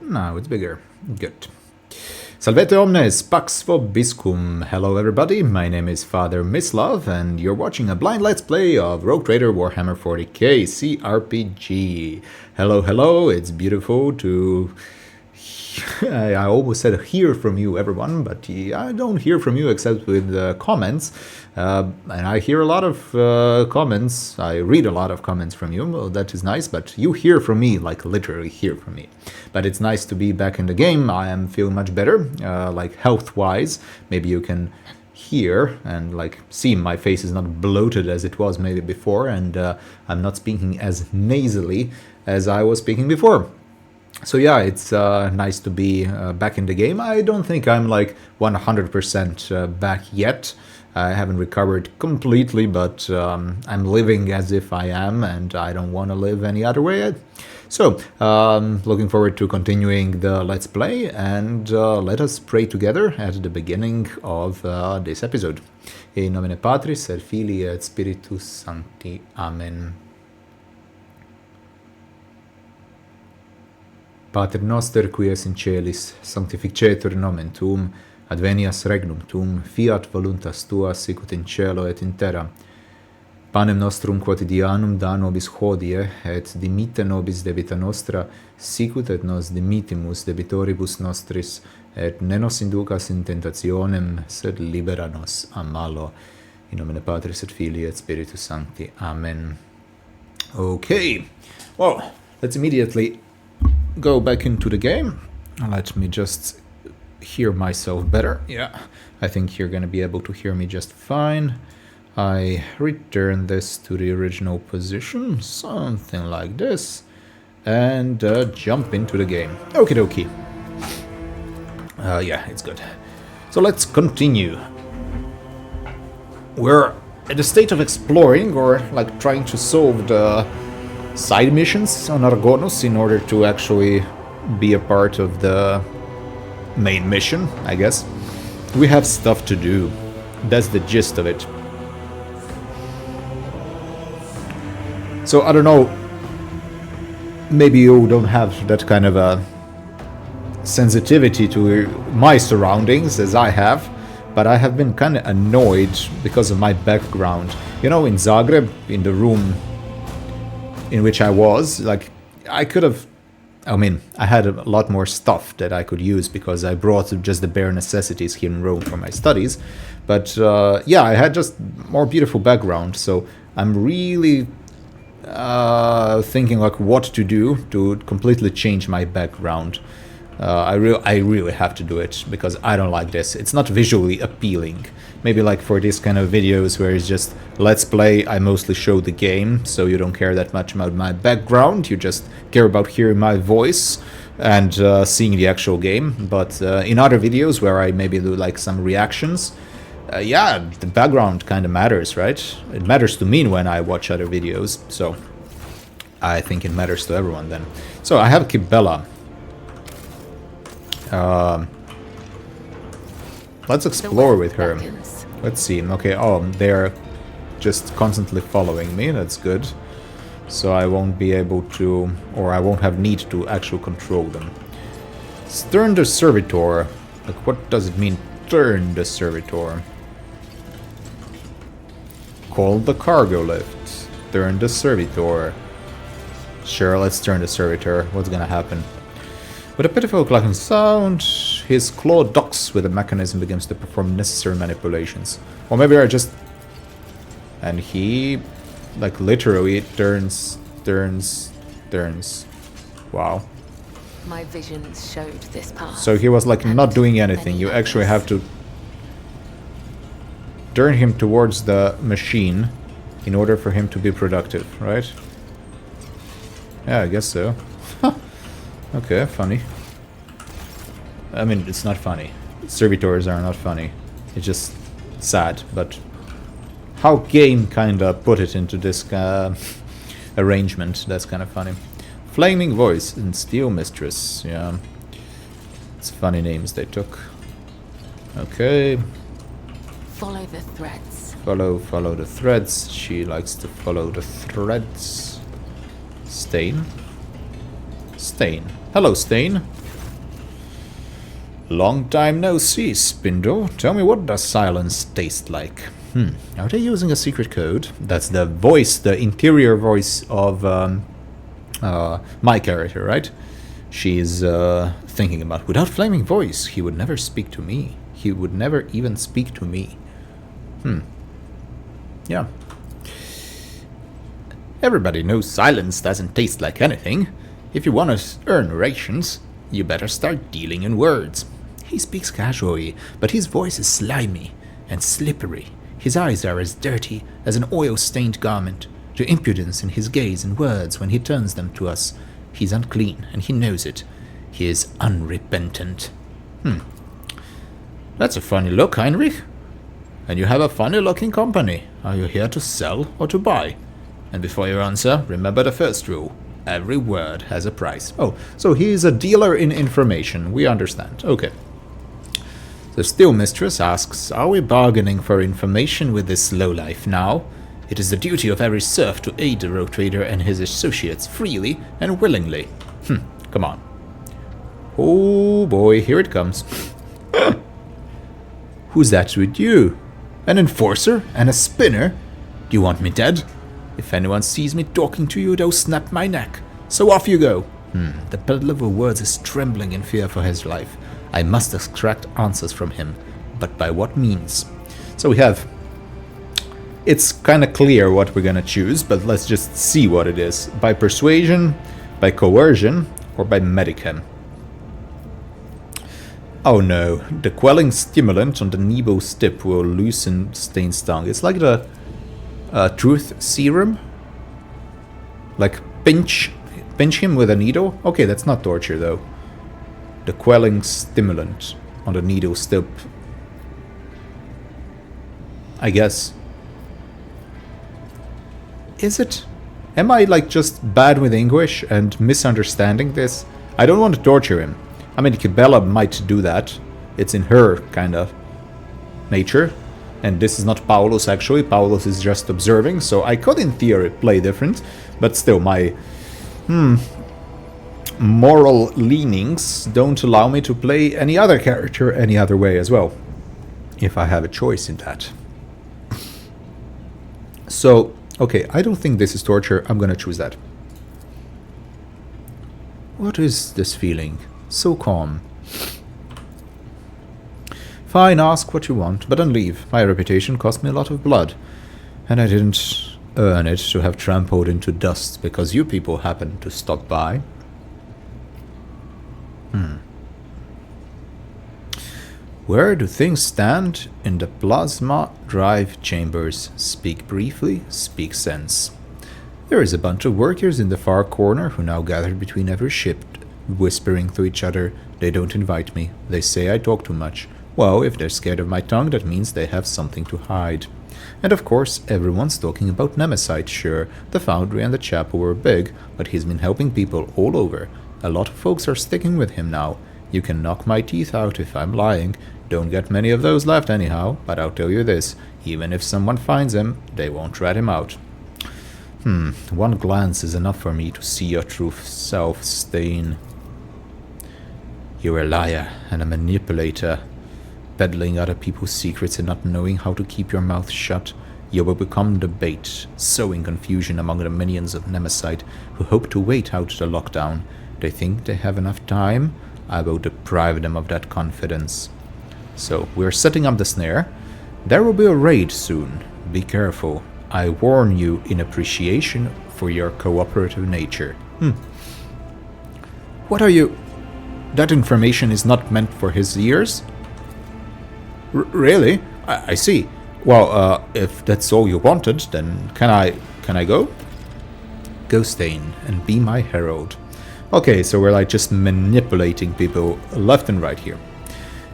Now it's bigger. Good. Salvete omnes, pax vobiscum. Hello everybody, my name is Father Mislav, and you're watching a blind let's play of Rogue Trader Warhammer 40K CRPG. Hello, hello, it's beautiful to... I almost said hear from you, everyone, but I don't hear from you except with comments. And I hear a lot of comments. I read a lot of comments from you. Well, that is nice, but you hear from me, like literally hear from me. But it's nice to be back in the game. I am feeling much better, like health-wise. Maybe you can hear and like see my face is not bloated as it was maybe before, and I'm not speaking as nasally as I was speaking before. So yeah, it's nice to be back in the game. I don't think I'm like 100% back yet. I haven't recovered completely, but I'm living as if I am, and I don't want to live any other way. So, looking forward to continuing the Let's Play, and let us pray together at the beginning of this episode. In nomine Patris, et Filii, et Spiritus Sancti. Amen. Pater noster, qui es in celis, sanctificetur nomen tuum, advenias regnum tuum, fiat voluntas tua, sicut in cielo et in terra. Panem nostrum quotidianum da nobis hodie, et dimitte nobis debita nostra, sicut et nos dimittimus debitoribus nostris, et ne nos inducas in tentationem, sed libera nos a malo. In nomine Patris et Filii et Spiritus Sancti. Amen. Okay, well, let's immediately go back into the game. Let me just hear myself better. Yeah, I think you're gonna be able to hear me just fine. I return this to the original position, something like this, and jump into the game. Okie dokie. Yeah, it's good. So let's continue. We're at the state of exploring, or like trying to solve the side missions on Argonus in order to actually be a part of the main mission, I guess. We have stuff to do. That's the gist of it. So I don't know, maybe you don't have that kind of a sensitivity to my surroundings as I have, but I have been kind of annoyed because of my background. You know, in Zagreb, in the room in which I was, like, I could have, I mean, I had a lot more stuff that I could use because I brought just the bare necessities here in Rome for my studies. But yeah, I had just more beautiful background, so I'm really thinking like what to do to completely change my background. I really have to do it because I don't like this. It's not visually appealing. Maybe like for this kind of videos where it's just let's play, I mostly show the game, so you don't care that much about my background, you just care about hearing my voice and seeing the actual game. But in other videos where I maybe do like some reactions, yeah, the background kind of matters, right? It matters to me when I watch other videos, so I think it matters to everyone then. So I have Kibellah. Let's explore with her. Let's see. Okay, oh, they're just constantly following me. That's good. So I won't be able to, or I won't have need to actually control them. Turn the servitor. Like, what does it mean, turn the servitor? Call the cargo lift. Turn the servitor. Sure, let's turn the servitor. What's gonna happen? With a pitiful clacking sound, his claw docks with the mechanism begins to perform necessary manipulations. Or maybe I just... And he, like, literally turns. Wow. My visions showed this path. So he was, like, not doing anything. You actually have to turn him towards the machine in order for him to be productive, right? Yeah, I guess so. Okay, funny. I mean, it's not funny. Servitors are not funny. It's just sad, but how game kinda put it into this arrangement, that's kind of funny. Flaming Voice and Steel Mistress, yeah. It's funny names they took. Okay. Follow the threads. Follow the threads. She likes to follow the threads. Stain. Stain. Hello, Stain. Long time no see, Spindle. Tell me, what does silence taste like? Are they using a secret code? That's the voice, the interior voice of my character, right? She's thinking about, without flaming voice, he would never speak to me. He would never even speak to me. Yeah. Everybody knows silence doesn't taste like anything. If you want to earn rations, you better start dealing in words. He speaks casually, but his voice is slimy and slippery. His eyes are as dirty as an oil-stained garment. The impudence in his gaze and words when he turns them to us. He's unclean, and he knows it. He is unrepentant. That's a funny look, Heinrich. And you have a funny-looking company. Are you here to sell or to buy? And before you answer, remember the first rule. Every word has a price. Oh, so he is a dealer in information. We understand. Okay. The still mistress asks, are we bargaining for information with this lowlife now? It is the duty of every serf to aid the rogue trader and his associates freely and willingly. Come on. Oh boy, here it comes. Who's that with you? An enforcer and a spinner? Do you want me dead? If anyone sees me talking to you, they'll snap my neck. So off you go. The peddler of words is trembling in fear for his life. I must extract answers from him. But by what means? So we have... It's kind of clear what we're gonna choose, but let's just see what it is. By persuasion, by coercion, or by medicam. Oh no, the quelling stimulant on the Nebo's tip will loosen Stain's tongue. It's like the truth serum. Like pinch him with a needle. Okay, that's not torture though. The quelling stimulant on the Needle's tip. I guess. Is it? Am I like just bad with English and misunderstanding this? I don't want to torture him. I mean, Kibellah might do that. It's in her kind of nature. And this is not Paulus actually. Paulus is just observing. So I could in theory play different. But still my moral leanings don't allow me to play any other character any other way as well. If I have a choice in that. So, okay, I don't think this is torture. I'm gonna choose that. What is this feeling? So calm. Fine, ask what you want, but don't leave. My reputation cost me a lot of blood. And I didn't earn it to have trampled into dust because you people happened to stop by. Where do things stand in the plasma drive chambers? Speak briefly, speak sense. There is a bunch of workers in the far corner who now gather between every ship, whispering to each other. They don't invite me. They say I talk too much. Well, if they're scared of my tongue, that means they have something to hide. And of course, everyone's talking about Nemesis. Sure, the foundry and the chapel were big, but he's been helping people all over. A lot of folks are sticking with him now. You can knock my teeth out if I'm lying. Don't get many of those left anyhow, but I'll tell you this. Even if someone finds him, they won't rat him out. One glance is enough for me to see your true self, Stain. You're a liar and a manipulator. Peddling other people's secrets and not knowing how to keep your mouth shut. You will become the bait, sowing confusion among the minions of Nemesis who hope to wait out the lockdown. They think they have enough time? I will deprive them of that confidence. So, we're setting up the snare. There will be a raid soon. Be careful. I warn you in appreciation for your cooperative nature. What are you... That information is not meant for his ears? Really? I see. Well, if that's all you wanted, then can I go? Go, Stain, and be my herald. Okay, so we're like just manipulating people left and right here.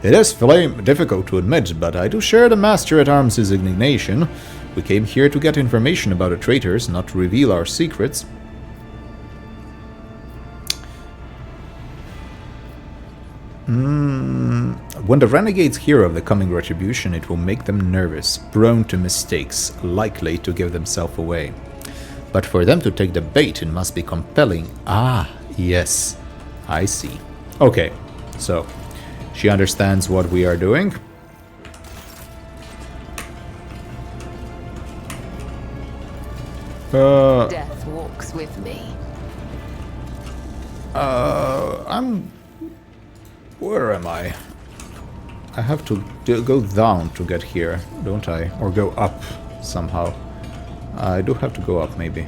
It is difficult to admit, but I do share the Master-at-Arms' indignation. We came here to get information about the traitors, not to reveal our secrets. When the renegades hear of the coming retribution, it will make them nervous, prone to mistakes, likely to give themselves away. But for them to take the bait, it must be compelling. Ah, yes. I see. Okay, so she understands what we are doing. Death walks with me. Where am I? I have to go down to get here, don't I? Or go up somehow. I do have to go up, maybe.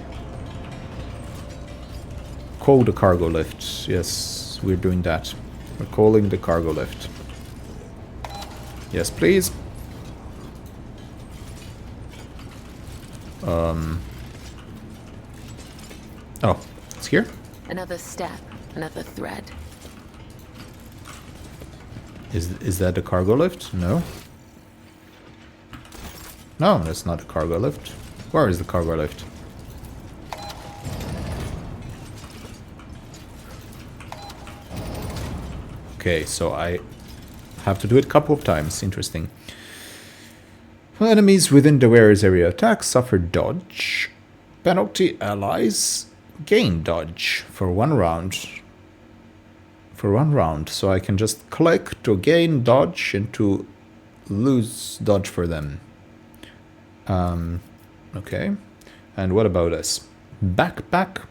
Call the cargo lift. Yes, we're doing that. We're calling the cargo lift. Yes, please. Oh, it's here? Another step, another thread. Is that the cargo lift? No. No, that's not the cargo lift. Where is the cargo lift? Okay, so I have to do it a couple of times. Interesting. Enemies within the wearer's area attack suffer dodge. Penalty allies gain dodge for 1 round. For 1 round. So I can just click to gain dodge and to lose dodge for them. Okay. And what about this? Backpack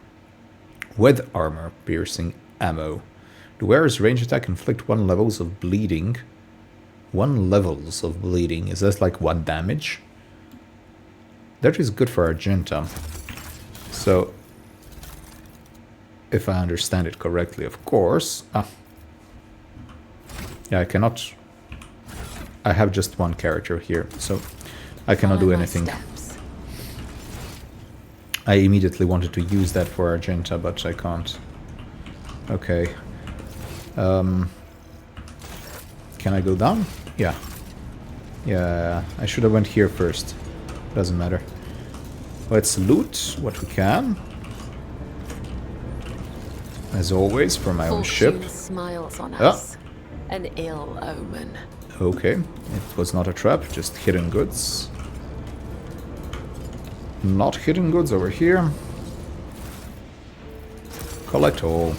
with armor piercing ammo. The wearer's range attack inflict 1 levels of bleeding. 1 levels of bleeding. Is that like 1 damage? That is good for Argenta. So, if I understand it correctly, of course. Yeah, I cannot. I have just 1 character here, so I cannot do anything. I immediately wanted to use that for Argenta, but I can't. Okay. Can I go down? Yeah. Yeah, I should have went here first. Doesn't matter. Let's loot what we can. As always, for my own ship. Smiles on us. An ill omen. Okay, it was not a trap, just hidden goods. Not hidden goods over here. Collect all.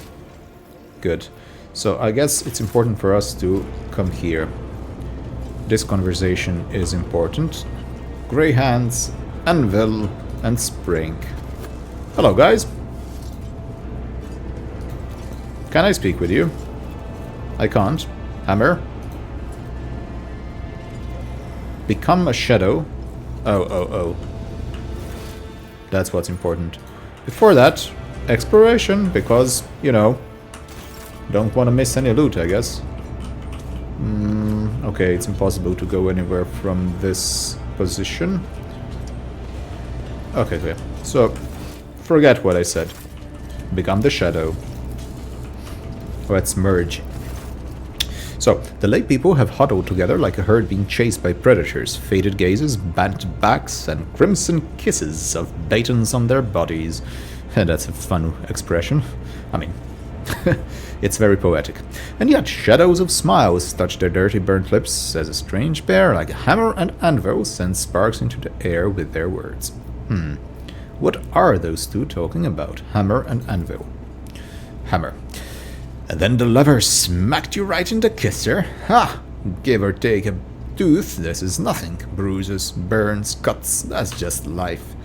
Good. So I guess it's important for us to come here. This conversation is important. Grey hands, anvil, and spring. Hello, guys. Can I speak with you? I can't. Hammer. Become a shadow. Oh. That's what's important. Before that, exploration, because, you know, don't want to miss any loot, I guess. Okay, it's impossible to go anywhere from this position. Okay, so, forget what I said. Become the shadow. Let's merge. So, the lake people have huddled together like a herd being chased by predators. Faded gazes, bent backs, and crimson kisses of batons on their bodies. That's a fun expression. I mean, it's very poetic. And yet, shadows of smiles touch their dirty burnt lips as a strange pair, like a hammer and anvil, send sparks into the air with their words. What are those two talking about? Hammer and anvil. Hammer. And then the lever smacked you right in the kisser. Ha! Give or take a tooth, this is nothing. Bruises, burns, cuts, that's just life.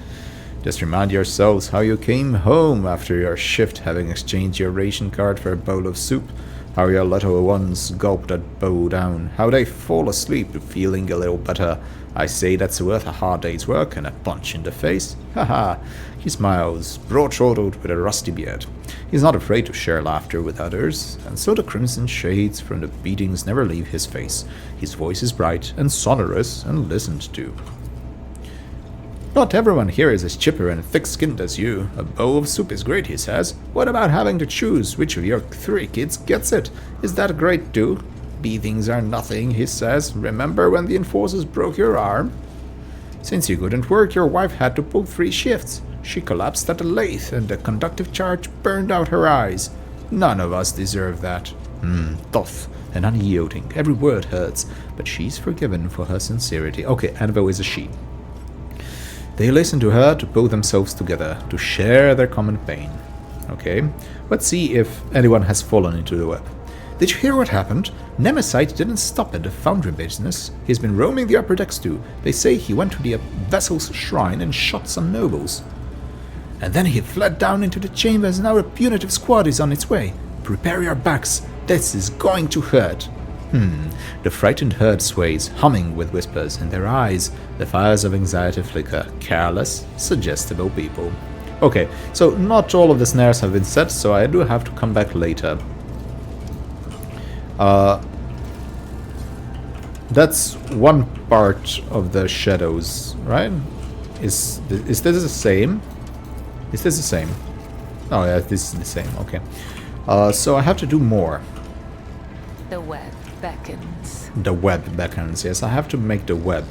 Just remind yourselves how you came home after your shift, having exchanged your ration card for a bowl of soup. How your little ones gulp that bowl down. How they fall asleep feeling a little better. I say that's worth a hard day's work and a punch in the face. Haha. He smiles, broad-shouldered with a rusty beard. He's not afraid to share laughter with others, and so the crimson shades from the beatings never leave his face. His voice is bright and sonorous and listened to. Not everyone here is as chipper and thick-skinned as you. A bowl of soup is great, he says. What about having to choose which of your 3 kids gets it? Is that great too? Beatings are nothing, he says. Remember when the enforcers broke your arm? Since you couldn't work, your wife had to pull 3 shifts. She collapsed at the lathe, and the conductive charge burned out her eyes. None of us deserve that. Tough and unyielding. Every word hurts, but she's forgiven for her sincerity. Okay, Anvil is a she. They listen to her to pull themselves together, to share their common pain. Okay, let's see if anyone has fallen into the web. Did you hear what happened? Nemesis didn't stop at the foundry business. He's been roaming the upper decks too. They say he went to the vessel's shrine and shot some nobles. And then he fled down into the chambers and now a punitive squad is on its way. Prepare your backs. This is going to hurt. The frightened herd sways, humming with whispers in their eyes. The fires of anxiety flicker. Careless, suggestible people. Okay, so not all of the snares have been set, so I do have to come back later. That's one part of the shadows, right? Is this the same? Is this the same? Oh yeah, this is the same, okay. So I have to do more. The web beckons. The web beckons, yes, I have to make the web.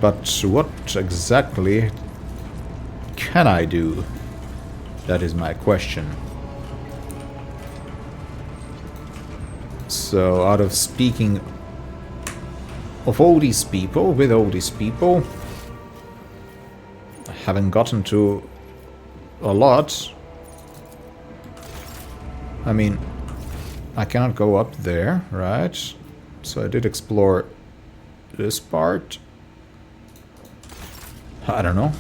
But what exactly can I do? That is my question. So, out of speaking of all these people, with all these people, I haven't gotten to a lot. I mean, I cannot go up there, right? So I did explore this part. I don't know.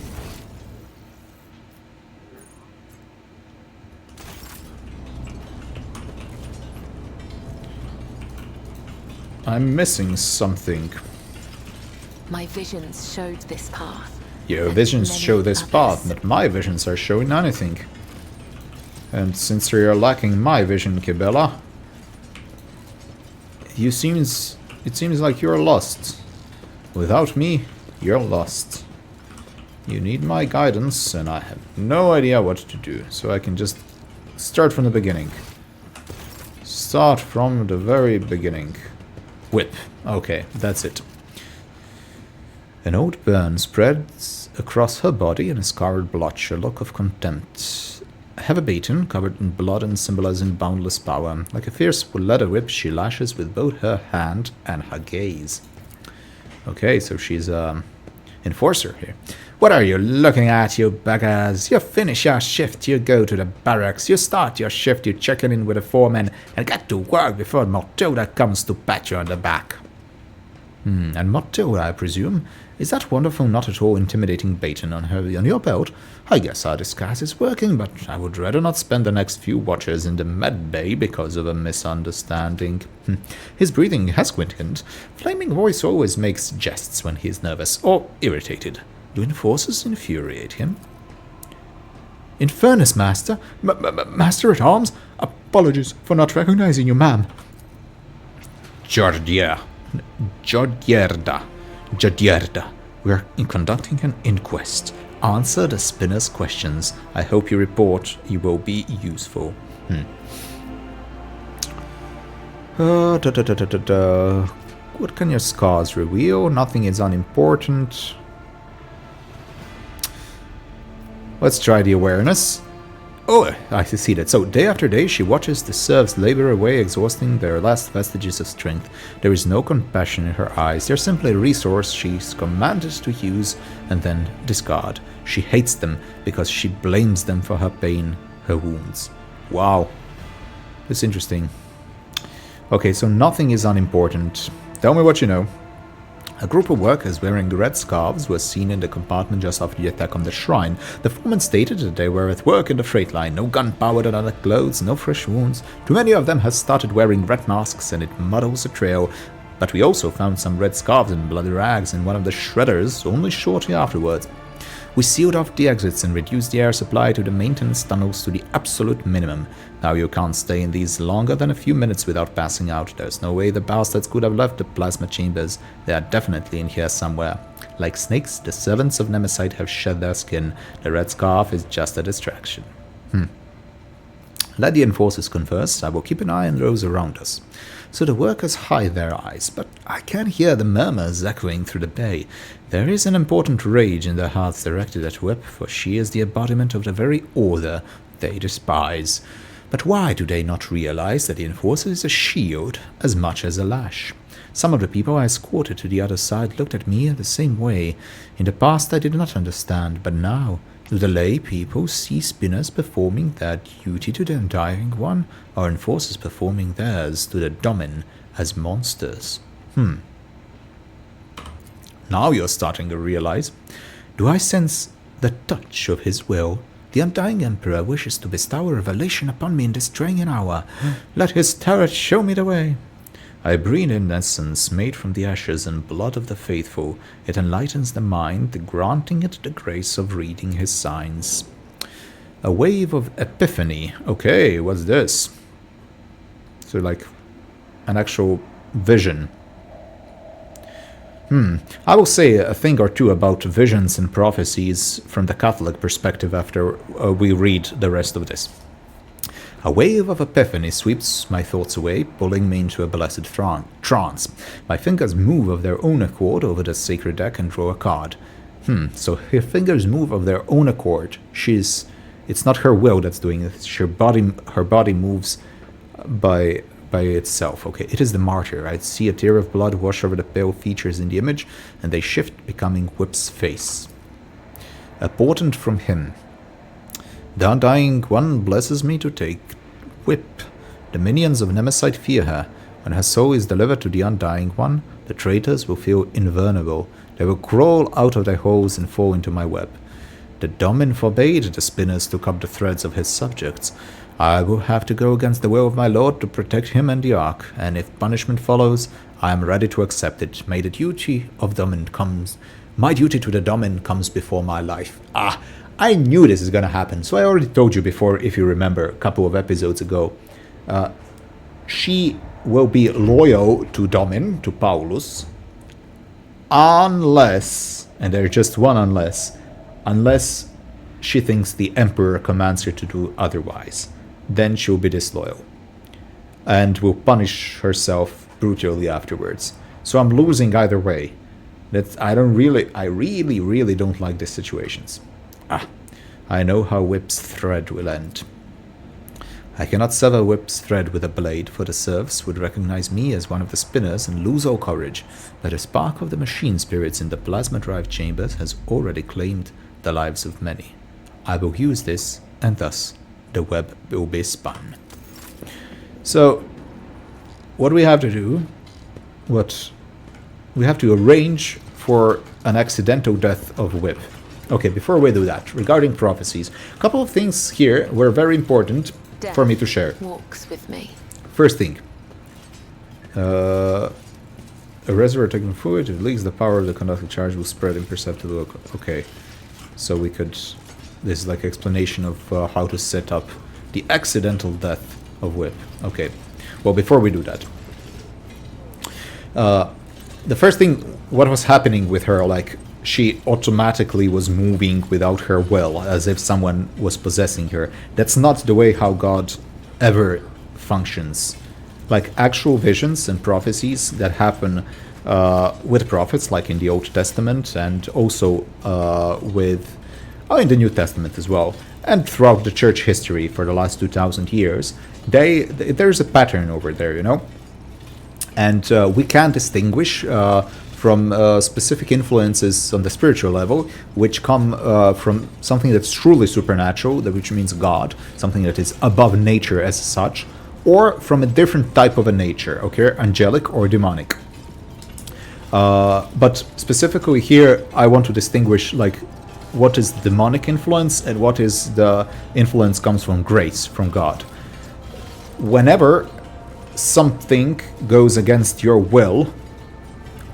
I'm missing something. My visions showed this path. Your visions show this path, but my visions are showing anything. And since you're lacking my vision, Kibellah, it seems like you're lost. Without me, you're lost. You need my guidance, and I have no idea what to do, so I can just start from the beginning. Start from the very beginning. Whip. Okay, that's it. An old burn spreads across her body in a scarred blotch, a look of contempt. Heavy baton, covered in blood and symbolizing boundless power. Like a fierce leather whip, she lashes with both her hand and her gaze. Okay, so she's enforcer here. What are you looking at, you beggars? You finish your shift, you go to the barracks, you start your shift, you check in with the foreman, and get to work before Matilda comes to pat you on the back. And Matilda, I presume? Is that wonderful, not at all intimidating baton on your belt? I guess our disguise is working, but I would rather not spend the next few watches in the med bay because of a misunderstanding. His breathing has quickened. Flaming voice always makes jests when he is nervous or irritated. Do enforcers infuriate him? Infernus, Master? Master at Arms? Apologies for not recognizing you, ma'am. Jodierda. We are conducting an inquest. Answer the spinner's questions. I hope your report will be useful. What can your scars reveal? Nothing is unimportant. Let's try the awareness. Oh, I see that. So, day after day, she watches the serfs labor away, exhausting their last vestiges of strength. There is no compassion in her eyes. They're simply a resource she's commanded to use and then discard. She hates them because she blames them for her pain, her wounds. Wow. That's interesting. Okay, so nothing is unimportant. Tell me what you know. A group of workers wearing red scarves was seen in the compartment just after the attack on the shrine. The foreman stated that they were at work in the freight line. No gunpowder on their clothes, no fresh wounds. Too many of them have started wearing red masks and it muddles the trail. But we also found some red scarves and bloody rags in one of the shredders only shortly afterwards. We sealed off the exits and reduced the air supply to the maintenance tunnels to the absolute minimum. Now you can't stay in these longer than a few minutes without passing out. There's no way the bastards could have left the plasma chambers. They are definitely in here somewhere. Like snakes, the servants of Nemesis have shed their skin. The red scarf is just a distraction. Let the enforcers converse. I will keep an eye on those around us. So the workers hide their eyes, but I can hear the murmurs echoing through the bay. There is an important rage in their hearts directed at Whip, for she is the embodiment of the very order they despise. But why do they not realize that the enforcer is a shield as much as a lash? Some of the people I escorted to the other side looked at me the same way. In the past I did not understand, but now Do the lay people see spinners performing their duty to the Undying One, or enforcers performing theirs to the Domin as monsters? Now you're starting to realize. Do I sense the touch of his will? The Undying Emperor wishes to bestow a revelation upon me in this trying hour. Let his turret show me the way. I breathe in essence made from the ashes and blood of the faithful. It enlightens the mind, granting it the grace of reading his signs. A wave of epiphany. Okay, what's this? So like an actual vision. I will say a thing or two about visions and prophecies from the Catholic perspective after we read the rest of this. A wave of epiphany sweeps my thoughts away, pulling me into a blessed trance. My fingers move of their own accord over the sacred deck and draw a card. So her fingers move of their own accord. It's not her will that's doing it. Her body moves by itself. Okay, it is the martyr. I see a tear of blood wash over the pale features in the image, and they shift, becoming Whip's face. A portent from him. The Undying One blesses me to take Whip. The minions of Nemesis fear her. When her soul is delivered to the Undying One, the traitors will feel invulnerable. They will crawl out of their holes and fall into my web. The Domin forbade the spinners to cut the threads of his subjects. I will have to go against the will of my lord to protect him and the Ark, and if punishment follows, I am ready to accept it. My duty to the Domin comes before my life. I knew this is gonna happen, so I already told you before, if you remember, a couple of episodes ago. She will be loyal to Domin, to Paulus, unless, and there's just one unless she thinks the Emperor commands her to do otherwise. Then she'll be disloyal and will punish herself brutally afterwards. So I'm losing either way. I really don't like these situations. I know how Whip's thread will end. I cannot sever Whip's thread with a blade, for the serfs would recognize me as one of the spinners and lose all courage, but a spark of the machine spirits in the plasma drive chambers has already claimed the lives of many. I will use this, and thus the web will be spun. So, what we have to do, we have to arrange for an accidental death of Whip. Okay, before we do that, regarding prophecies, a couple of things here were very important for me to share. Walks with me. First thing, a reservoir taking fluid, it leaks, the power of the conductive charge will spread imperceptibly. Okay, so we could, this is like explanation of how to set up the accidental death of Whip. Okay, well, before we do that, the first thing, what was happening with her, like, she automatically was moving without her will, as if someone was possessing her. That's not the way how God ever functions. Like, actual visions and prophecies that happen with prophets, like in the Old Testament, and also in the New Testament as well, and throughout the church history for the last 2,000 years, there's a pattern over there, you know? And we can distinguish from specific influences on the spiritual level, which come from something that's truly supernatural, which means God, something that is above nature as such, or from a different type of a nature, okay, angelic or demonic. But specifically here, I want to distinguish, like, what is demonic influence and what is the influence comes from grace, from God. Whenever something goes against your will,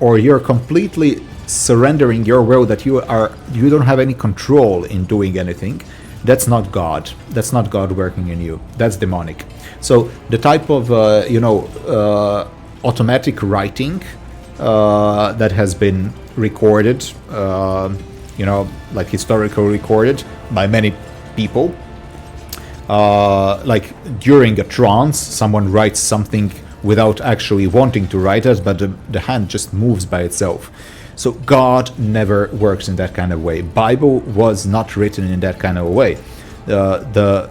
or you're completely surrendering your will, that you don't have any control in doing anything, that's not God. That's not God working in you. That's demonic. So the type of automatic writing that has been recorded, like historical recorded by many people, like during a trance, someone writes something without actually wanting to write it, but the hand just moves by itself. So God never works in that kind of way. Bible was not written in that kind of a way. The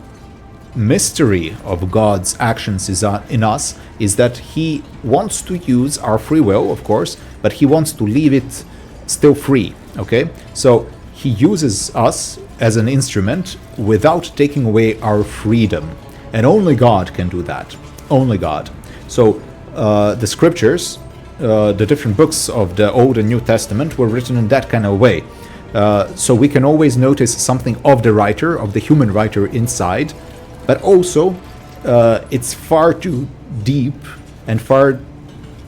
mystery of God's actions in us is that He wants to use our free will, of course, but He wants to leave it still free. Okay, so He uses us as an instrument without taking away our freedom. And only God can do that. Only God. So the scriptures, the different books of the Old and New Testament were written in that kind of way. So we can always notice something of the writer, of the human writer inside, but also it's far too deep and far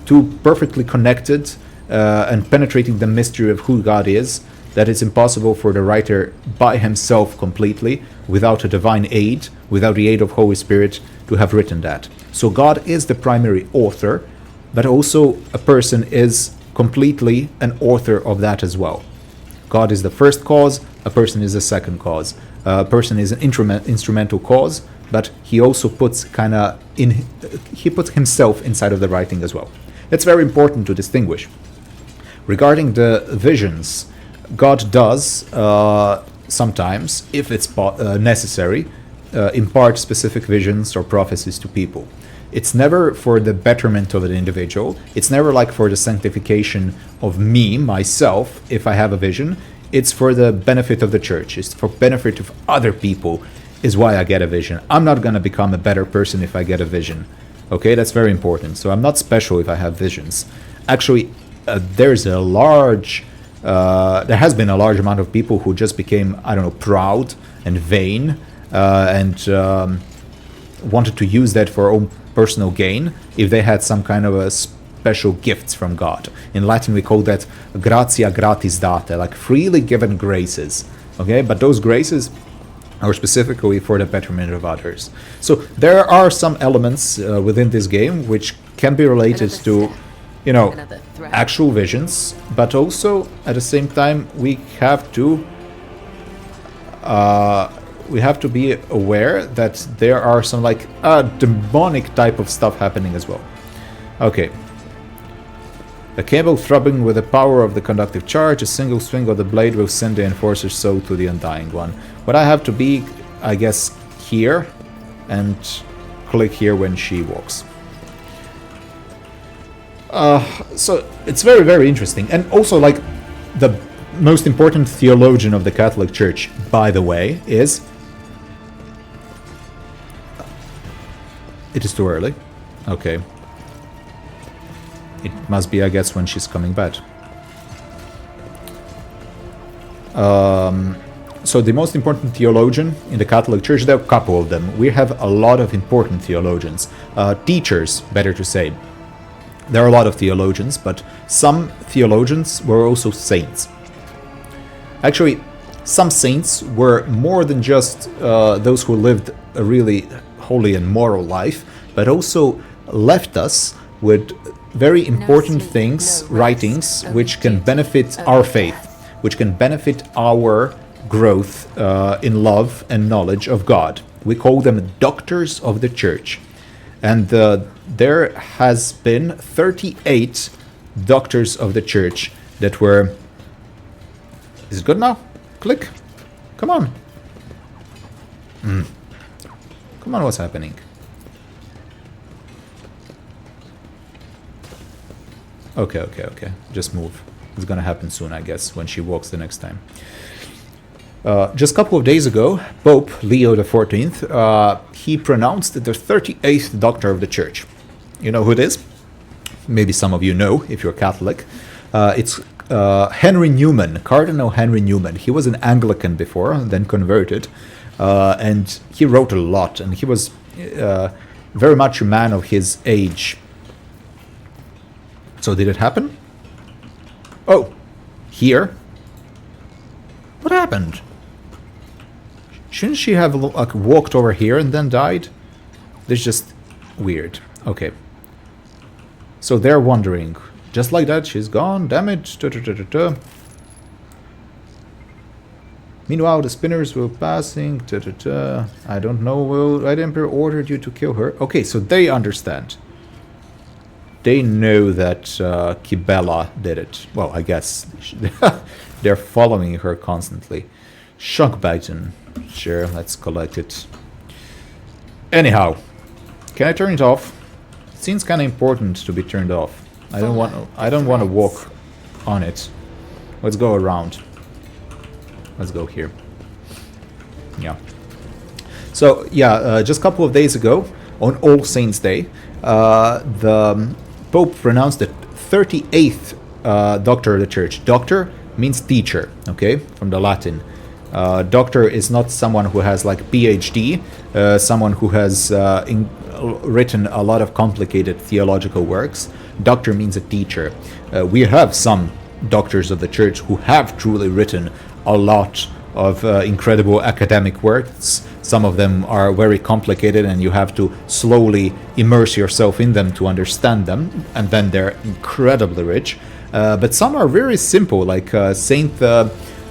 too perfectly connected and penetrating the mystery of who God is, that it's impossible for the writer by himself completely, without a divine aid, without the aid of Holy Spirit, to have written that. So God is the primary author, but also a person is completely an author of that as well. God is the first cause, a person is the second cause. A person is an instrumental cause, but he also puts he puts himself inside of the writing as well. It's very important to distinguish. Regarding the visions, God does sometimes, if it's necessary, impart specific visions or prophecies to people. It's never for the betterment of an individual. It's never like for the sanctification of me, myself, if I have a vision. It's for the benefit of the church. It's for benefit of other people is why I get a vision. I'm not going to become a better person if I get a vision. Okay, that's very important. So I'm not special if I have visions. Actually, there has been a large amount of people who just became, I don't know, proud and vain and wanted to use that for own personal gain if they had some kind of a special gifts from God. In Latin we call that gratia gratis date, like freely given graces. Okay, but those graces are specifically for the betterment of others. So there are some elements within this game which can be related to, you know, actual visions, but also at the same time we have to be aware that there are some like demonic type of stuff happening as well. Okay. A cable throbbing with the power of the conductive charge, a single swing of the blade will send the enforcer's soul to the undying one. But I have to be, I guess, here and click here when she walks. So it's very, very interesting. And also, like, the most important theologian of the Catholic Church, by the way, is... It is too early. Okay. It must be, I guess, when she's coming back. So the most important theologian in the Catholic Church, there are a couple of them. We have a lot of important theologians. Teachers, better to say. There are a lot of theologians, but some theologians were also saints. Actually, some saints were more than just those who lived a really holy and moral life, but also left us with very important things, writings, which can benefit our faith, which can benefit our growth in love and knowledge of God. We call them doctors of the church. And there has been 38 doctors of the church that were... Is it good now? Click. Come on. Come on, what's happening? Okay. Just move. It's gonna happen soon, I guess, when she walks the next time. Just a couple of days ago, Pope Leo XIV, he pronounced the 38th Doctor of the Church. You know who it is? Maybe some of you know, if you're Catholic. It's Henry Newman, Cardinal Henry Newman. He was an Anglican before, then converted. And he wrote a lot, and he was very much a man of his age. So did it happen? Oh, here? What happened? Shouldn't she have like walked over here and then died? This is just weird. Okay. So they're wondering. Just like that, she's gone. Damn it. Meanwhile, the spinners were passing. I don't know. Well, Red Emperor ordered you to kill her. Okay, so they understand. They know that Kibellah did it. Well, I guess they're following her constantly. Shock Biden. Sure, let's collect it. Anyhow, can I turn it off? It seems kind of important to be turned off. I don't want to walk on it. Let's go around. Let's go here. Yeah. So, yeah, just a couple of days ago, on All Saints' Day, the Pope pronounced the 38th doctor of the Church. Doctor means teacher, okay, from the Latin. Doctor is not someone who has like PhD, someone who has written a lot of complicated theological works. Doctor means a teacher. We have some doctors of the Church who have truly written a lot of incredible academic works. Some of them are very complicated and you have to slowly immerse yourself in them to understand them, and then they're incredibly rich. But some are very simple, like Saint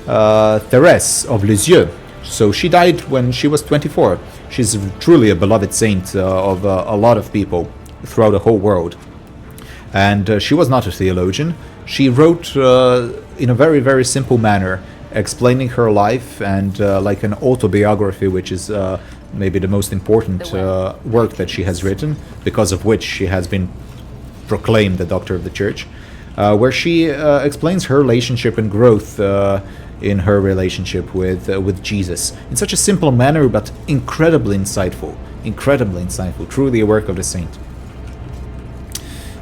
Therese of Lisieux. So she died when she was 24. She's truly a beloved saint of a lot of people throughout the whole world. And she was not a theologian. She wrote in a very, very simple manner, explaining her life, and like an autobiography, which is maybe the most important work that she has written, because of which she has been proclaimed the Doctor of the Church, where she explains her relationship and growth in her relationship with Jesus in such a simple manner, but incredibly insightful, truly a work of the saint.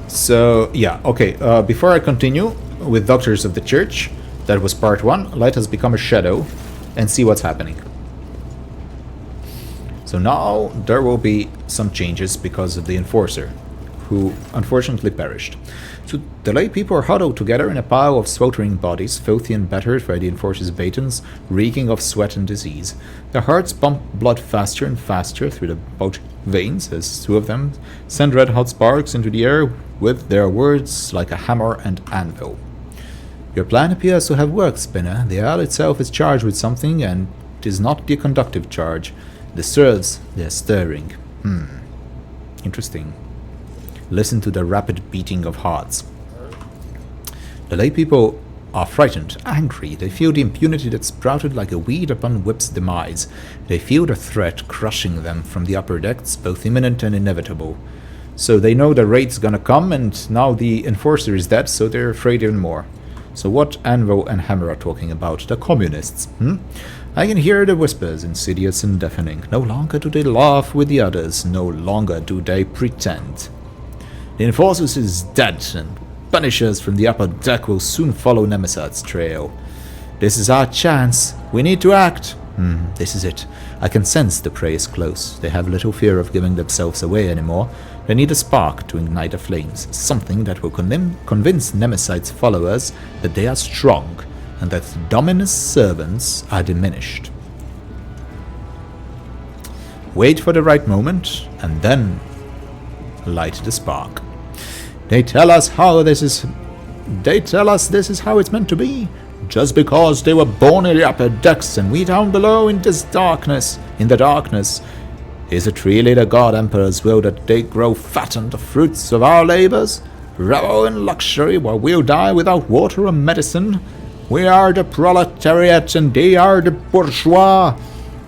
So yeah, okay, before I continue with Doctors of the Church, that was part 1, let us become a shadow and see what's happening. So now there will be some changes because of the enforcer, who unfortunately perished. So the lay people are huddled together in a pile of sweltering bodies, filthy and battered by the enforcer's batons, reeking of sweat and disease. Their hearts pump blood faster and faster through the bulging veins as two of them send red-hot sparks into the air with their words like a hammer and anvil. Your plan appears to have worked, Spinner. The owl itself is charged with something, and it is not the conductive charge. The serves, they are stirring. Interesting. Listen to the rapid beating of hearts. The lay people are frightened, angry. They feel the impunity that sprouted like a weed upon Whip's demise. They feel the threat crushing them from the upper decks, both imminent and inevitable. So they know the raid's gonna come, and now the enforcer is dead, so they're afraid even more. So what Anvil and Hammer are talking about? The communists, I can hear the whispers, insidious and deafening. No longer do they laugh with the others. No longer do they pretend. The enforcer is dead, and punishers from the upper deck will soon follow Nemesad's trail. This is our chance. We need to act. This is it. I can sense the prey is close. They have little fear of giving themselves away anymore. They need a spark to ignite the flames, something that will convince Nemesid's followers that they are strong, and that Dominus' servants are diminished. Wait for the right moment, and then light the spark. They tell us this is how it's meant to be. Just because they were born in the upper decks and we down below in the darkness. Is it really the God Emperor's will that they grow fat on the fruits of our labors? Revel in luxury while we'll die without water or medicine? We are the proletariat and they are the bourgeois.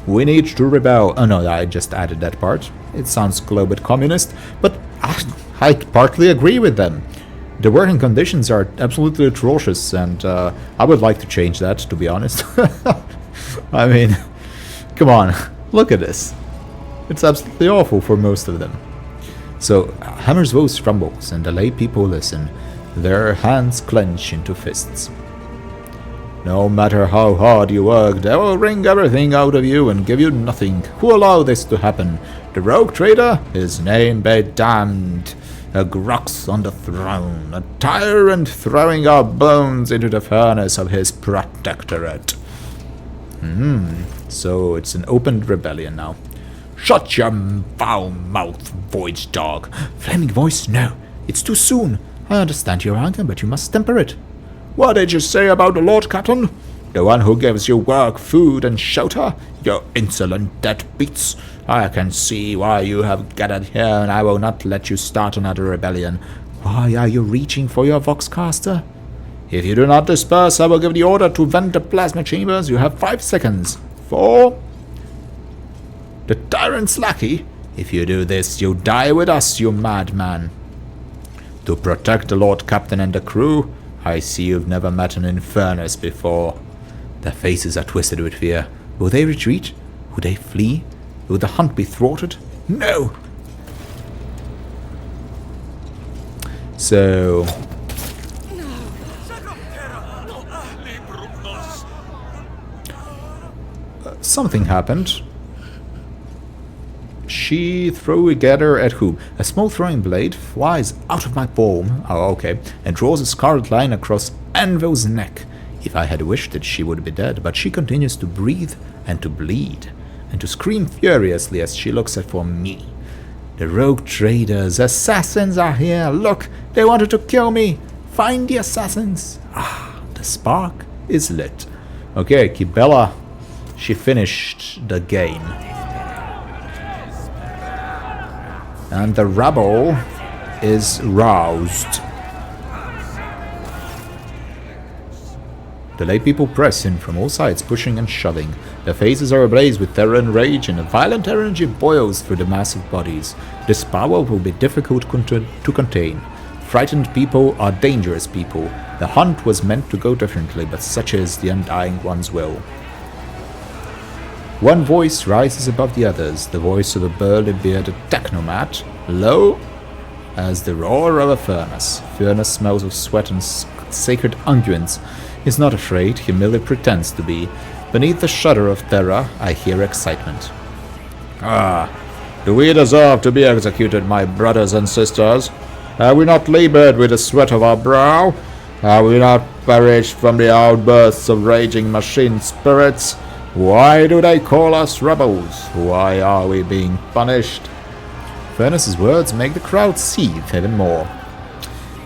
We need to rebel. Oh no, I just added that part. It sounds a little bit communist, but I partly agree with them. The working conditions are absolutely atrocious, and I would like to change that, to be honest. I mean, come on, look at this. It's absolutely awful for most of them. So Hammer's voice trembles, and the lay people listen. Their hands clench into fists. No matter how hard you work, they will wring everything out of you and give you nothing. Who allowed this to happen? The rogue trader? His name be damned. A Grux on the throne, a tyrant throwing our bones into the furnace of his protectorate. So it's an open rebellion now. Shut your foul mouth, void dog. Flaming voice, no. It's too soon. I understand your anger, but you must temper it. What did you say about the Lord Captain? The one who gives you work, food, and shelter? You insolent deadbeats. I can see why you have gathered here, and I will not let you start another rebellion. Why are you reaching for your voxcaster? If you do not disperse, I will give the order to vent the plasma chambers. You have 5 seconds. 4. The tyrant's lackey? If you do this, you die with us, you madman. To protect the Lord Captain and the crew? I see you've never met an infernus before. Their faces are twisted with fear. Will they retreat? Would they flee? Would the hunt be thwarted? No! So... something happened. She threw a gather at whom? A small throwing blade flies out of my palm, oh okay, and draws a scarlet line across Anvil's neck. If I had wished it, she would be dead, but she continues to breathe and to bleed, and to scream furiously as she looks at for me. The rogue traders, assassins are here, look, they wanted to kill me, find the assassins. Ah, the spark is lit. Okay, Kibellah, she finished the game. And the rabble is roused. The lay people press in from all sides, pushing and shoving. Their faces are ablaze with terror and rage, and a violent energy boils through the massive bodies. This power will be difficult to contain. Frightened people are dangerous people. The hunt was meant to go differently, but such is the undying one's will. One voice rises above the others, the voice of a burly-bearded technomat, low as the roar of a furnace. Furnace smells of sweat and sacred unguents. Is not afraid, he merely pretends to be. Beneath the shudder of terror, I hear excitement. Ah, do we deserve to be executed, my brothers and sisters? Have we not labored with the sweat of our brow? Have we not perished from the outbursts of raging machine spirits? Why do they call us rebels? Why are we being punished? Furnace's words make the crowd seethe even more.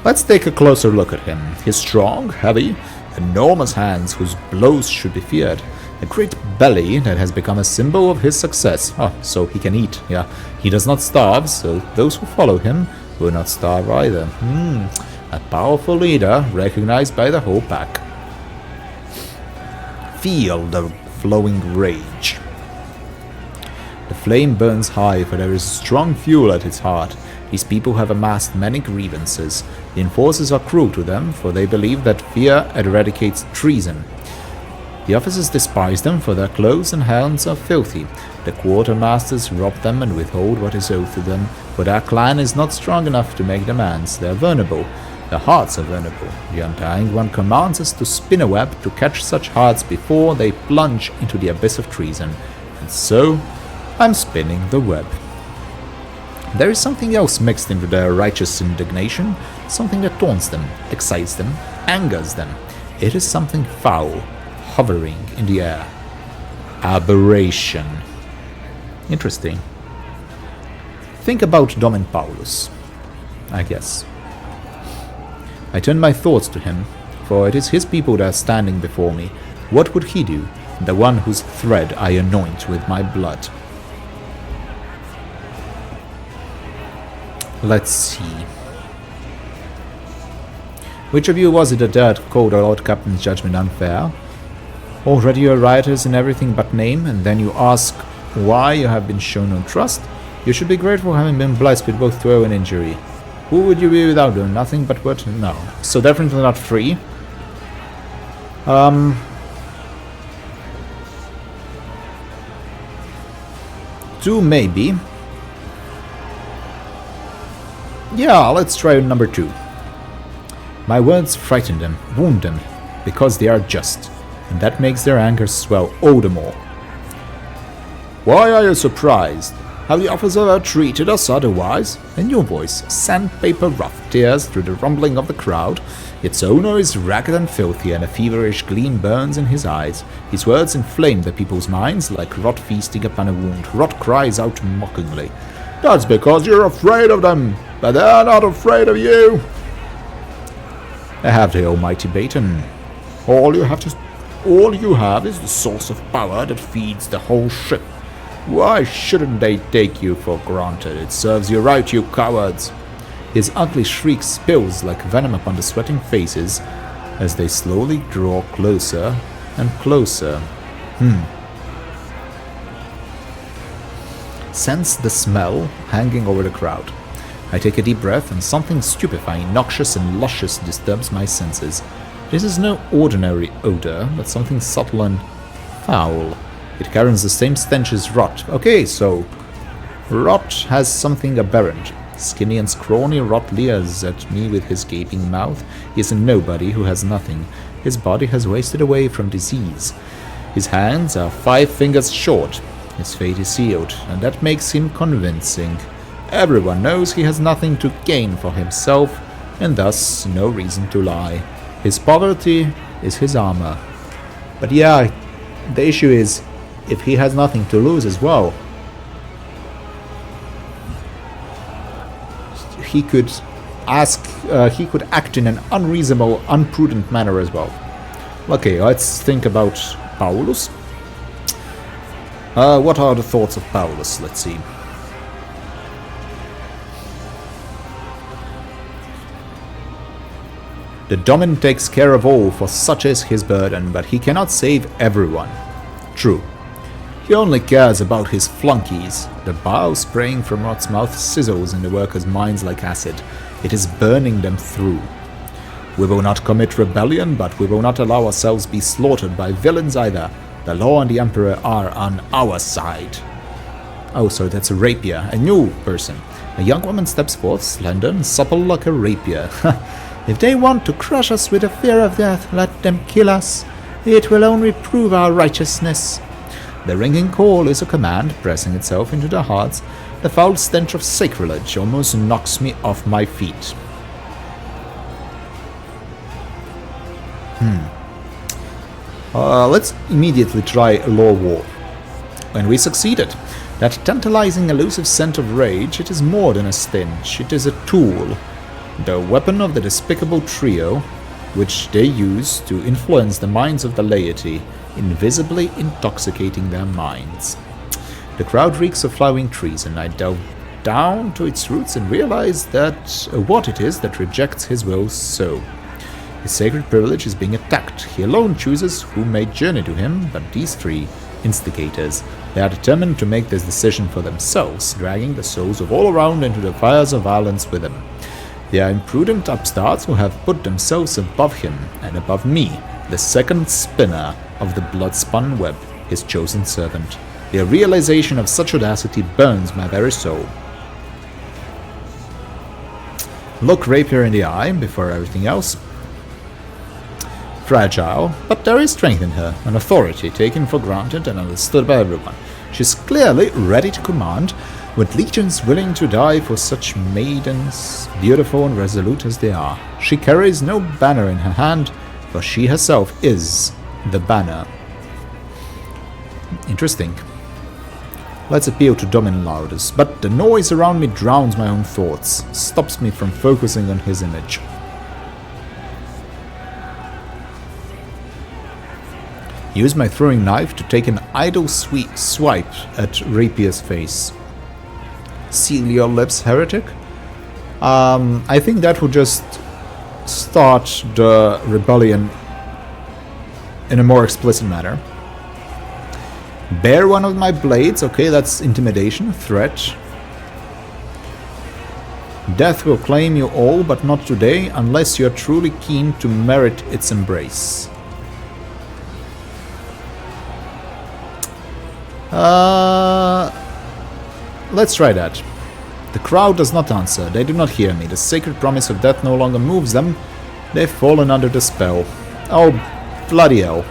Let's take a closer look at him. He's strong, heavy, enormous hands whose blows should be feared. A great belly that has become a symbol of his success. Oh, so he can eat, yeah. He does not starve, so those who follow him will not starve either. A powerful leader, recognized by the whole pack. Feel the flowing rage. The flame burns high, for there is strong fuel at its heart. These people have amassed many grievances. The enforcers are cruel to them, for they believe that fear eradicates treason. The officers despise them, for their clothes and hands are filthy. The quartermasters rob them and withhold what is owed to them, for their clan is not strong enough to make demands. They are vulnerable. Their hearts are vulnerable. The Undying One commands us to spin a web to catch such hearts before they plunge into the abyss of treason. And so, I'm spinning the web. There is something else mixed into their righteous indignation, something that taunts them, excites them, angers them. It is something foul, hovering in the air. Aberration. Interesting. Think about Domin Paulus, I guess. I turn my thoughts to him, for it is his people that are standing before me. What would he do, the one whose thread I anoint with my blood? Let's see. Which of you was it that dared call the Lord Captain's judgment unfair? Already you are rioters in everything but name, and then you ask why you have been shown no trust? You should be grateful having been blessed with both throw and injury. Who would you be without doing nothing but what? No. So definitely not free. Two maybe. Yeah, let's try number 2. My words frighten them, wound them, because they are just, and that makes their anger swell all the more. Why are you surprised? Have the officer ever treated us otherwise? A new voice, sandpaper rough, tears through the rumbling of the crowd. Its owner is ragged and filthy, and a feverish gleam burns in his eyes. His words inflame the people's minds like rot feasting upon a wound. Rot cries out mockingly. That's because you're afraid of them, but they're not afraid of you. I have the almighty Baton. All you have is the source of power that feeds the whole ship. Why shouldn't they take you for granted? It serves you right, you cowards. His ugly shriek spills like venom upon the sweating faces as they slowly draw closer and closer. Sense the smell hanging over the crowd. I take a deep breath, and something stupefying, noxious and luscious disturbs my senses. This is no ordinary odor, but something subtle and foul. It carries the same stench as rot. Okay, so rot has something aberrant. Skinny and scrawny, Rot leers at me with his gaping mouth. He is a nobody who has nothing. His body has wasted away from disease. His hands are 5 fingers short. His fate is sealed, and that makes him convincing. Everyone knows he has nothing to gain for himself, and thus no reason to lie. His poverty is his armor. But yeah, the issue is, if he has nothing to lose as well, he could act in an unreasonable, unprudent manner as well. Okay, let's think about Paulus. What are the thoughts of Paulus? Let's see. The Domin takes care of all, for such is his burden, but he cannot save everyone. True. He only cares about his flunkies. The bile spraying from Rot's mouth sizzles in the workers' minds like acid. It is burning them through. We will not commit rebellion, but we will not allow ourselves be slaughtered by villains either. The law and the Emperor are on our side. Oh, so that's a rapier, a new person. A young woman steps forth, slender and supple like a rapier. If they want to crush us with the fear of death, let them kill us. It will only prove our righteousness. The ringing call is a command, pressing itself into their hearts. The foul stench of sacrilege almost knocks me off my feet. Let's immediately try a law war. And we succeeded. That tantalizing, elusive scent of rage, it is more than a stench, it is a tool. The weapon of the despicable trio, which they use to influence the minds of the laity, invisibly intoxicating their minds. The crowd reeks of flowering trees, and I delve down to its roots and realize that what it is that rejects his will so. His sacred privilege is being attacked. He alone chooses who may journey to him, but these 3 instigators, they are determined to make this decision for themselves, dragging the souls of all around into the fires of violence with them. They are imprudent upstarts who have put themselves above him and above me, the second spinner of the blood-spun web, his chosen servant. The realization of such audacity burns my very soul. Look Rapier in the eye before everything else. Fragile, but there is strength in her, an authority taken for granted and understood by everyone. She is clearly ready to command, with legions willing to die for such maidens, beautiful and resolute as they are. She carries no banner in her hand, for she herself is the banner. Interesting. Let's appeal to Domin loudest, but the noise around me drowns my own thoughts, stops me from focusing on his image. Use my throwing knife to take an idle swipe at Rapier's face. Seal your lips, heretic? I think that would just start the rebellion in a more explicit manner. Bear one of my blades, okay, that's intimidation, threat. Death will claim you all, but not today, unless you are truly keen to merit its embrace. Let's try that. The crowd does not answer. They do not hear me. The sacred promise of death no longer moves them. They've fallen under the spell. Oh, bloody hell.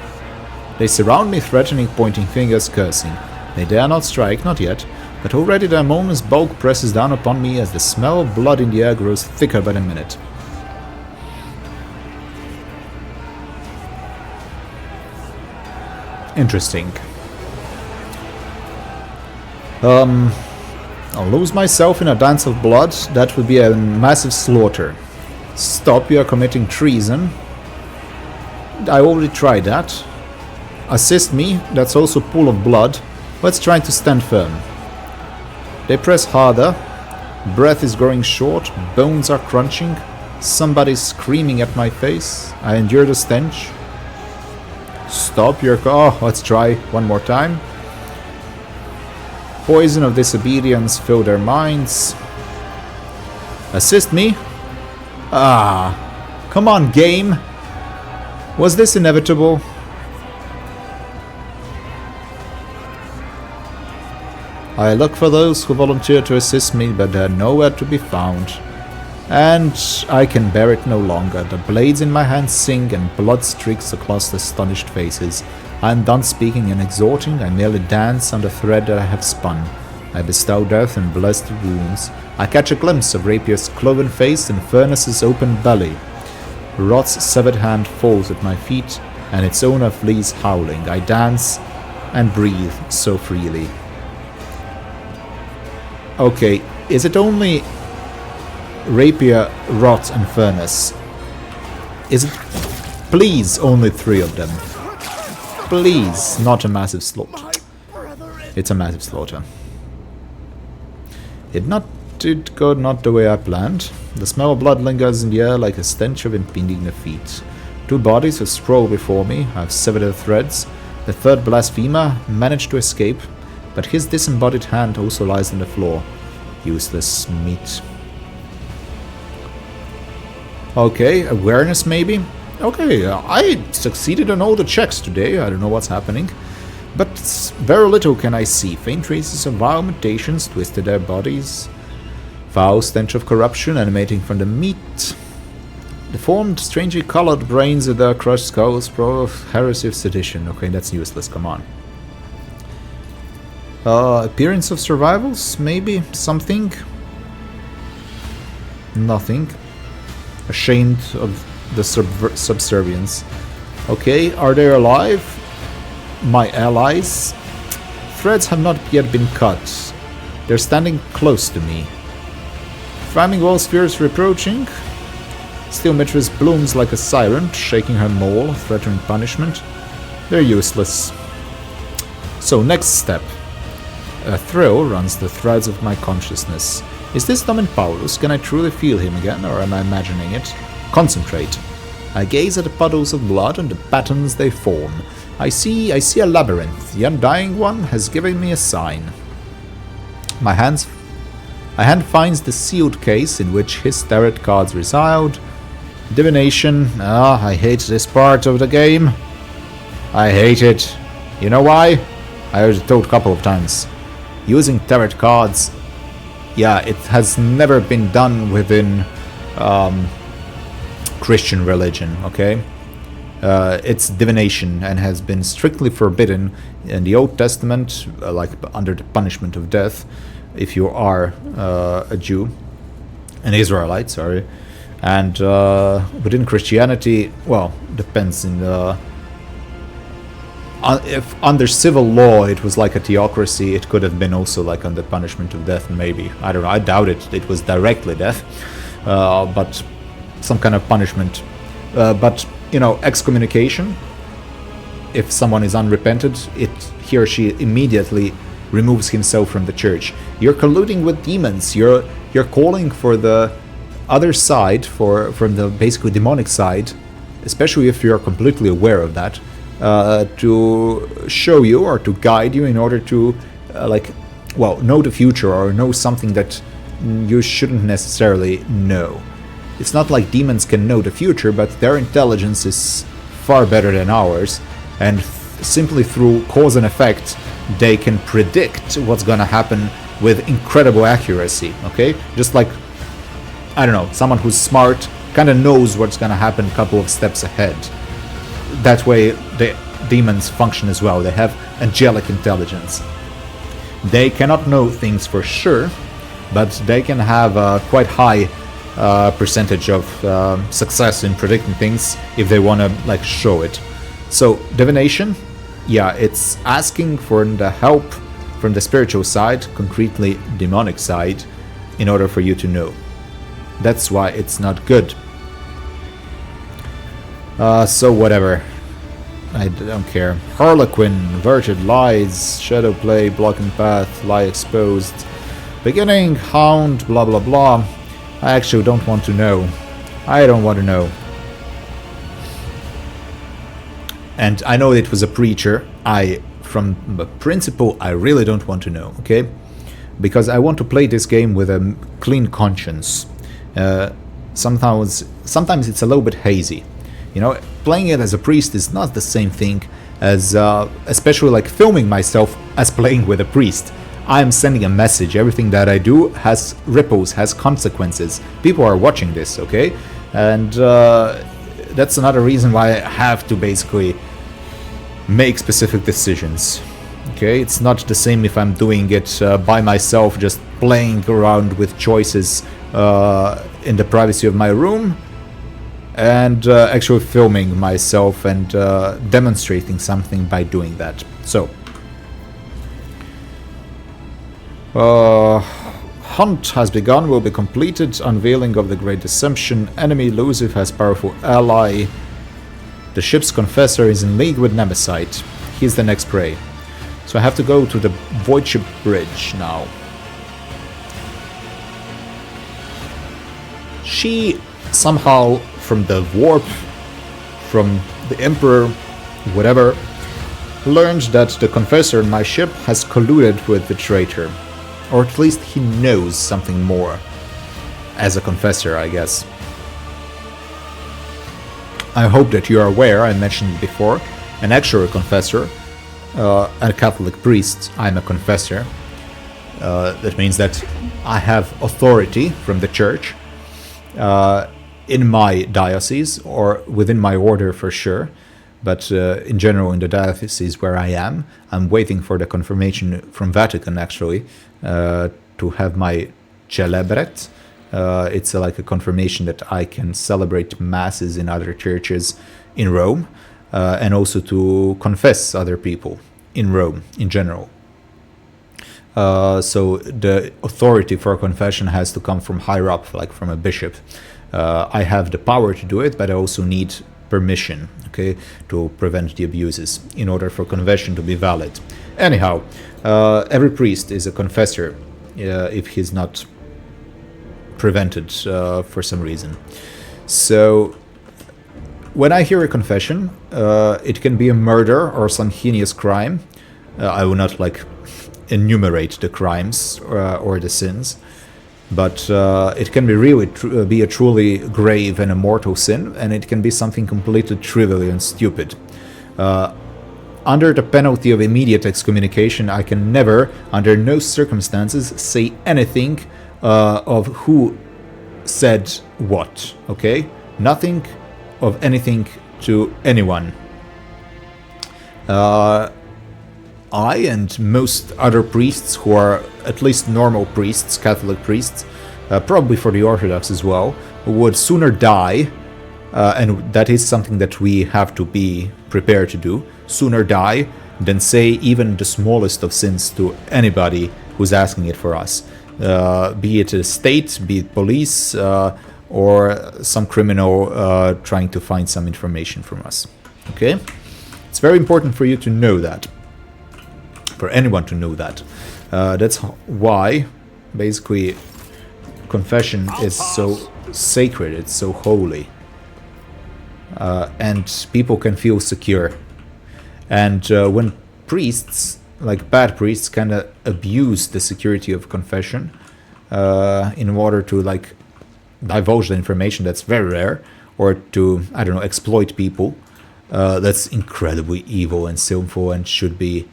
They surround me, threatening, pointing fingers, cursing. They dare not strike, not yet, but already their enormous bulk presses down upon me as the smell of blood in the air grows thicker by the minute. Interesting. I'll lose myself in a dance of blood. That would be a massive slaughter. Stop, you are committing treason. I already tried that. Assist me, that's also pool of blood. Let's try to stand firm. They press harder. Breath is growing short. Bones are crunching. Somebody's screaming at my face. I endure the stench. Stop, you're... Oh, let's try one more time. Poison of disobedience fill their minds. Assist me? Ah, come on, game. Was this inevitable? I look for those who volunteer to assist me, but they're nowhere to be found. And I can bear it no longer. The blades in my hands sing and blood streaks across the astonished faces. I am done speaking and exhorting, I merely dance on the thread that I have spun. I bestow death and bless the wounds. I catch a glimpse of Rapier's cloven face and Furnace's open belly. Rot's severed hand falls at my feet, and its owner flees howling. I dance and breathe so freely. Okay, is it only Rapier, Rot, and Furnace? Is it... Please, only 3 of them. Please, not a massive slaughter. It's a massive slaughter. It go not the way I planned. The smell of blood lingers in the air like a stench of impending defeat. 2 bodies have sprawled before me. I have severed their threads. The 3rd blasphemer managed to escape, but his disembodied hand also lies on the floor. Useless meat. Okay, awareness maybe? Okay, I succeeded on all the checks today. I don't know what's happening. But very little can I see. Faint traces of vile mutations twisted their bodies. Foul stench of corruption emanating from the meat. Deformed, strangely colored brains of their crushed skulls, pro of heresy of sedition. Okay, that's useless, come on. Appearance of survivals? Maybe? Something? Nothing. Ashamed of the subservience. Okay, are they alive? My allies? Threads have not yet been cut. They're standing close to me. Flaming wall spheres reproaching. Steel mistress blooms like a siren, shaking her maul, threatening punishment. They're useless. So, next step. A thrill runs the threads of my consciousness. Is this Domin Paulus? Can I truly feel him again, or am I imagining it? Concentrate. I gaze at the puddles of blood and the patterns they form. I see a labyrinth. The Undying One has given me a sign. My hand finds the sealed case in which his tarot cards reside. Divination. I hate this part of the game. I hate it. You know why? I already told a couple of times. Using tarot cards, yeah, it has never been done within Christian religion, okay? It's divination and has been strictly forbidden in the Old Testament, like under the punishment of death, if you are a Jew, an Israelite, sorry. And within Christianity, well, depends in the... if under civil law it was like a theocracy, it could have been also like under punishment of death, maybe. I don't know, I doubt it was directly death, but some kind of punishment. But, you know, excommunication, if someone is unrepentant, he or she immediately removes himself from the church. You're colluding with demons, you're calling for the other side, from the basically demonic side, especially if you're completely aware of that, to show you or to guide you in order to, know the future or know something that you shouldn't necessarily know. It's not like demons can know the future, but their intelligence is far better than ours, and simply through cause and effect, they can predict what's gonna happen with incredible accuracy, okay? Just like, I don't know, someone who's smart kinda knows what's gonna happen a couple of steps ahead. That way, the demons function as well. They have angelic intelligence. They cannot know things for sure, but they can have a quite high percentage of success in predicting things if they want to show it. So divination, yeah, it's asking for the help from the spiritual side, concretely demonic side, in order for you to know. That's why it's not good. So whatever, I don't care. Harlequin, inverted lies, shadow play, blocking path, lie exposed, beginning, hound, blah blah blah. I actually don't want to know. I don't want to know. And I know it was a preacher. From principle, I really don't want to know, okay? Because I want to play this game with a clean conscience. Sometimes it's a little bit hazy. You know, playing it as a priest is not the same thing as, especially filming myself as playing with a priest. I'm sending a message. Everything that I do has ripples, has consequences. People are watching this, okay? And that's another reason why I have to basically make specific decisions. Okay, it's not the same if I'm doing it by myself, just playing around with choices in the privacy of my room, and actually filming myself and demonstrating something by doing that. So, hunt has begun, will be completed. Unveiling of the Great Deception. Enemy elusive, has powerful ally. The ship's confessor is in league with Nemesis. He's the next prey. So I have to go to the Void Ship Bridge now. She somehow, from the warp, from the Emperor, whatever, learned that the confessor in my ship has colluded with the traitor. Or at least he knows something more. As a confessor, I guess. I hope that you are aware, I mentioned it before, an actual confessor, a Catholic priest, I'm a confessor. That means that I have authority from the church in my diocese, or within my order for sure, but in general in the diocese where I am, I'm waiting for the confirmation from Vatican actually to have my celebret. It's like a confirmation that I can celebrate masses in other churches in Rome, and also to confess other people in Rome in general. So the authority for confession has to come from higher up, like from a bishop. I have the power to do it, but I also need permission, okay, to prevent the abuses in order for confession to be valid. Anyhow, every priest is a confessor if he's not prevented for some reason. So when I hear a confession, it can be a murder or some heinous crime. I will not like enumerate the crimes or the sins, but it can be really be a truly grave and a mortal sin, and it can be something completely trivial and stupid. Under the penalty of immediate excommunication, I can never, under no circumstances, say anything of who said what, okay? Nothing of anything to anyone. I and most other priests who are at least normal priests, Catholic priests, probably for the Orthodox as well, would sooner die, and that is something that we have to be prepared to do, sooner die than say even the smallest of sins to anybody who's asking it for us. Be it a state, be it police, or some criminal trying to find some information from us. Okay? It's very important for you to know that. For anyone to know that. That's why, basically, confession is so sacred, it's so holy. And people can feel secure. And when priests, like bad priests, kind of abuse the security of confession in order to like divulge the information that's very rare, or to, I don't know, exploit people, that's incredibly evil and sinful and should be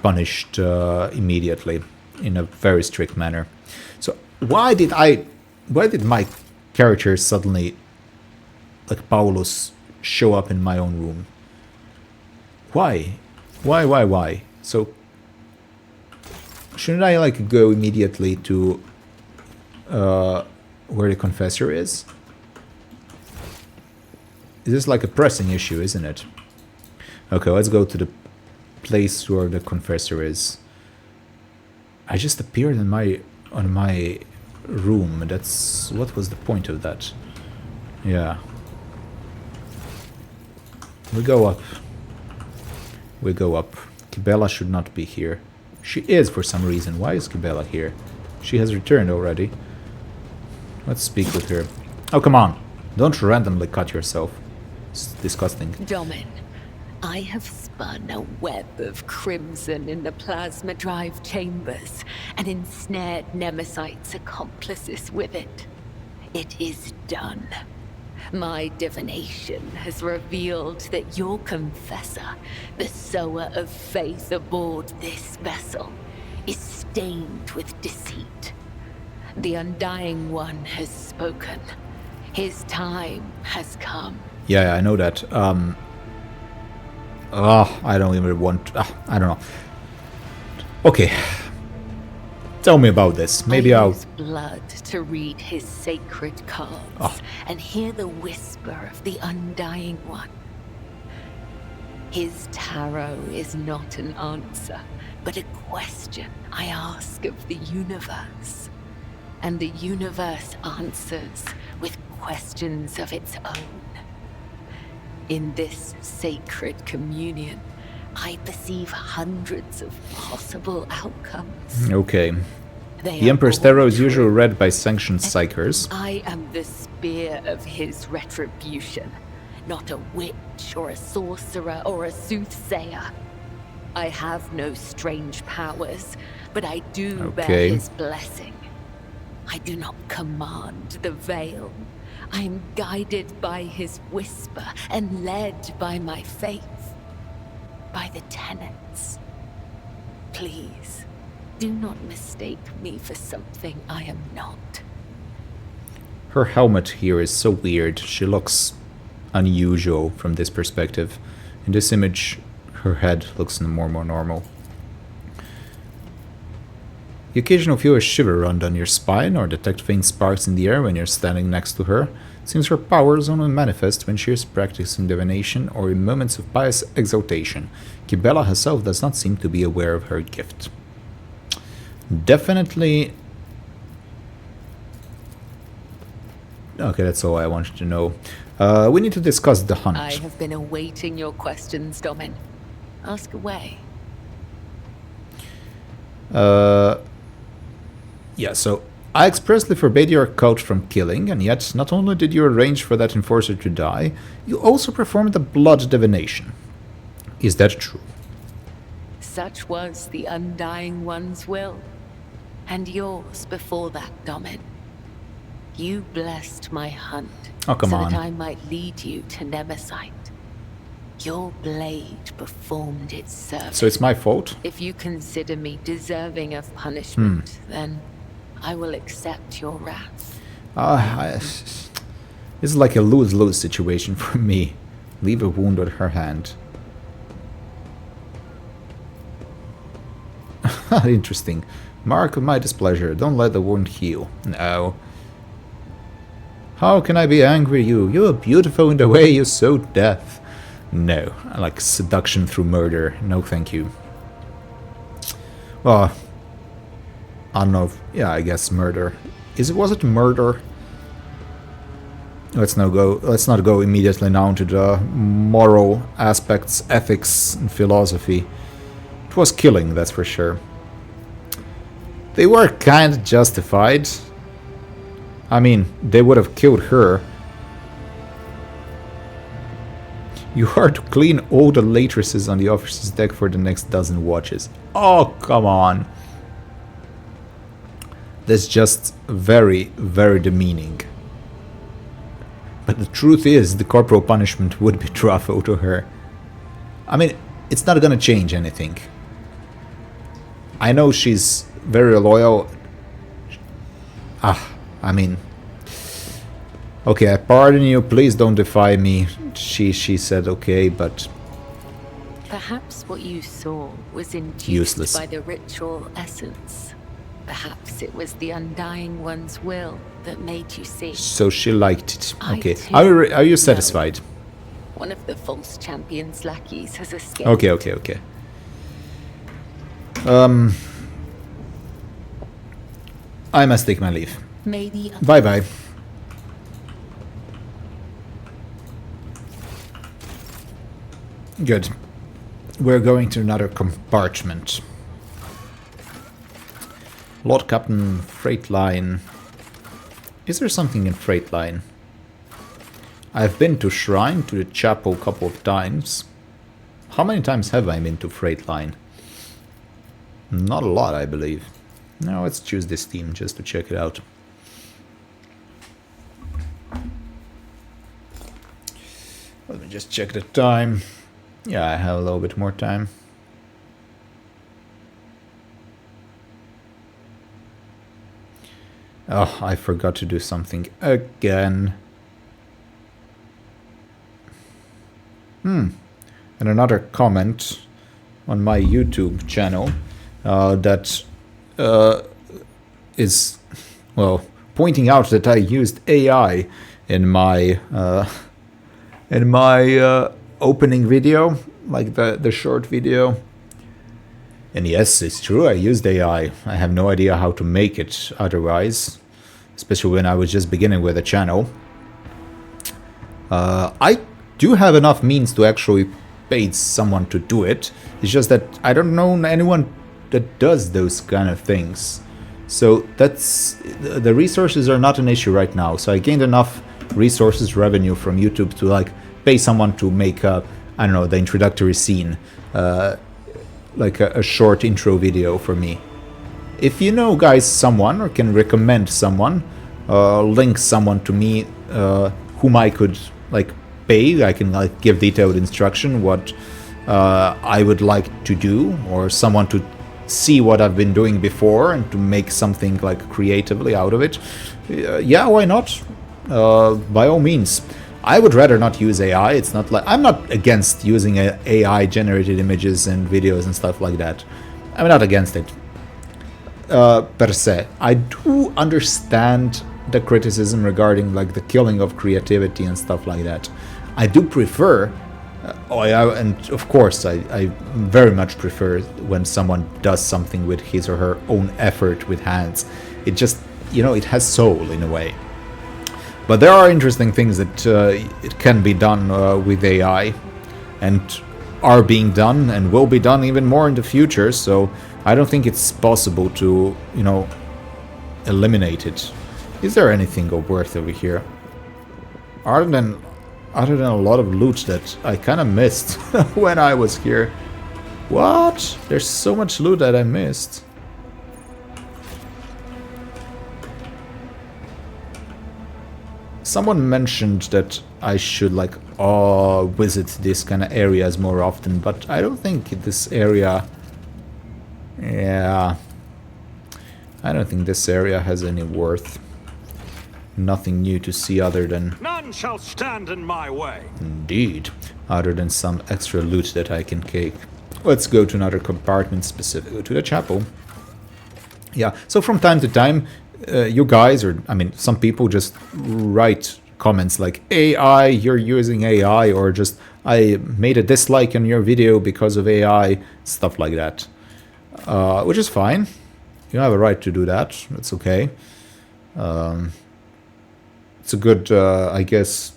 punished immediately in a very strict manner. So why did my character suddenly, like Paulus, show up in my own room? Why? So shouldn't I like go immediately to where the confessor is? This is like a pressing issue, isn't it? Okay, let's go to the place where the confessor is. I just appeared on my room. That's what was the point of that? Yeah. We go up. Kibellah should not be here. She is for some reason. Why is Kibellah here? She has returned already. Let's speak with her. Oh, come on. Don't randomly cut yourself. It's disgusting. Domin, I have spun a web of crimson in the plasma drive chambers and ensnared Nemesis' accomplices with it. It is done. My divination has revealed that your confessor, the sower of faith aboard this vessel, is stained with deceit. The Undying One has spoken. His time has come. Yeah, I know that. I don't even want... I don't know. Okay. Tell me about this. Maybe I I'll... use blood to read his sacred cards and hear the whisper of the Undying One. His tarot is not an answer, but a question I ask of the universe. And the universe answers with questions of its own. In this sacred communion, I perceive hundreds of possible outcomes. Okay. They The are Emperor's all Tarot is true. usually read by sanctioned psychers. I am the spear of his retribution, not a witch or a sorcerer or a soothsayer. I have no strange powers, but I do bear his blessing. I do not command the veil. I am guided by his whisper and led by my faith, by the tenets. Please, do not mistake me for something I am not. Her helmet here is so weird. She looks unusual from this perspective. In this image, her head looks more and more normal. You occasionally feel a shiver run down your spine or detect faint sparks in the air when you're standing next to her. It seems her powers only manifest when she is practicing divination or in moments of pious exaltation. Kibellah herself does not seem to be aware of her gift. Definitely... Okay, that's all I wanted to know. We need to discuss the hunt. I have been awaiting your questions, Domin. Ask away. Yeah, so I expressly forbade your coach from killing, and yet not only did you arrange for that enforcer to die, you also performed a blood divination. Is that true? Such was the Undying One's will, and yours before that, Domin. You blessed my hunt Oh, come so on. that I might lead you to Nemesis. Your blade performed its service. So it's my fault? If you consider me deserving of punishment, then I will accept your wrath. This is like a lose-lose situation for me. Leave a wound on her hand. Interesting. Mark of my displeasure. Don't let the wound heal. No. How can I be angry at you? You are beautiful in the way you sow death. No. I like seduction through murder. No, thank you. Well, I don't know if, yeah, I guess murder. Was it murder? Let's not go immediately now into the moral aspects, ethics, and philosophy. It was killing, that's for sure. They were kind of justified. I mean, they would have killed her. You are to clean all the latrices on the officer's deck for the next dozen watches. Oh, come on. That's just very, very demeaning. But the truth is, the corporal punishment would be truffle to her. I mean, it's not gonna change anything. I know she's very loyal. I mean... Okay, I pardon you, please don't defy me. She said okay, but... Perhaps what you saw was induced Useless. by the ritual essence. Perhaps it was the Undying One's will that made you see. So she liked it. I Okay. too Are you know. satisfied? One of the false champion's lackeys has escaped. Okay. I must take my leave. Maybe. Bye-bye. Good. We're going to another compartment. Lord Captain, Freight Line. Is there something in Freight Line? I've been to Shrine, to the chapel a couple of times. How many times have I been to Freight Line? Not a lot, I believe. Now let's choose this team just to check it out. Let me just check the time. Yeah, I have a little bit more time. Oh, I forgot to do something again. And another comment on my YouTube channel that is, well, pointing out that I used AI in my opening video, like the short video. And yes, it's true, I used AI. I have no idea how to make it otherwise, especially when I was just beginning with a channel. I do have enough means to actually pay someone to do it. It's just that I don't know anyone that does those kind of things. So that's, the resources are not an issue right now. So I gained enough resources, revenue from YouTube to like pay someone to make a, I don't know, the introductory scene, like a short intro video for me. If you know, guys, someone or can recommend someone, link someone to me whom I could like pay, I can like give detailed instruction what I would like to do, or someone to see what I've been doing before and to make something like creatively out of it. Yeah, why not? By all means. I would rather not use AI. It's not like I'm not against using AI generated images and videos and stuff like that. I'm not against it per se. I do understand the criticism regarding like the killing of creativity and stuff like that. I do prefer, and of course I very much prefer when someone does something with his or her own effort with hands. It just, you know, it has soul in a way. But there are interesting things that it can be done with AI, and are being done and will be done even more in the future. So I don't think it's possible to, you know, eliminate it. Is there anything of worth over here? Other than a lot of loot that I kind of missed when I was here. What? There's so much loot that I missed. Someone mentioned that I should like visit these kind of areas more often, but I don't think this area, yeah, I don't think this area has any worth. Nothing new to see other than, none shall stand in my way. Indeed, other than some extra loot that I can take. Let's go to another compartment, specifically to the chapel. Yeah, so from time to time, you guys, or I mean, some people just write comments like, AI, you're using AI, or just, I made a dislike on your video because of AI, stuff like that. Which is fine. You have a right to do that. That's okay. It's a good, I guess,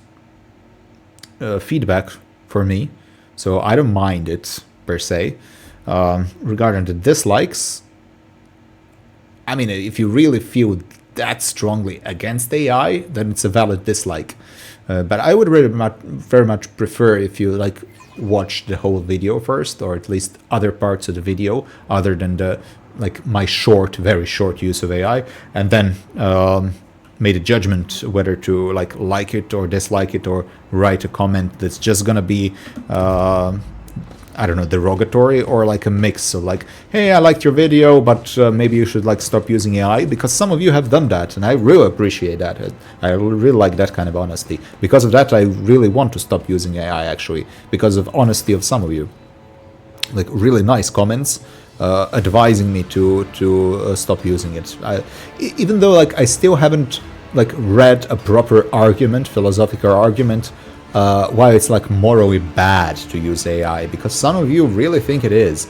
feedback for me. So I don't mind it, per se. Regarding the dislikes, I mean, if you really feel that strongly against AI, then it's a valid dislike. But I would very much prefer if you like watch the whole video first, or at least other parts of the video, other than the like my very short use of AI, and then made a judgment whether to like it or dislike it, or write a comment that's just gonna be I don't know, derogatory, or like a mix of like, hey, I liked your video, but maybe you should like stop using AI, because some of you have done that, and I really appreciate that. I really like that kind of honesty. Because of that, I really want to stop using AI, actually, because of honesty of some of you. Like really nice comments advising me to stop using it. Even though like I still haven't like read a proper argument, philosophical argument, why it's like morally bad to use AI, because some of you really think it is.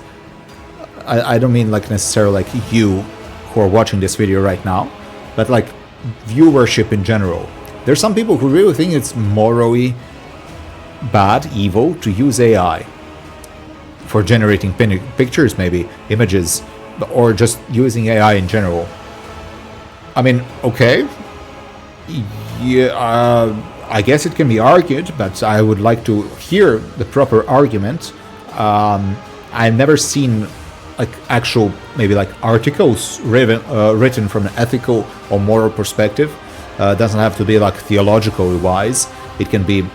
I don't mean like necessarily like you who are watching this video right now, but like viewership in general. There's some people who really think it's morally bad, evil to use AI for generating pictures, maybe images, or just using AI in general. I mean, okay, yeah, I guess it can be argued, but I would like to hear the proper argument. I've never seen like actual maybe like articles written from an ethical or moral perspective. Doesn't have to be like theologically wise. It can be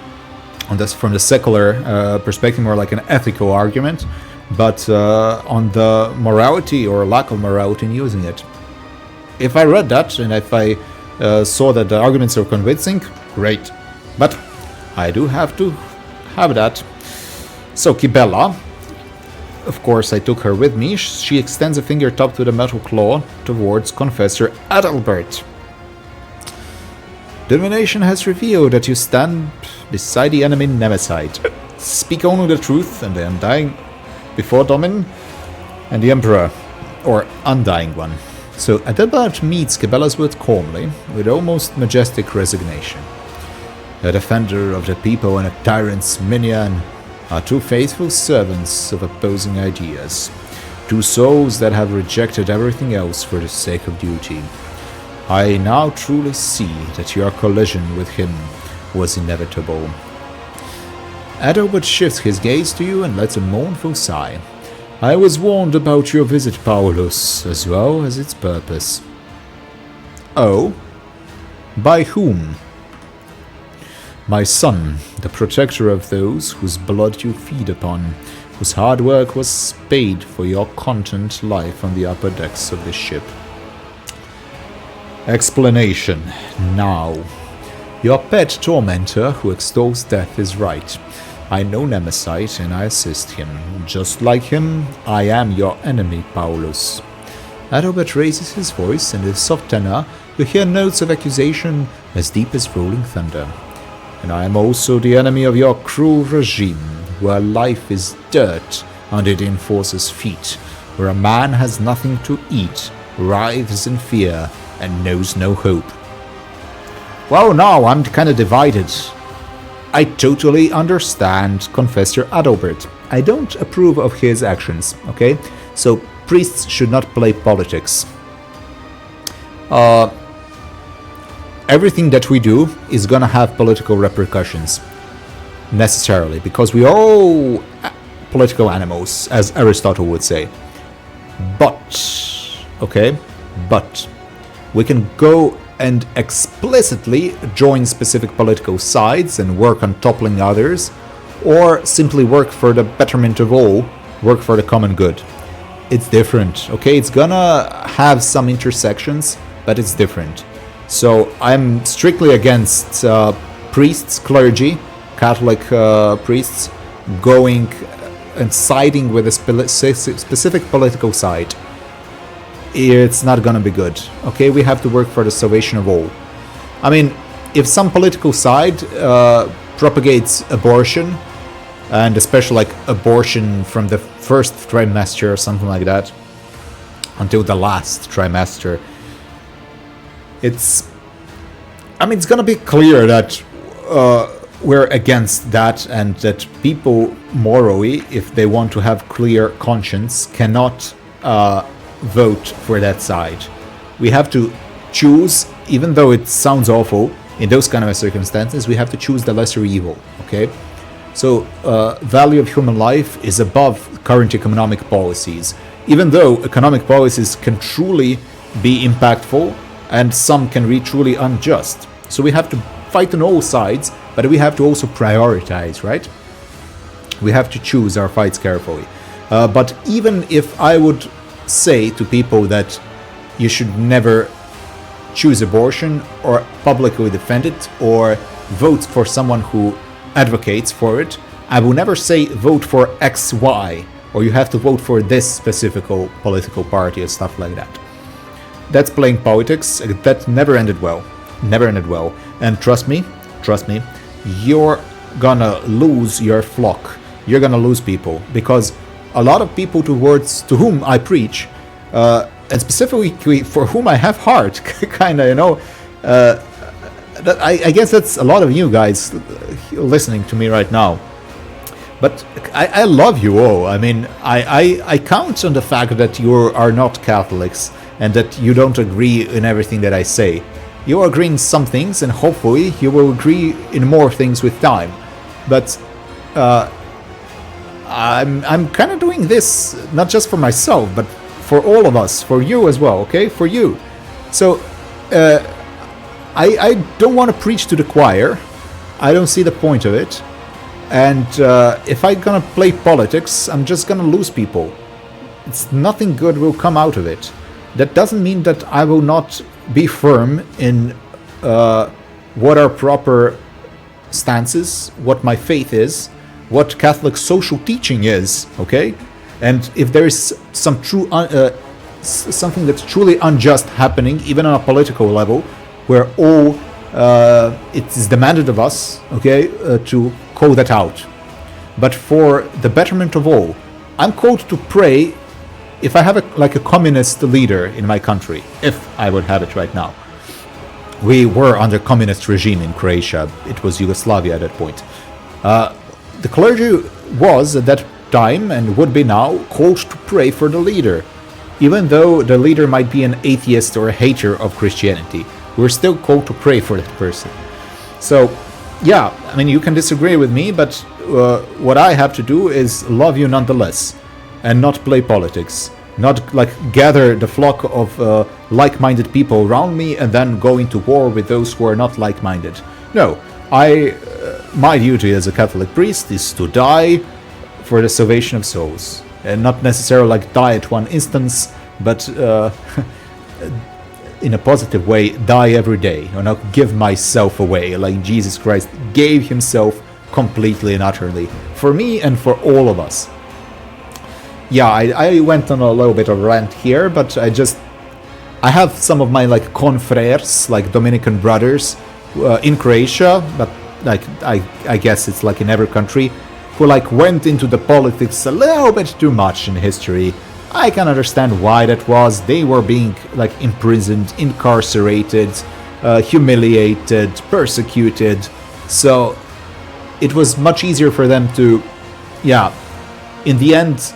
on this from the secular perspective, more like an ethical argument, but on the morality or lack of morality in using it. if I read that and if I saw that the arguments are convincing, great. But I do have to have that. So Kibellah, of course I took her with me. She extends a finger topped with a metal claw towards Confessor Adalbert. Divination has revealed that you stand beside the enemy Nemesite. Speak only the truth and the undying before Domin and the Emperor, or Undying One. So Adalbert meets Kibellah's words calmly, with almost majestic resignation. A defender of the people and a tyrant's minion are two faithful servants of opposing ideas, two souls that have rejected everything else for the sake of duty. I now truly see that your collision with him was inevitable. Adalbert shifts his gaze to you and lets a mournful sigh. I was warned about your visit, Paulus, as well as its purpose. Oh? By whom? My son, the protector of those whose blood you feed upon, whose hard work was paid for your content life on the upper decks of this ship. Explanation, now. Your pet tormentor who extols death is right. I know Nemesite and I assist him. Just like him, I am your enemy, Paulus. Adalbert raises his voice, and in his soft tenor you hear notes of accusation as deep as rolling thunder. And I am also the enemy of your cruel regime, where life is dirt under the enforcer's feet, where a man has nothing to eat, writhes in fear, and knows no hope. Well, now I'm kind of divided. I totally understand Confessor Adalbert. I don't approve of his actions, okay? So priests should not play politics. Everything that we do is gonna have political repercussions, necessarily, because we are all political animals, as Aristotle would say. But, okay, but we can go and explicitly join specific political sides and work on toppling others, or simply work for the betterment of all, work for the common good. It's different, okay? It's gonna have some intersections, but it's different. So I'm strictly against priests, clergy, Catholic priests, going and siding with a specific political side. It's not gonna be good, okay? We have to work for the salvation of all. I mean, if some political side propagates abortion, and especially like abortion from the first trimester or something like that, until the last trimester, it's gonna be clear that we're against that, and that people morally, if they want to have clear conscience, cannot vote for that side. We have to choose, even though it sounds awful, in those kind of circumstances, we have to choose the lesser evil, okay? So, value of human life is above current economic policies, even though economic policies can truly be impactful, and some can be truly unjust. So we have to fight on all sides, but we have to also prioritize, right? We have to choose our fights carefully. But even if I would say to people that you should never choose abortion or publicly defend it or vote for someone who advocates for it, I will never say vote for X, Y, or you have to vote for this specific political party or stuff like that. That's playing politics. That never ended well. Never ended well. And trust me, you're gonna lose your flock. You're gonna lose people, because a lot of people to whom I preach, and specifically for whom I have heart, kind of, you know, I guess that's a lot of you guys listening to me right now. But I love you all. I mean, I count on the fact that you are not Catholics and that you don't agree in everything that I say. You agree in some things, and hopefully you will agree in more things with time. But I'm kind of doing this not just for myself, but for all of us, for you as well, okay? For you. So I don't want to preach to the choir. I don't see the point of it. And if I'm gonna play politics, I'm just gonna lose people. It's nothing good will come out of it. that doesn't mean that I will not be firm in what are proper stances, what my faith is, what Catholic social teaching is, okay? And if there is some true, something that's truly unjust happening, even on a political level, where all it is demanded of us, okay, to call that out. But for the betterment of all, I'm called to pray. If I have a communist leader in my country, if I would have it right now. We were under communist regime in Croatia. It was Yugoslavia at that point. The clergy was at that time, and would be now, called to pray for the leader. Even though the leader might be an atheist or a hater of Christianity, we're still called to pray for that person. So, yeah, I mean, you can disagree with me, but what I have to do is love you nonetheless, and not play politics. Not like gather the flock of like-minded people around me and then go into war with those who are not like-minded. No, my duty as a Catholic priest is to die for the salvation of souls, and not necessarily like die at one instance, but in a positive way, die every day, or not give myself away, like Jesus Christ gave himself completely and utterly for me and for all of us. Yeah, I went on a little bit of a rant here, but I have some of my like confreres, like Dominican brothers in Croatia, but like I guess it's like in every country, who like went into the politics a little bit too much in history. I can understand why that was. They were being like imprisoned, incarcerated, humiliated, persecuted. So it was much easier for them to, yeah, in the end,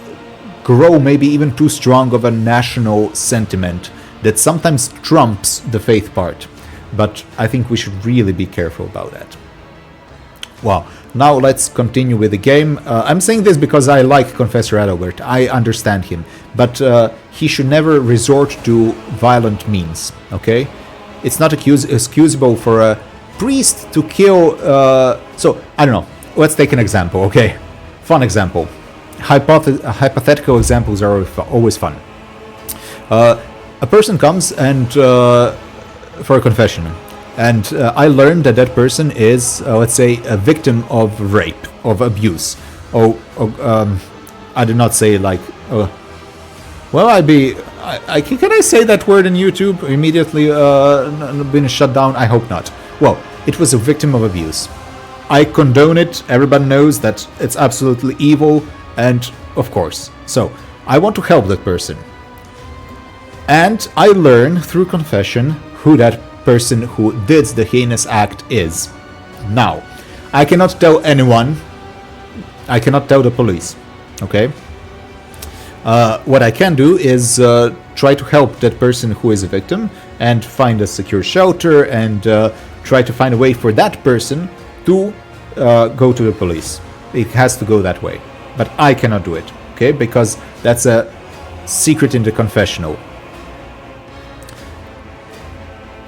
grow maybe even too strong of a national sentiment that sometimes trumps the faith part. But I think we should really be careful about that. Well, now let's continue with the game. I'm saying this because I like Confessor Adalbert. I understand him. But he should never resort to violent means, okay? It's not excusable for a priest to kill... So, I don't know. Let's take an example, okay? Fun example. Hypothetical examples are always fun. A person comes and for a confession, and I learned that that person is, let's say, a victim of rape, of abuse. I did not say like, well, can I say that word in YouTube immediately been shut down? I hope not. Well, it was a victim of abuse. I condone it. Everybody knows that it's absolutely evil. And of course, so I want to help that person. And I learn through confession who that person who did the heinous act is. Now, I cannot tell anyone. I cannot tell the police. Okay? What I can do is try to help that person who is a victim and find a secure shelter and try to find a way for that person to go to the police. It has to go that way. But I cannot do it, okay? Because that's a secret in the confessional.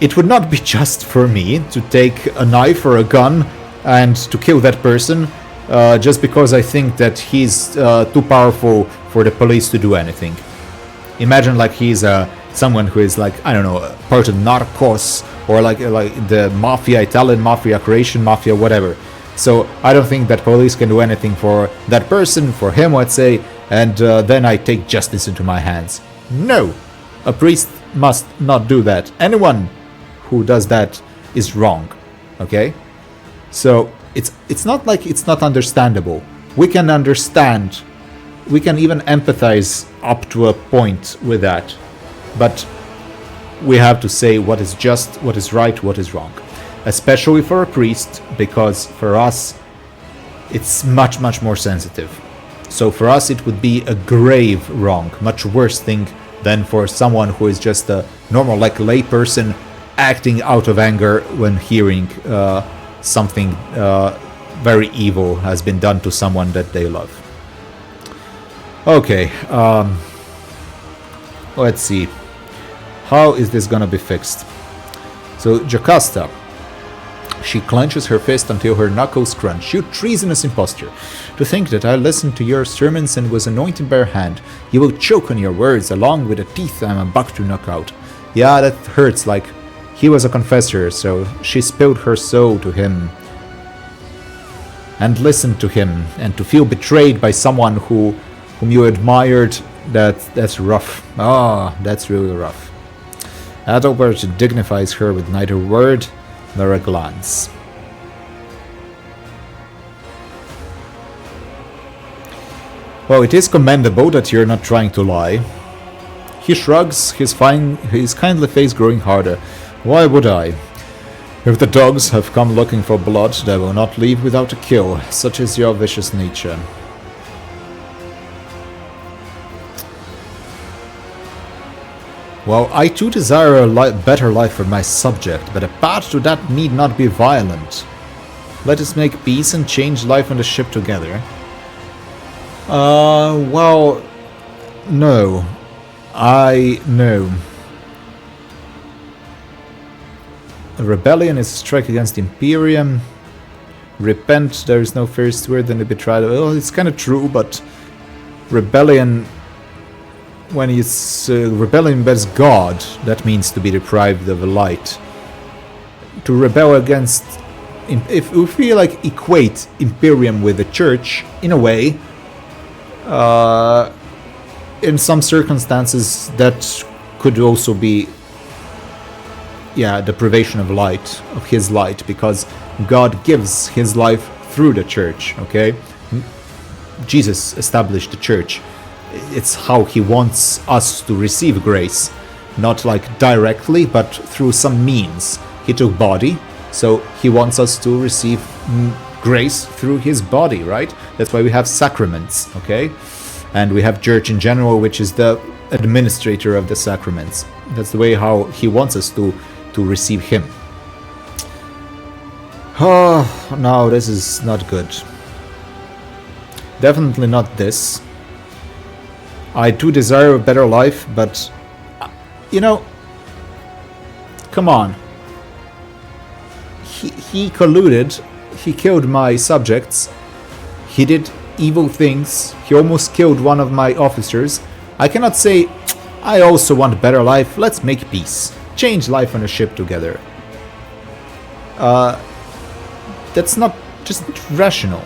It would not be just for me to take a knife or a gun and to kill that person just because I think that he's too powerful for the police to do anything. Imagine like he's someone who is like, I don't know, part of Narcos or like the mafia, Italian mafia, Croatian mafia, whatever. So I don't think that police can do anything for that person, for him, let's say, and then I take justice into my hands. No! A priest must not do that. Anyone who does that is wrong. Okay? So it's not like it's not understandable. We can understand, we can even empathize up to a point with that. But we have to say what is just, what is right, what is wrong. Especially for a priest, because for us it's much, much more sensitive. So for us it would be a grave wrong, much worse thing than for someone who is just a normal, like lay person acting out of anger when hearing something very evil has been done to someone that they love. Okay, let's see. How is this gonna be fixed? So Jocasta, She clenches her fist until her knuckles crunch. You treasonous impostor! To think that I listened to your sermons and was anointed by your hand. You will choke on your words along with the teeth I'm about to knock out. Yeah, that hurts, like, he was a confessor, so she spilled her soul to him. And listened to him, and to feel betrayed by someone whom you admired, that's rough. Ah, that's really rough. Adalbert dignifies her with neither word nor a glance. Well, it is commendable that you're not trying to lie. He shrugs, his kindly face growing harder. Why would I? If the dogs have come looking for blood, they will not leave without a kill. Such is your vicious nature. Well, I too desire a better life for my subject, but a path to that need not be violent. Let us make peace and change life on the ship together. Well, no. No. A rebellion is a strike against the Imperium. Repent, there is no first word, then the betrayal. Well, it's kind of true, but rebellion, when it's rebellion against God, that means to be deprived of a light. To rebel against, if we like equate Imperium with the Church, in a way, in some circumstances that could also be, yeah, deprivation of light, of his light, because God gives his life through the church, okay? Jesus established the church. It's how he wants us to receive grace, not like directly, but through some means. He took body, so he wants us to receive grace through his body, right? That's why we have sacraments, okay? And we have church in general, which is the administrator of the sacraments. That's the way how he wants us to receive him. Oh, no, this is not good. Definitely not this. I do desire a better life, but, you know, come on. He colluded, he killed my subjects, he did evil things, he almost killed one of my officers. I cannot say, I also want a better life, let's make peace. Change life on a ship together. That's not just rational.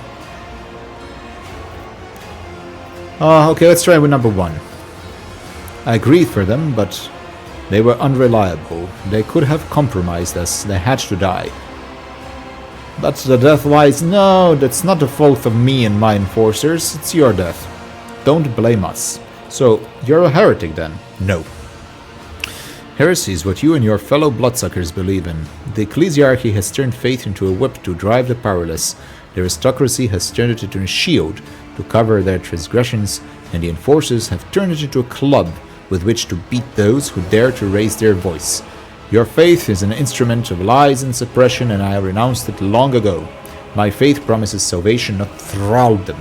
Okay, let's try with number 1. I agreed for them, but they were unreliable. They could have compromised us. They had to die. But the death lies, no, that's not the fault of me and my enforcers. It's your death. Don't blame us. So, you're a heretic then? No. Heresy is what you and your fellow bloodsuckers believe in. The ecclesiarchy has turned faith into a whip to drive the powerless. The aristocracy has turned it into a shield to cover their transgressions, and the enforcers have turned it into a club with which to beat those who dare to raise their voice. Your faith is an instrument of lies and suppression, and I renounced it long ago. My faith promises salvation, not thraldom.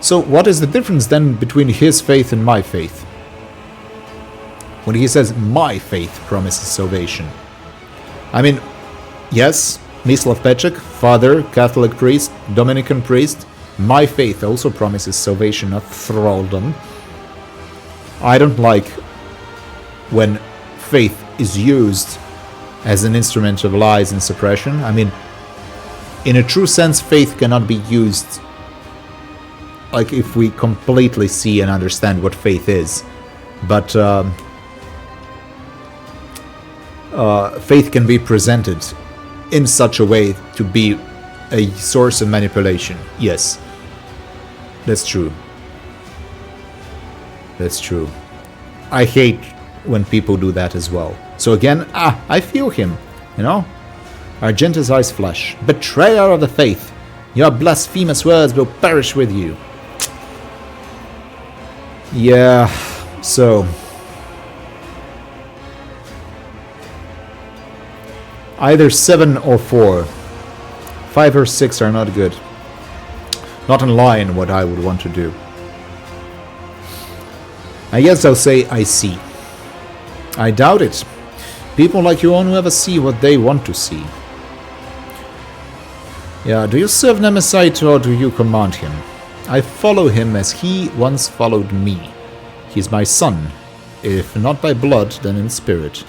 So what is the difference then between his faith and my faith? When he says, my faith promises salvation. I mean, yes, Mislav Peček, father, Catholic priest, Dominican priest, my faith also promises salvation, not thraldom. I don't like when faith is used as an instrument of lies and suppression. I mean, in a true sense, faith cannot be used like if we completely see and understand what faith is. But faith can be presented in such a way to be a source of manipulation. Yes, that's true. That's true. I hate when people do that as well. So again, I feel him, you know? Argenticized flesh, betrayer of the faith. Your blasphemous words will perish with you. Yeah, so either 7 or 4. 5 or 6 are not good. Not in line what I would want to do. I guess I'll say I see. I doubt it. People like you only ever see what they want to see. Yeah, do you serve Nemesis or do you command him? I follow him as he once followed me. He is my son, if not by blood, then in spirit.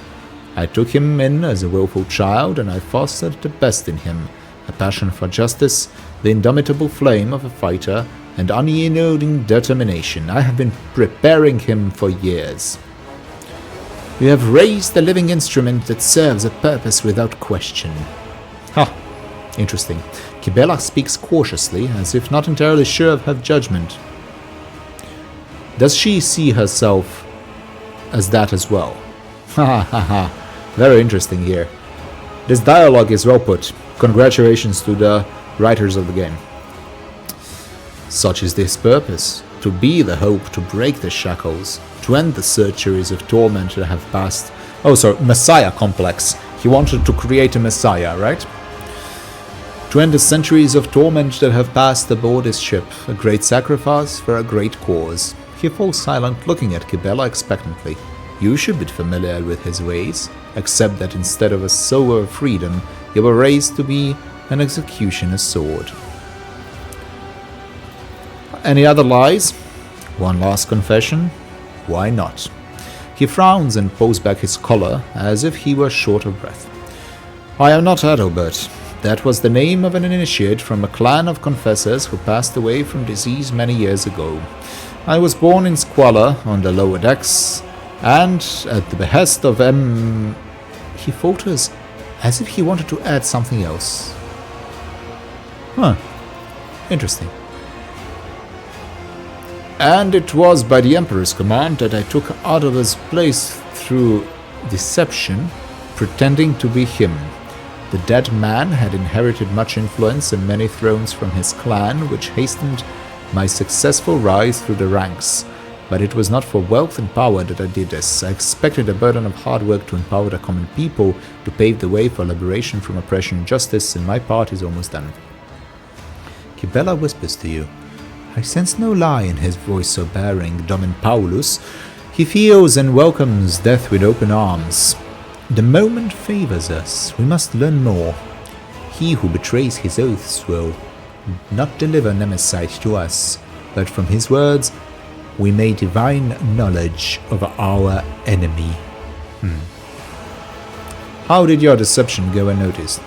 I took him in as a willful child, and I fostered the best in him, a passion for justice, the indomitable flame of a fighter, and unyielding determination. I have been preparing him for years. You have raised a living instrument that serves a purpose without question. Ha! Interesting. Kibellah speaks cautiously, as if not entirely sure of her judgment. Does she see herself as that as well? Ha ha ha. Very interesting here. This dialogue is well put. Congratulations to the writers of the game. Such is this purpose, to be the hope to break the shackles, to end the centuries of torment that have passed. Oh, so Messiah complex. He wanted to create a Messiah, right? To end the centuries of torment that have passed aboard his ship, a great sacrifice for a great cause. He falls silent, looking at Kibellah expectantly. You should be familiar with his ways, except that instead of a sower of freedom, you were raised to be an executioner's sword. Any other lies? One last confession? Why not? He frowns and pulls back his collar, as if he were short of breath. I am not Adalbert. That was the name of an initiate from a clan of confessors who passed away from disease many years ago. I was born in squalor on the lower decks, and at the behest of He falters, as if he wanted to add something else. Huh. Interesting. And it was by the Emperor's command that I took Adalbert's place through deception, pretending to be him. The dead man had inherited much influence and many thrones from his clan, which hastened my successful rise through the ranks. But it was not for wealth and power that I did this. I expected a burden of hard work to empower the common people, to pave the way for liberation from oppression and justice, and my part is almost done. Kibellah whispers to you. I sense no lie in his voice so bearing, Domin Paulus. He feels and welcomes death with open arms. The moment favors us. We must learn more. He who betrays his oaths will not deliver Nemesis to us, but from his words we may divine knowledge of our enemy. How did your deception go unnoticed?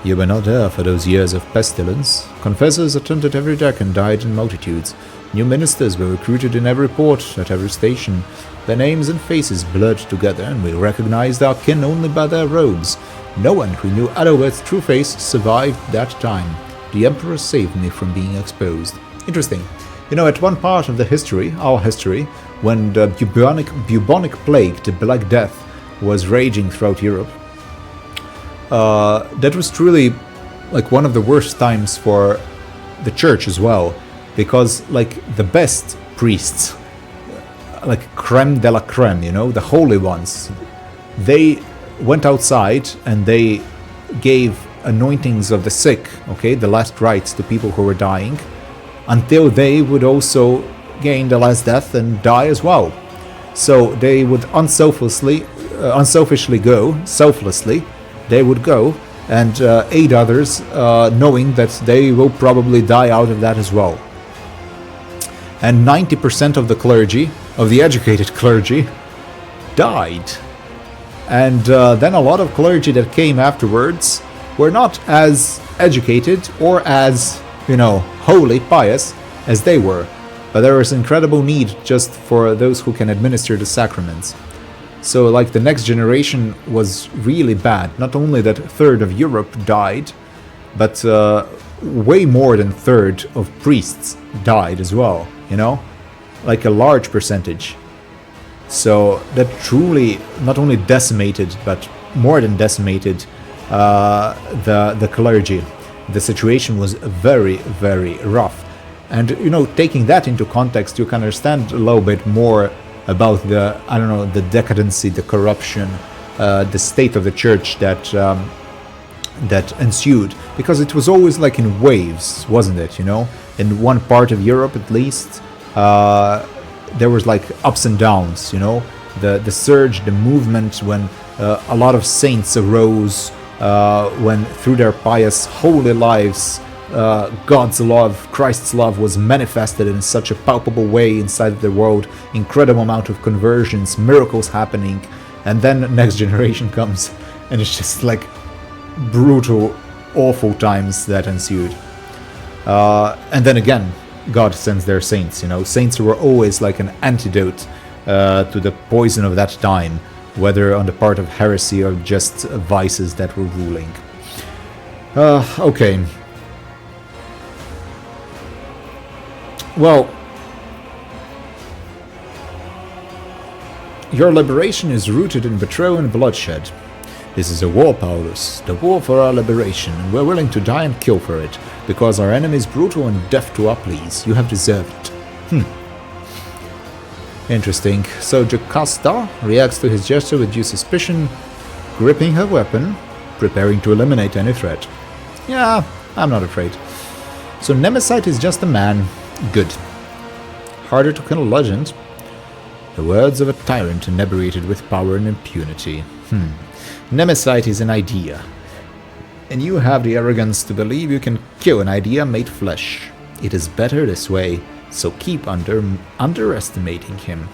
You were not there for those years of pestilence. Confessors attended every deck and died in multitudes. New ministers were recruited in every port, at every station. Their names and faces blurred together, and we recognized our kin only by their robes. No one who knew Adalbert's true face survived that time. The Emperor saved me from being exposed. Interesting. You know, at one part of the history, our history, when the bubonic plague, the Black Death, was raging throughout Europe, that was truly like one of the worst times for the church as well, because like the best priests, like creme de la creme, you know, the holy ones, they went outside and they gave anointings of the sick, okay, the last rites to people who were dying, until they would also gain the last death and die as well. So they would unselfishly go and aid others, knowing that they will probably die out of that as well. And 90% of the clergy, of the educated clergy, died. And then a lot of clergy that came afterwards were not as educated or as, you know, holy, pious as they were. But there was incredible need just for those who can administer the sacraments. So like the next generation was really bad. Not only that a third of Europe died, but way more than a third of priests died as well, you know? Like a large percentage. So that truly not only decimated, but more than decimated the clergy. The situation was very, very rough. And, you know, taking that into context, you can understand a little bit more about the, I don't know, the decadency, the corruption, the state of the church that ensued. Because it was always like in waves, wasn't it, you know? In one part of Europe, at least, there was like ups and downs, you know? The surge, the movement when a lot of saints arose when through their pious, holy lives, God's love, Christ's love was manifested in such a palpable way inside the world, incredible amount of conversions, miracles happening, and then next generation comes, and it's just like brutal, awful times that ensued. And then again, God sends their saints, Saints were always like an antidote to the poison of that time, whether on the part of heresy or just vices that were ruling. Okay. Well, your liberation is rooted in betrayal and bloodshed. This is a war, Paulus, the war for our liberation, and we're willing to die and kill for it, because our enemy is brutal and deaf to our pleas. You have deserved it. Interesting. So Jocasta reacts to his gesture with due suspicion, gripping her weapon, preparing to eliminate any threat. Yeah, I'm not afraid. So Nemesite is just a man. Good. Harder to kill a legend. The words of a tyrant inebriated with power and impunity. Nemesite is an idea, and you have the arrogance to believe you can kill an idea made flesh. It is better this way, so keep underestimating him.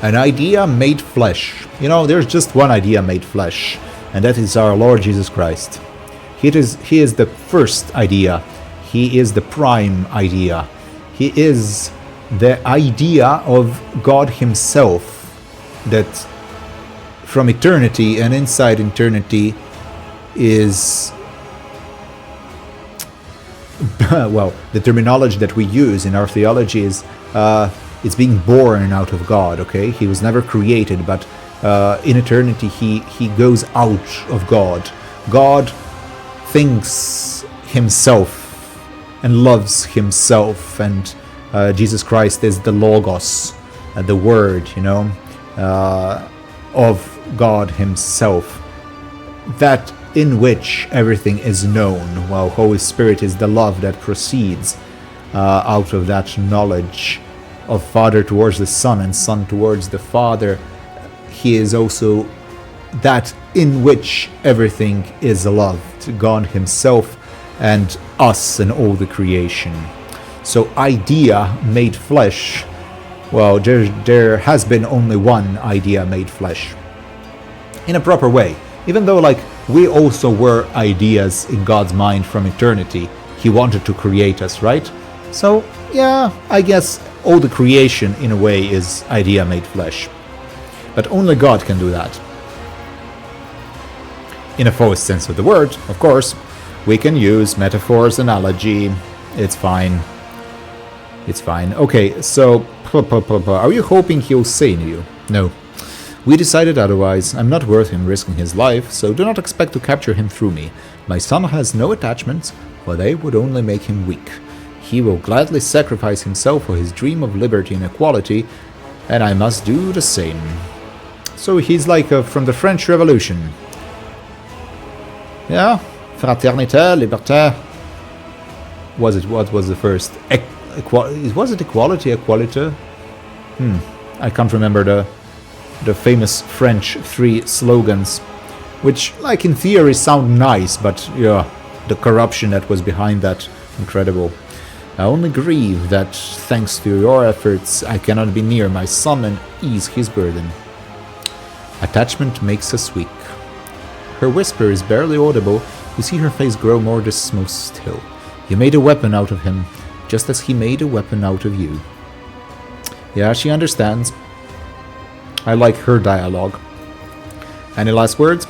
An idea made flesh. There's just one idea made flesh, and that is our Lord Jesus Christ. He is the first idea. He is the prime idea. He is the idea of God himself, that from eternity and inside eternity is, well, the terminology that we use in our theology is it's being born out of God, okay? He was never created, but in eternity he goes out of God. God thinks himself and loves himself, and Jesus Christ is the Logos, the Word, of God himself, that in which everything is known, while Holy Spirit is the love that proceeds out of that knowledge of Father towards the Son and Son towards the Father. He is also that in which everything is loved, God himself and us and all the creation. So idea made flesh, well, there has been only one idea made flesh. In a proper way. Even though, we also were ideas in God's mind from eternity. He wanted to create us, right? So, yeah, I guess all the creation, in a way, is idea made flesh. But only God can do that. In a fullest sense of the word, of course. We can use metaphors, analogy. It's fine. It's fine. Okay, so, are you hoping he'll say to you? No. We decided otherwise. I'm not worth him risking his life, so do not expect to capture him through me. My son has no attachments, for they would only make him weak. He will gladly sacrifice himself for his dream of liberty and equality, and I must do the same. So he's like from the French Revolution. Yeah? Fraternité, liberté. What was the first? Was it equality, equalite? I can't remember the famous French 3 slogans, which, in theory, sound nice, but yeah, the corruption that was behind that, incredible. I only grieve that, thanks to your efforts, I cannot be near my son and ease his burden. Attachment makes us weak. Her whisper is barely audible. You see her face grow more dismal still. You made a weapon out of him, just as he made a weapon out of you. Yeah, she understands. I like her dialogue. Any last words?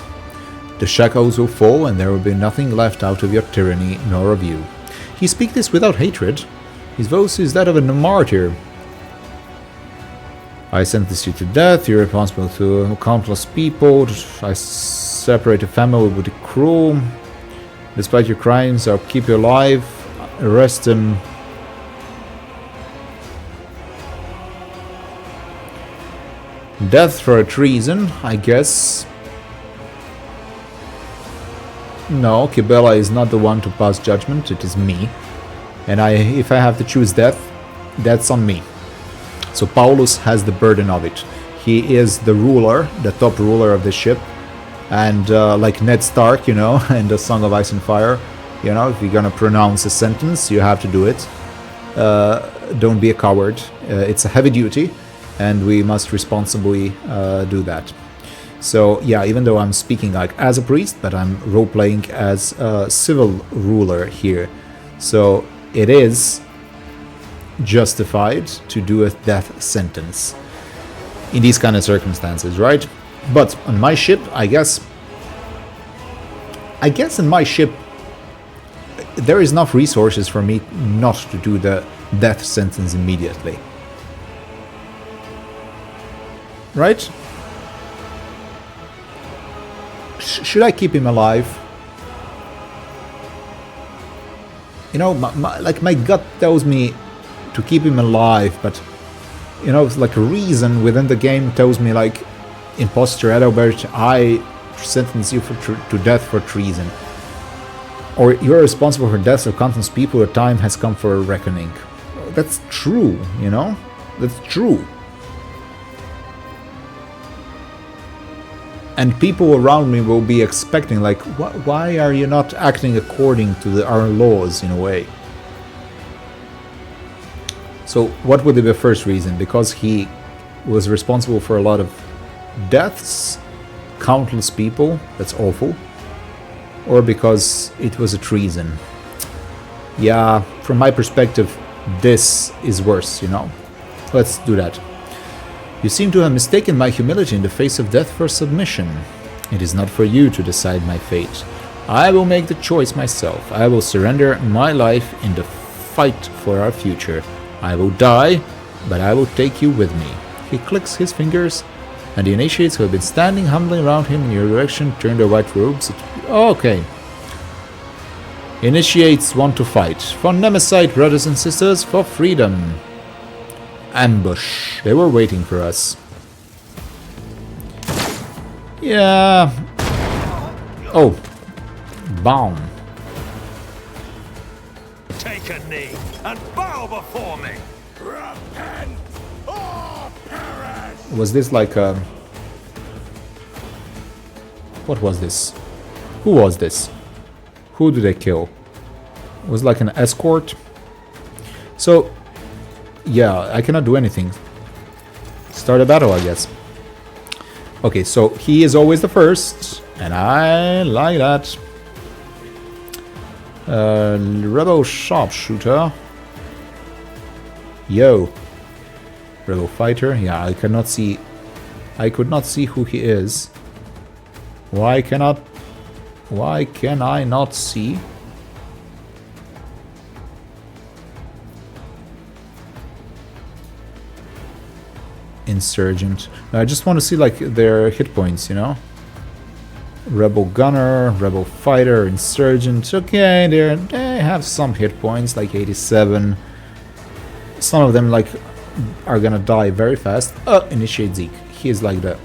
The shackles will fall, and there will be nothing left out of your tyranny, nor of you. He speaks this without hatred. His voice is that of a martyr. I sentence you to death. You're responsible to countless people. I separate a family with the cruel. Despite your crimes, I'll keep you alive. Arrest him. Death for a treason, I guess. No, Kibellah is not the one to pass judgment, it is me. And if I have to choose death, that's on me. So Paulus has the burden of it. He is the ruler, the top ruler of the ship. And like Ned Stark, you know, in the Song of Ice and Fire, you know, if you're gonna pronounce a sentence, you have to do it. Don't be a coward. It's a heavy duty, and we must responsibly do that. So yeah, even though I'm speaking like as a priest, but I'm role-playing as a civil ruler here. So it is justified to do a death sentence in these kind of circumstances, right? But on my ship, I guess in my ship there is enough resources for me not to do the death sentence immediately. Right? Should I keep him alive? You know, my gut tells me to keep him alive, but you know, it's like a reason within the game tells me like, Impostor Adalbert, I sentence you to death for treason. Or you're responsible for deaths of countless people, the time has come for a reckoning. That's true, you know? That's true. And people around me will be expecting, like, why are you not acting according to our laws, in a way? So, what would be the first reason? Because he was responsible for a lot of deaths, countless people, that's awful. Or because it was a treason. Yeah, from my perspective, this is worse, you know? Let's do that. You seem to have mistaken my humility in the face of death for submission. It is not for you to decide my fate. I will make the choice myself. I will surrender my life in the fight for our future. I will die, but I will take you with me. He clicks his fingers, and the initiates who have been standing humbly around him in your direction turn their white robes. Okay. Initiates want to fight. For Nemesite brothers and sisters, for freedom. Ambush. They were waiting for us. Yeah. Oh. Bomb. Take a knee and bow before me. Repent or perish. Was this like a... What was this? Who was this? Who did they kill? It was like an escort. So, yeah, I cannot do anything. Start a battle, I guess. Okay, so he is always the first, and I like that. Rebel sharpshooter. Yo. Rebel fighter. Yeah, I could not see who he is. Why can I not see? Insurgent. I just want to see like their hit points, you know? Rebel gunner, rebel fighter, insurgent. Okay, they have some hit points, like 87. Some of them like are gonna die very fast. Initiate Zeke. He is like that.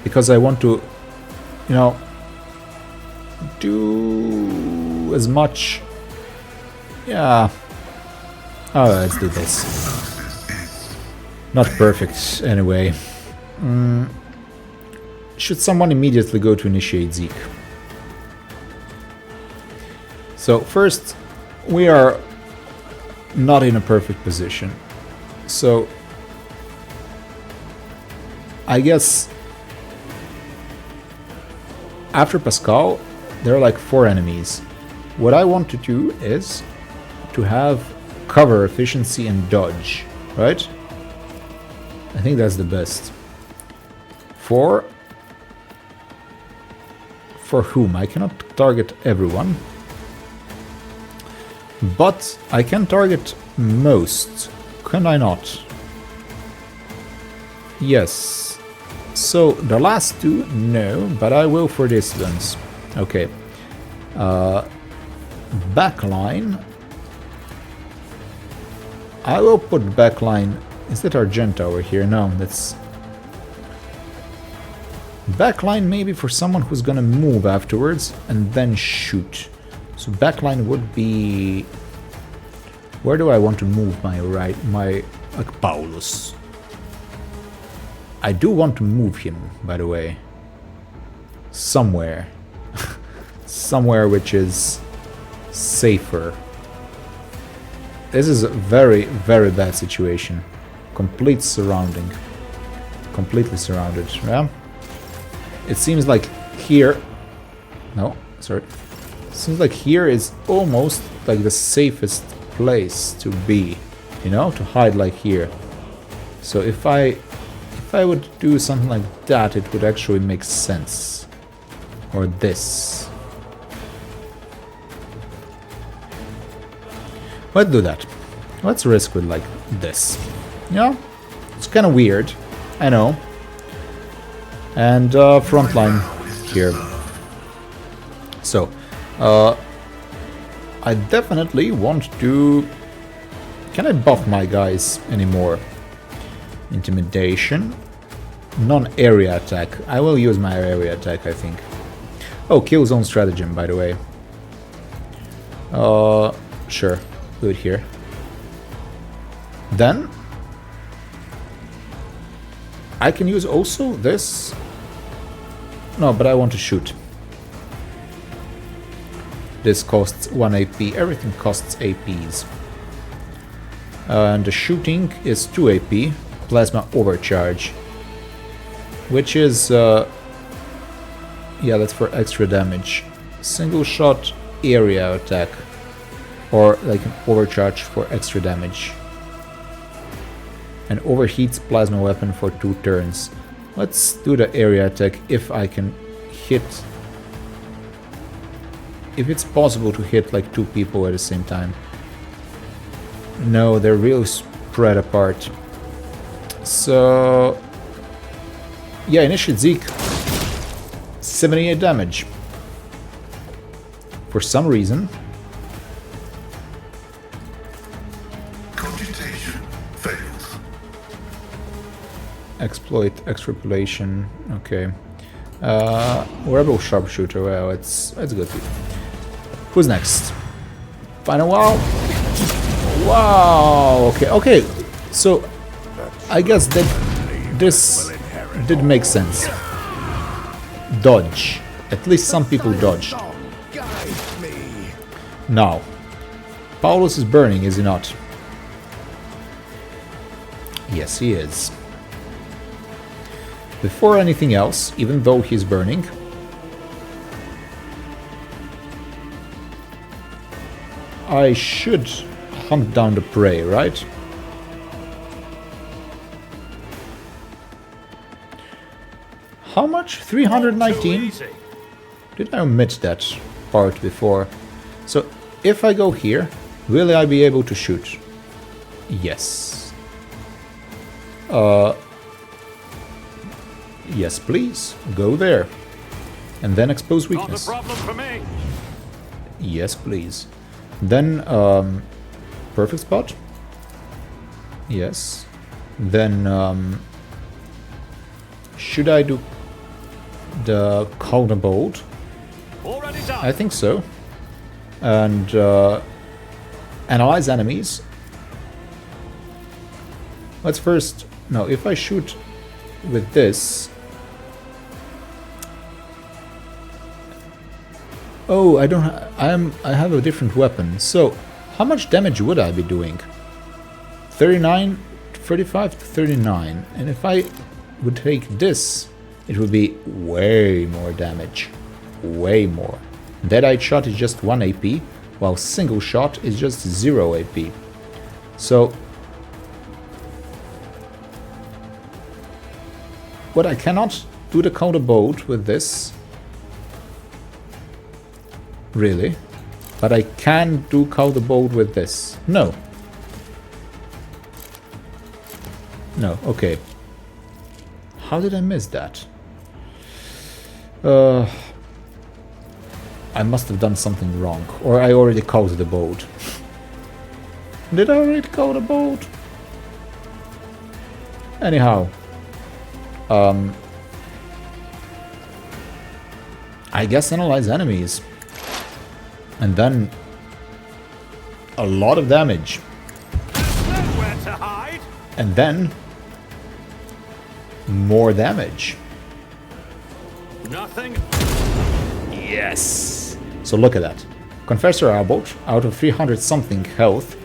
Because I want to, you know, do as much. Yeah. Oh, let's do this. Not perfect, anyway. Should someone immediately go to initiate Zeke? So, first, we are not in a perfect position. So, I guess after Pascal, there are like 4 enemies. What I want to do is to have cover, efficiency, and dodge, right? I think that's the best. For whom? I cannot target everyone. But I can target most. Can I not? Yes. So the last 2, no, but I will for this ones. Okay. Backline. I will put backline. Is that Argenta over here? No, that's... Backline maybe for someone who's gonna move afterwards and then shoot. So backline would be... Where do I want to move my like Paulus? I do want to move him, by the way. Somewhere. Somewhere which is safer. This is a very, very bad situation. Complete surrounding. Completely surrounded. Yeah? It seems like here... No, sorry. It seems like here is almost like the safest place to be. You know? To hide like here. So if I would do something like that, it would actually make sense. Or this. Let's do that. Let's risk with like this. Yeah? It's kind of weird. I know. And frontline here. So, I definitely want to... Can I buff my guys anymore? Intimidation. Non-area attack. I will use my area attack, I think. Oh, kill zone stratagem, by the way. Sure. Do it here. Then I can use also this. No, but I want to shoot. This costs 1 AP. Everything costs APs. And the shooting is 2 AP. Plasma overcharge. Which is... yeah, that's for extra damage. Single shot area attack. Or like an overcharge for extra damage. And overheats plasma weapon for 2 turns. Let's do the area attack if I can hit... If it's possible to hit like 2 people at the same time. No, they're really spread apart. So... Yeah, initiate Zeke. 78 damage. For some reason... Exploit extrapolation. Okay. Rebel sharpshooter. Well, it's good. Who's next? Final wow. Wow. Okay. Okay. So I guess that this did make sense. Dodge. At least some people dodged. Now, Paulus is burning, is he not? Yes, he is. Before anything else, even though he's burning, I should hunt down the prey, right? How much? 319? Did I omit that part before? So, if I go here, will I be able to shoot? Yes. Yes, please. Go there. And then expose weakness. Not a problem for me. Yes, please. Then, perfect spot. Yes. Then, should I do the counter bolt? Already done. I think so. And, analyze enemies. Let's first... No, if I shoot with this... Oh, I don't. I have a different weapon. So, how much damage would I be doing? 39, 35 to 39. And if I would take this, it would be way more damage. Way more. Dead-Eye shot is just 1 AP, while single shot is just 0 AP. So, what I cannot do the counter bolt with this. Really? But I can do counter bolt with this. No. No, okay. How did I miss that? I must have done something wrong. Or I already countered the bolt. Did I already counter bolt? Anyhow. I guess analyze enemies. And then a lot of damage. Nowhere to hide. And then more damage. Nothing? Yes. So look at that. Confessor Albert, out of 300 something health,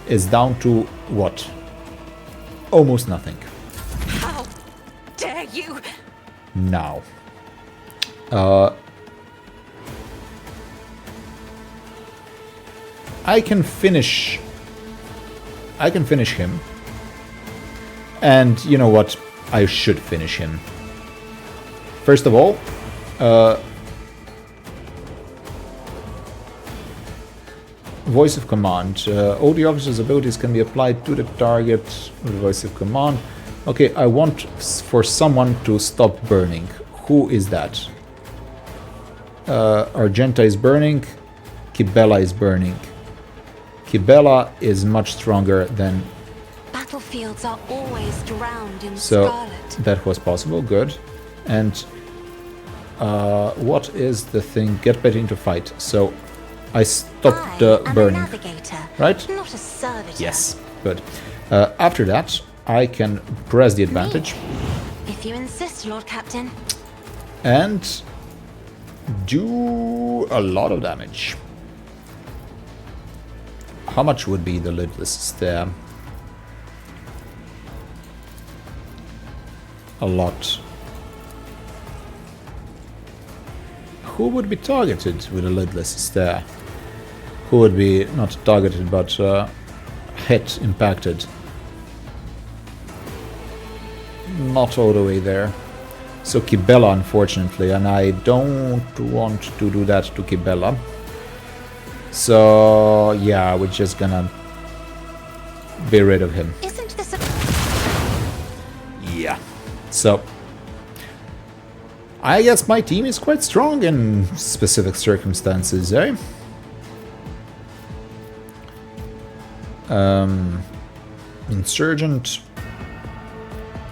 is down to what? Almost nothing. How dare you? Now. I can finish him. And you know what? I should finish him. First of all, voice of command. All the officer's abilities can be applied to the target with the voice of command. Okay, I want for someone to stop burning. Who is that? Argenta is burning. Kibellah is burning. Kibellah is much stronger than... Battlefields are always drowned in So scarlet. that was possible, good. And what is the thing? Get better into fight. So I stopped the burning. I am a navigator, right? not a servitor. Yes, good. After that, I can press the advantage If you insist, Lord Captain. and do a lot of damage. How much would be the lidless stare? A lot. Who would be targeted with a lidless stare? Who would be not targeted but hit, impacted? Not all the way there. So Kibellah, unfortunately, and I don't want to do that to Kibellah. So yeah, we're just gonna be rid of him. Isn't this a... Yeah. So I guess my team is quite strong in specific circumstances, eh? Insurgent.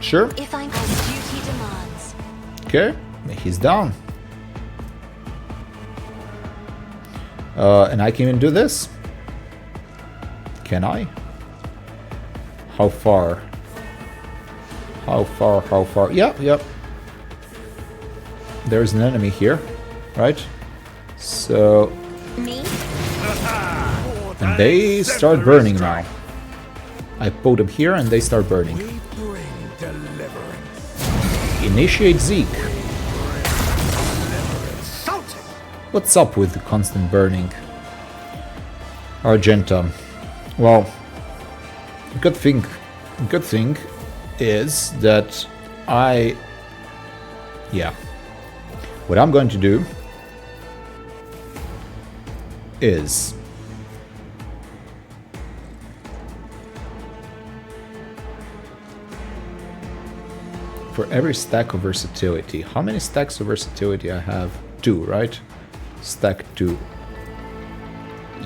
Sure. If I'm as duty demands. Okay, he's down. And I can even do this. Can I? How far? How far? How far? Yep, yep. There's an enemy here, right? So... Me? And they start burning now. I put them here and they start burning. We bring deliverance. Initiate Zeke. Salted! What's up with the constant burning? Argenta. Well, good thing is that yeah. What I'm going to do is for every stack of versatility. How many stacks of versatility I have? 2, right? Stack 2.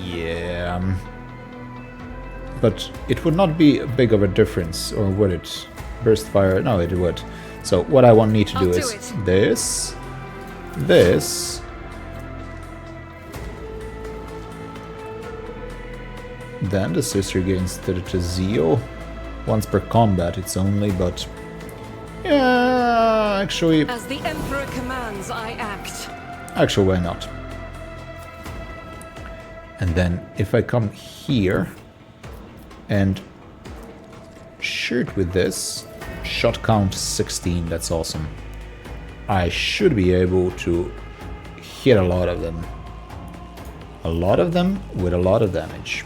Yeah. But it would not be big of a difference, or would it? Burst fire? No, it would. So what I need to do is this, this, then the sister gains 30 zeal. Once per combat it's only, but yeah, actually, As the Emperor commands, I act. actually why not? And then if I come here and shoot with this, shot count 16, that's awesome. I should be able to hit a lot of them. A lot of them with a lot of damage.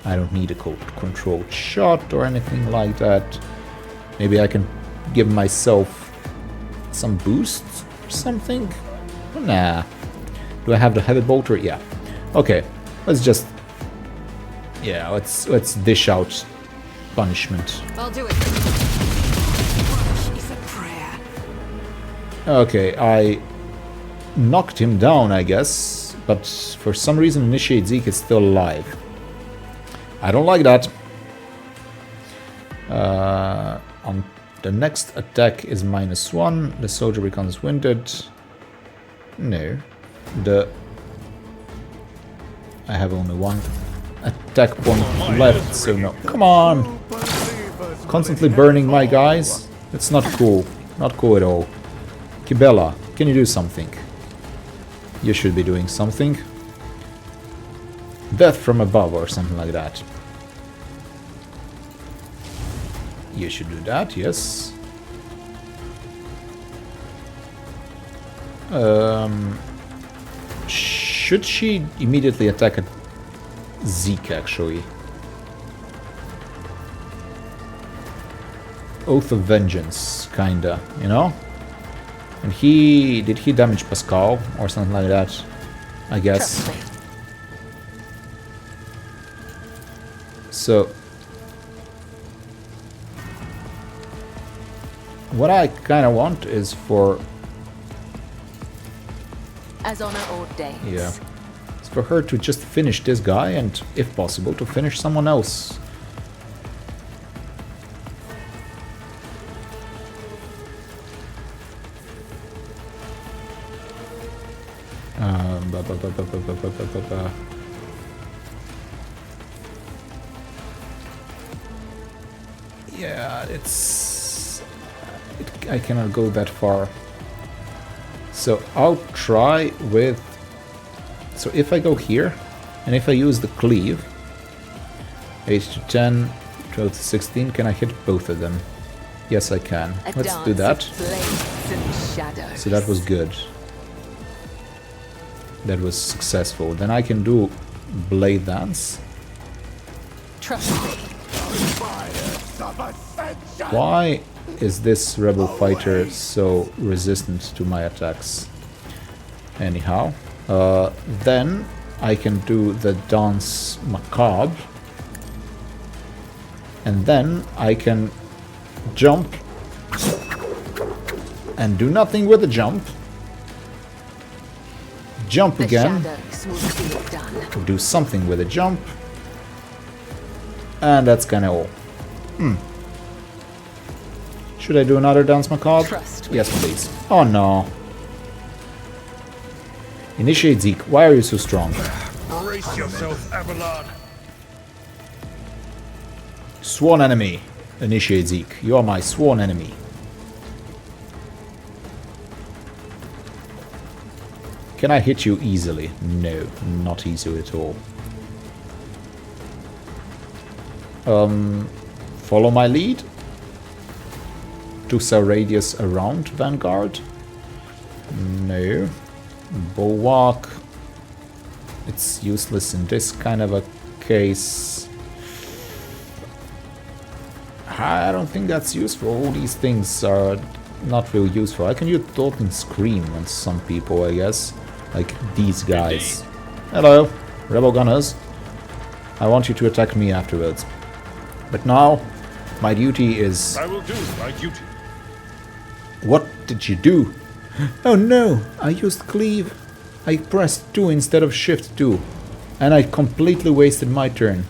I don't need a controlled shot or anything like that. Maybe I can give myself some boosts or something? Nah. Do I have the heavy bolter? Yeah. Okay. Let's just... yeah, let's dish out punishment. I'll do it. Punish is a prayer. Okay, I knocked him down, I guess, but for some reason Initiate Zeke is still alive. I don't like that. On the next attack is -1. The soldier becomes winded. No. I have only one attack point left, so no. Come on! constantly burning my guys. It's not cool. Not cool at all. Kibellah, can you do something? You should be doing something. Death from above or something like that. You should do that, yes. Should she immediately attack at Zeke, actually? Oath of Vengeance, kinda, you know? And did he damage Pascal or something like that? I guess. So, what I kinda want is for... As honor ordains. Yeah. It's for her to just finish this guy and, if possible, to finish someone else. Yeah, I cannot go that far. So I'll try with... So if I go here, and if I use the cleave, 8 to 10, 12 to 16, can I hit both of them? Yes, I can. Let's do that. So that was good. That was successful. Then I can do Blade Dance. Trust me. Why is this rebel fighter so resistant to my attacks? Anyhow, then I can do the Dance Macabre, and then I can jump and do nothing with the jump. Jump again, do something with a jump, and that's kinda all. Should I do another Dance Macabre? Yes, please. Oh no. Initiate Zeke, why are you so strong? Brace yourself, Abelard. Sworn enemy. Initiate Zeke, you are my sworn enemy. Can I hit you easily? No, not easily at all. Follow my lead? To sell radius around Vanguard? No. Bulwark. It's useless in this kind of a case. I don't think that's useful. All these things are not really useful. I can use Talking Scream on some people, I guess. Like these guys. Hello, Rebel Gunners. I want you to attack me afterwards. But now, my duty is... I will do my duty. What did you do? Oh no, I used cleave. I pressed 2 instead of shift 2. And I completely wasted my turn.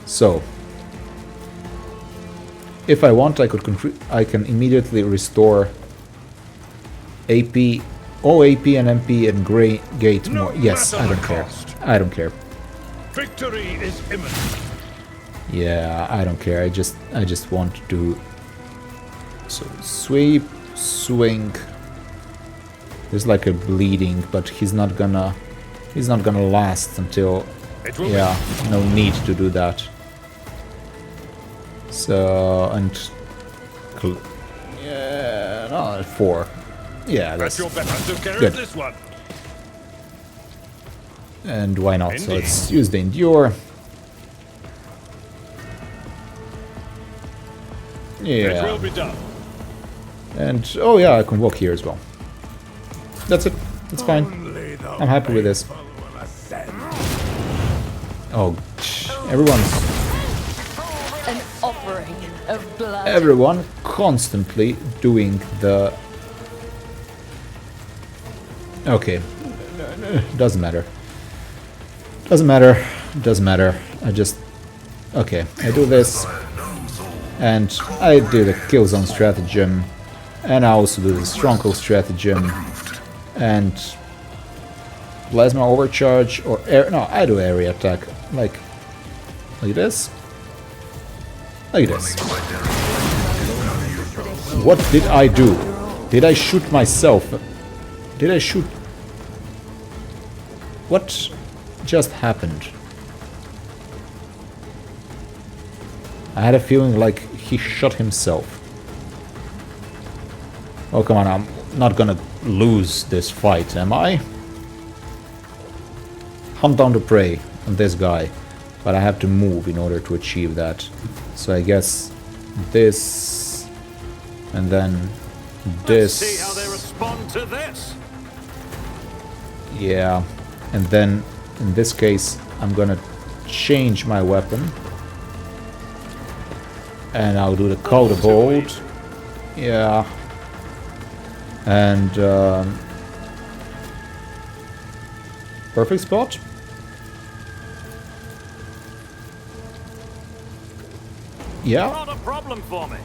So, if I want, I can immediately restore AP, all AP and MP and Grey Gate more. Yes, I don't care. I don't care. Victory is imminent. Yeah, I don't care. I just want to do so sweep, swing. There's like a bleeding, but he's not gonna last until yeah, no need to do that. So and yeah, no, 4. Yeah, that's your better. Took care good. Of this one. And why not? Indeed. So let's use the endure. It Yeah. will be done. And oh yeah, I can walk here as well. That's it. That's fine. I'm happy with this. Oh, everyone's An offering of blood. everyone constantly doing the. Okay, doesn't matter. Doesn't matter. Doesn't matter. I just okay. I do this, and I do the kill zone stratagem, and I also do the stronghold stratagem, and plasma overcharge or air. No, I do area attack. Like Like this. Like this. What did I do? Did I shoot myself? Did I shoot? What just happened? I had a feeling like he shot himself. Oh, come on, I'm not gonna lose this fight, am I? Hunt down the prey on this guy. But I have to move in order to achieve that. So I guess this... and then this... Let's see how they respond to this. Yeah. And then, in this case, I'm gonna change my weapon. And I'll do the cold bolt. Yeah. And perfect spot. Yeah. Not a problem for me.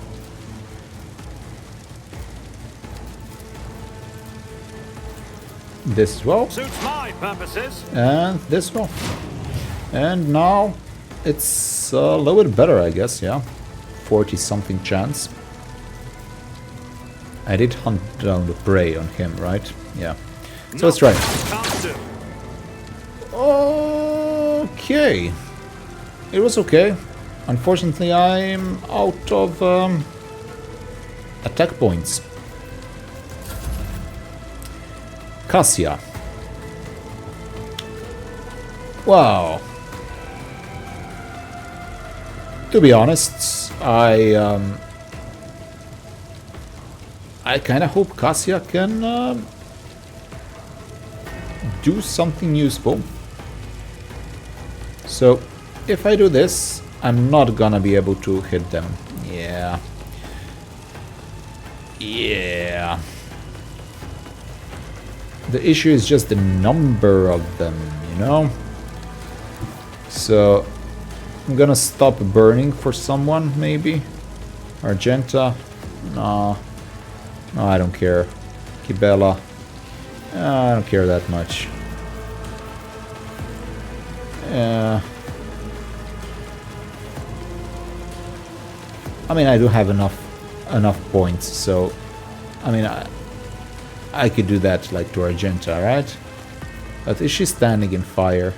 This as well. Suits my purposes. And this as well. And now it's a little bit better, I guess, yeah. 40-something chance. I did hunt down the prey on him, right? Yeah. So let's try. Okay. It was okay. Unfortunately, I'm out of attack points. Cassia. Wow. To be honest, I kind of hope Cassia can do something useful. So, if I do this, I'm not gonna be able to hit them. Yeah. Yeah. The issue is just the number of them, you know? So, I'm gonna stop burning for someone, maybe? Argenta? No. No, I don't care. Kibellah? I don't care that much. I mean, I do have enough points, so I mean, I could do that like to Argenta, right? But is she standing in fire?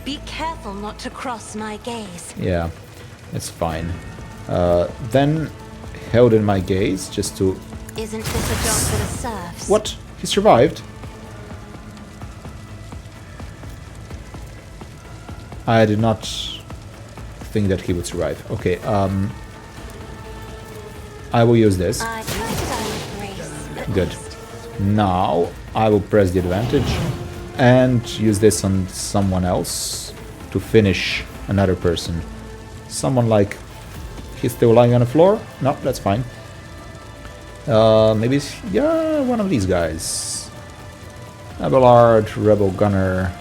Be careful not to cross my gaze. Yeah, it's fine. Then held in my gaze just to... Isn't this a job for the serfs? What? He survived? I did not think that he would survive. Okay, I will use this. I tried it on with grace, at Good. least. Now I will press the advantage and use this on someone else to finish another person. Someone like... He's still lying on the floor? No, that's fine. Maybe... Yeah, one of these guys. Abelard, Rebel Gunner.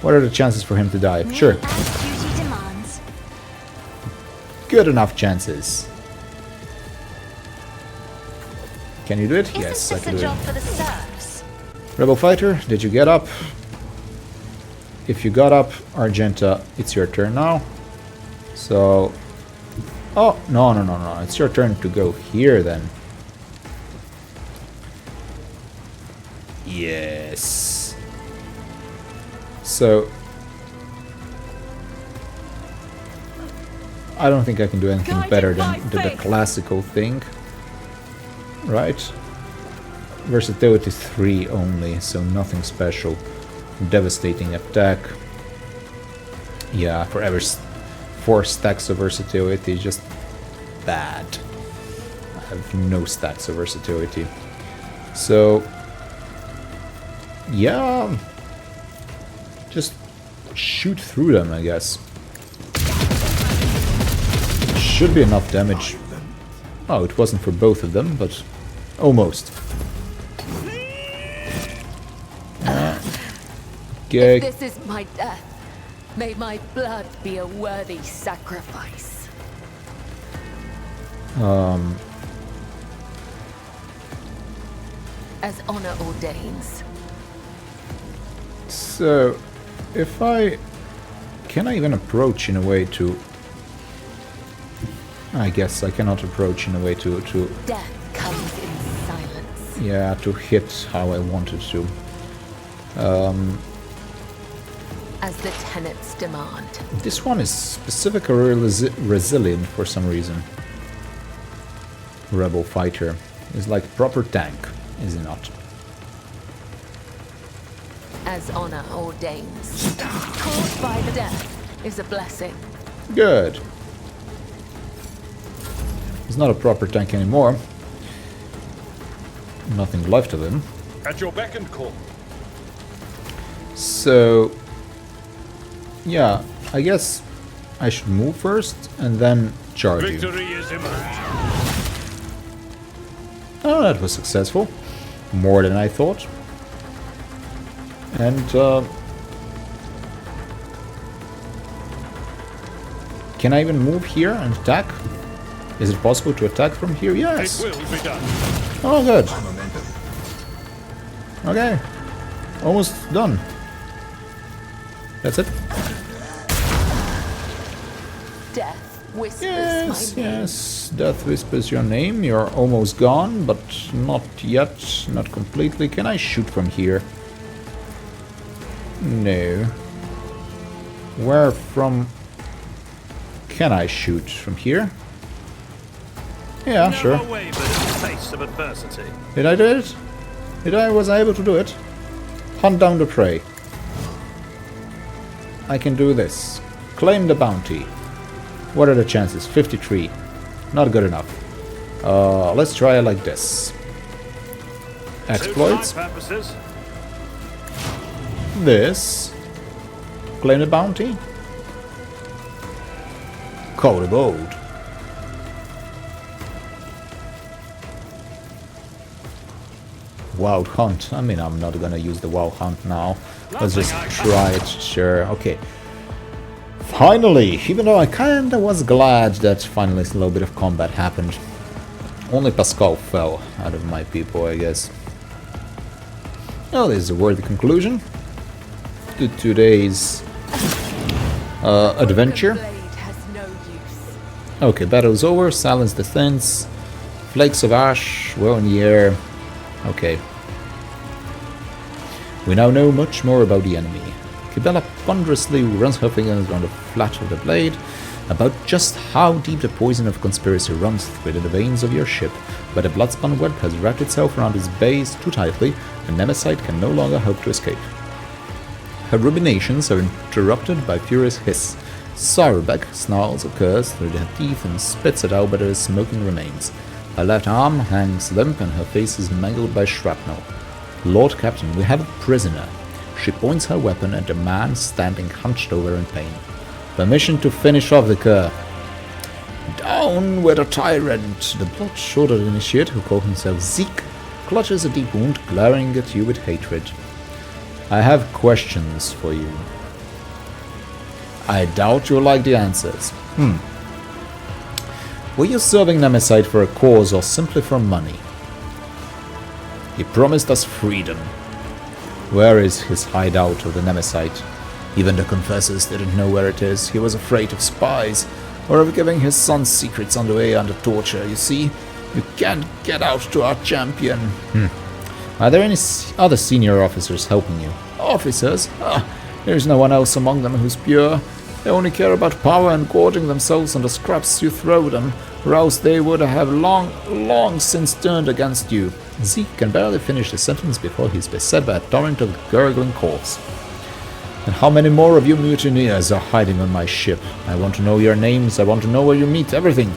What are the chances for him to die? Sure. As duty demands. Good enough chances. Can you do it? Isn't Yes, I this can a do job it. for the serfs? Rebel Fighter, did you get up? If you got up, Argenta, it's your turn now. So... Oh, no, no, no, no. It's your turn to go here then. Yes. So... I don't think I can do anything better than the classical thing. Right? Versatility 3 only, so nothing special. Devastating attack. Yeah, for every 4 stacks of versatility, just bad. I have no stacks of versatility. So, yeah, just shoot through them, I guess. Should be enough damage. Oh, it wasn't for both of them, but almost. Okay. If this is my death, may my blood be a worthy sacrifice. As honor ordains. So, if I can I even approach in a way to... I guess I cannot approach in a way to Death comes in silence. yeah, to hit how I wanted to. As the tenets demand. This one is specifically resilient for some reason. Rebel fighter is like proper tank, is it not? As honor ordains. Caused by the death is a blessing. Good. He's not a proper tank anymore. Nothing left of him. At your beck and call. So, yeah, I guess I should move first and then charge you. Victory is imminent. Oh, that was successful. More than I thought. And, can I even move here and attack? Is it possible to attack from here? Yes! It will be done. Oh, good. Okay. Almost done. That's it? Death whispers Yes, my name. yes. Death whispers your name. You're almost gone, but not yet. Not completely. Can I shoot from here? No. Where from can I shoot? From here? Yeah, Never sure. wavered in the face of adversity. Did I do it? Was I able to do it? Hunt down the prey. I can do this. Claim the bounty. What are the chances? 53. Not good enough. Let's try it like this. Exploits. Suits my purposes. This. Claim the bounty. Code of Old. Wild Hunt. I mean, I'm not gonna use the Wild Hunt now. Let's just try it. Sure. Okay. Finally, even though I kinda was glad that finally a little bit of combat happened. Only Pascal fell out of my people, I guess. Oh, this is a worthy conclusion to today's adventure. The blade has no use. Okay, battle's over. Silence the thins. Flakes of ash were in the air. Okay. We now know much more about the enemy. Kibellah ponderously runs her fingers on the flat of the blade, about just how deep the poison of conspiracy runs through the veins of your ship, but the bloodspun web has wrapped itself around its base too tightly, and Nemesis can no longer hope to escape. Her ruminations are interrupted by furious hiss. Sauerbeck snarls a curse through her teeth and spits at Alberta's smoking remains. Her left arm hangs limp and her face is mangled by shrapnel. Lord Captain, we have a prisoner. She points her weapon at a man standing hunched over in pain. Permission to finish off the cur. Down with a tyrant! The blood-shouldered initiate, who calls himself Zeke, clutches a deep wound, glaring at you with hatred. I have questions for you. I doubt you'll like the answers. Were you serving Nemesis for a cause or simply for money? He promised us freedom. Where is his hideout of the Nemesis? Even the confessors didn't know where it is. He was afraid of spies, or of giving his son's secrets on the way under torture. You see, you can't get out to our champion. Are there any other senior officers helping you? Officers? There's no one else among them who's pure. They only care about power and gorging themselves on the scraps you throw them, or else they would have long since turned against you. Zeke can barely finish the sentence before he's beset by a torrent of gurgling corpse. And how many more of you mutineers are hiding on my ship? I want to know your names, I want to know where you meet, everything.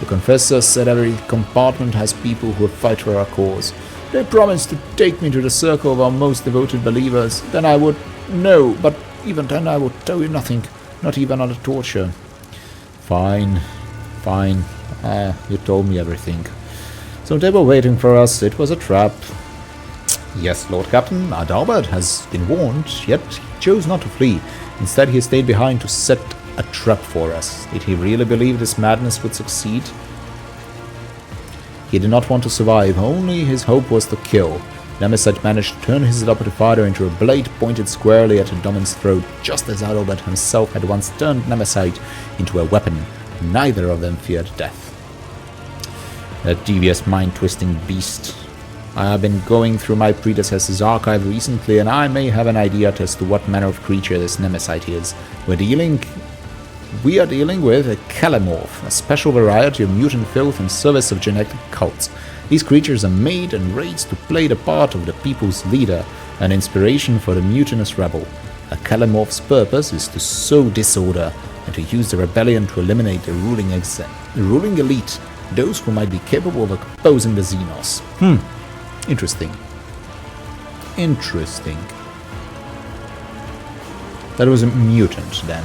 The confessor said every compartment has people who fight for our cause. They promised to take me to the circle of our most devoted believers. Then I would know, but even then I would tell you nothing, not even under torture. Fine. You told me everything. So they were waiting for us, it was a trap. Yes, Lord Captain, Adalbert has been warned, yet he chose not to flee. Instead he stayed behind to set a trap for us. Did he really believe this madness would succeed? He did not want to survive, only his hope was to kill. Nemesis managed to turn his adopted father into a blade pointed squarely at Domin's throat, just as Adalbert himself had once turned Nemesis into a weapon. Neither of them feared death. That devious mind-twisting beast. I have been going through my predecessor's archive recently, and I may have an idea as to what manner of creature this Nemesis is. We are dealing with a Calamorph, a special variety of mutant filth in service of genetic cults. These creatures are made and raised to play the part of the people's leader, an inspiration for the mutinous rebel. A Calamorph's purpose is to sow disorder and to use the rebellion to eliminate the ruling elite, those who might be capable of opposing the Xenos. Interesting. Interesting. That was a mutant then.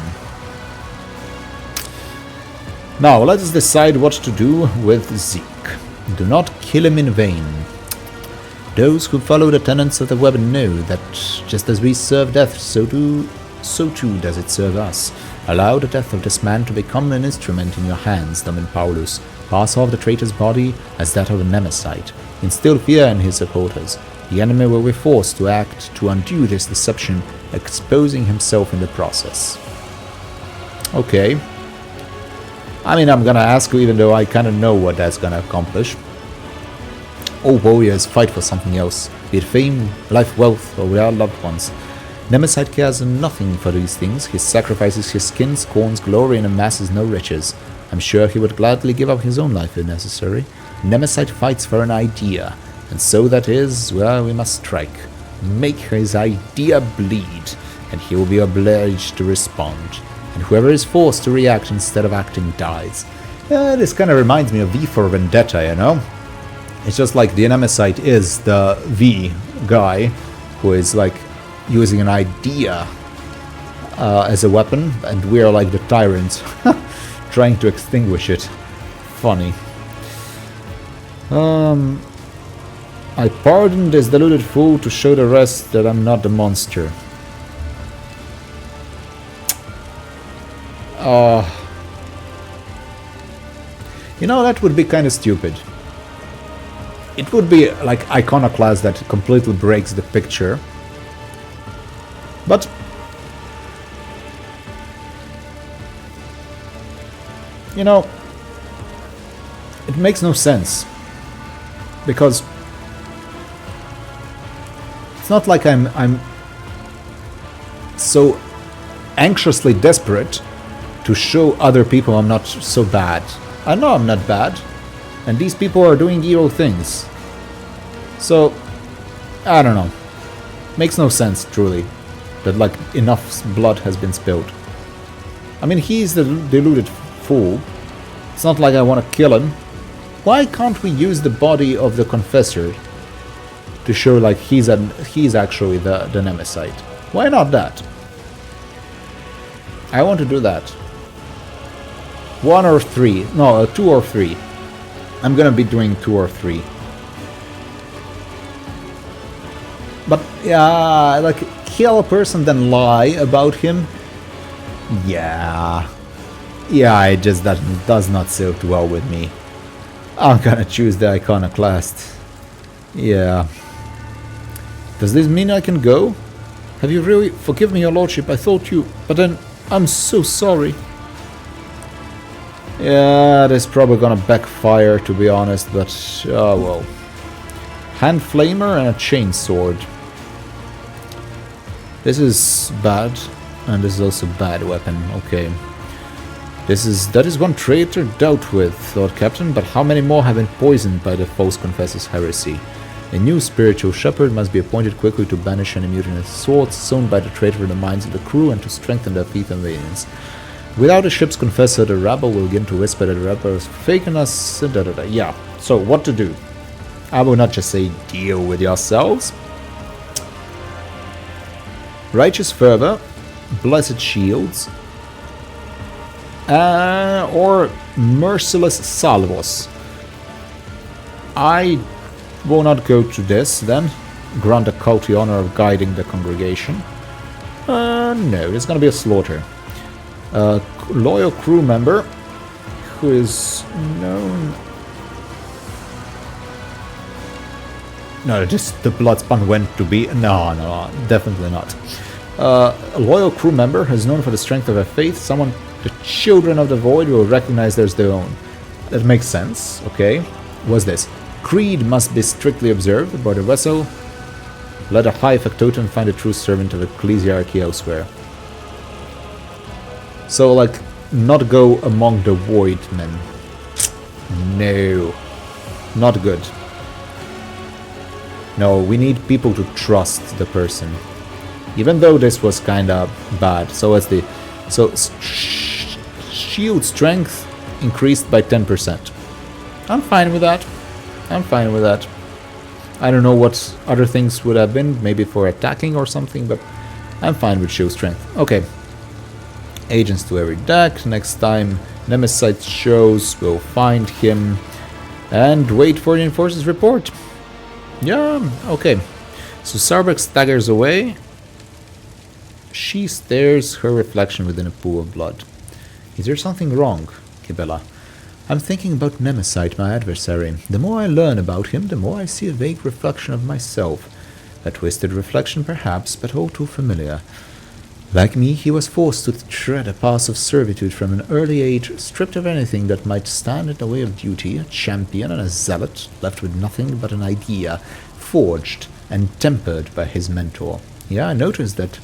Now, let us decide what to do with Zeke. Do not kill him in vain. Those who follow the tenets of the web know that just as we serve death, so too does it serve us. Allow the death of this man to become an instrument in your hands, Domin Paulus. Pass off the traitor's body as that of a Nemesis. Instill fear in his supporters. The enemy will be forced to act to undo this deception, exposing himself in the process. Okay. I mean, I'm gonna ask you, even though I kinda know what that's gonna accomplish. All warriors fight for something else, be it fame, life, wealth, or their loved ones. Nemesis cares nothing for these things. He sacrifices his skin, scorns glory, and amasses no riches. I'm sure he would gladly give up his own life if necessary. Nemesis fights for an idea, and so that is where we must strike. Make his idea bleed, and he will be obliged to respond. And whoever is forced to react instead of acting dies. This kind of reminds me of V for Vendetta, you know? It's just like the Nemesis is the V guy who is like using an idea as a weapon, and we are like the tyrants trying to extinguish it. Funny. I pardon this deluded fool to show the rest that I'm not the monster. You know, that would be kind of stupid. It would be like iconoclast that completely breaks the picture. But you know, it makes no sense. Because it's not like I'm so anxiously desperate to show other people I'm not so bad. I know I'm not bad, and these people are doing evil things. So, I don't know. Makes no sense, truly, that like enough blood has been spilled. I mean, he's the deluded fool. It's not like I want to kill him. Why can't we use the body of the confessor to show like he's actually the Nemesis? Why not that? I want to do that. 1 or 3. No, 2 or 3. I'm gonna be doing 2 or 3. But yeah, like kill a person then lie about him. Yeah, it just does not sit well with me. I'm gonna choose the iconoclast. Yeah. Does this mean I can go? Have you really? Forgive me, your lordship, I thought you... But then, I'm so sorry. Yeah, this is probably gonna backfire, to be honest, but... oh well. Hand flamer and a chainsword. This is bad, and this is also bad weapon, okay. That is one traitor dealt with, Lord Captain, but how many more have been poisoned by the false confessor's heresy? A new spiritual shepherd must be appointed quickly to banish any mutinous swords sown by the traitor in the minds of the crew and to strengthen their faith and obedience. Without a ship's confessor, the rabble will begin to whisper that the rebel is faking us, Yeah, so what to do? I will not just say deal with yourselves. Righteous fervor, blessed shields, or merciless salvos. I will not go to this then. Grant a cult the honor of guiding the congregation. No, there's gonna be a slaughter. Loyal crew member who is known No, just the Bloodspawn went to be... No, no, definitely not. A loyal crew member is known for the strength of their faith. Someone the children of the void will recognize as their own. That makes sense, okay. What's this? Creed must be strictly observed aboard a vessel. Let a high factotum find a true servant of ecclesiarchy elsewhere. So, like, not go among the void men. No. Not good. No, we need people to trust the person. Even though this was kinda bad. So what's the... So, shield strength increased by 10%. I'm fine with that. I'm fine with that. I don't know what other things would have been. Maybe for attacking or something, but I'm fine with shield strength. Okay. Agents to every deck. Next time Nemesis shows, we'll find him and wait for the Enforcer's report. Yeah, okay. So Sarbeck staggers away. She stares her reflection within a pool of blood. Is there something wrong, Kibellah? I'm thinking about Nemesis, my adversary. The more I learn about him, the more I see a vague reflection of myself. A twisted reflection, perhaps, but all too familiar. Like me, he was forced to tread a path of servitude from an early age, stripped of anything that might stand in the way of duty, a champion and a zealot, left with nothing but an idea, forged and tempered by his mentor. Yeah, I noticed that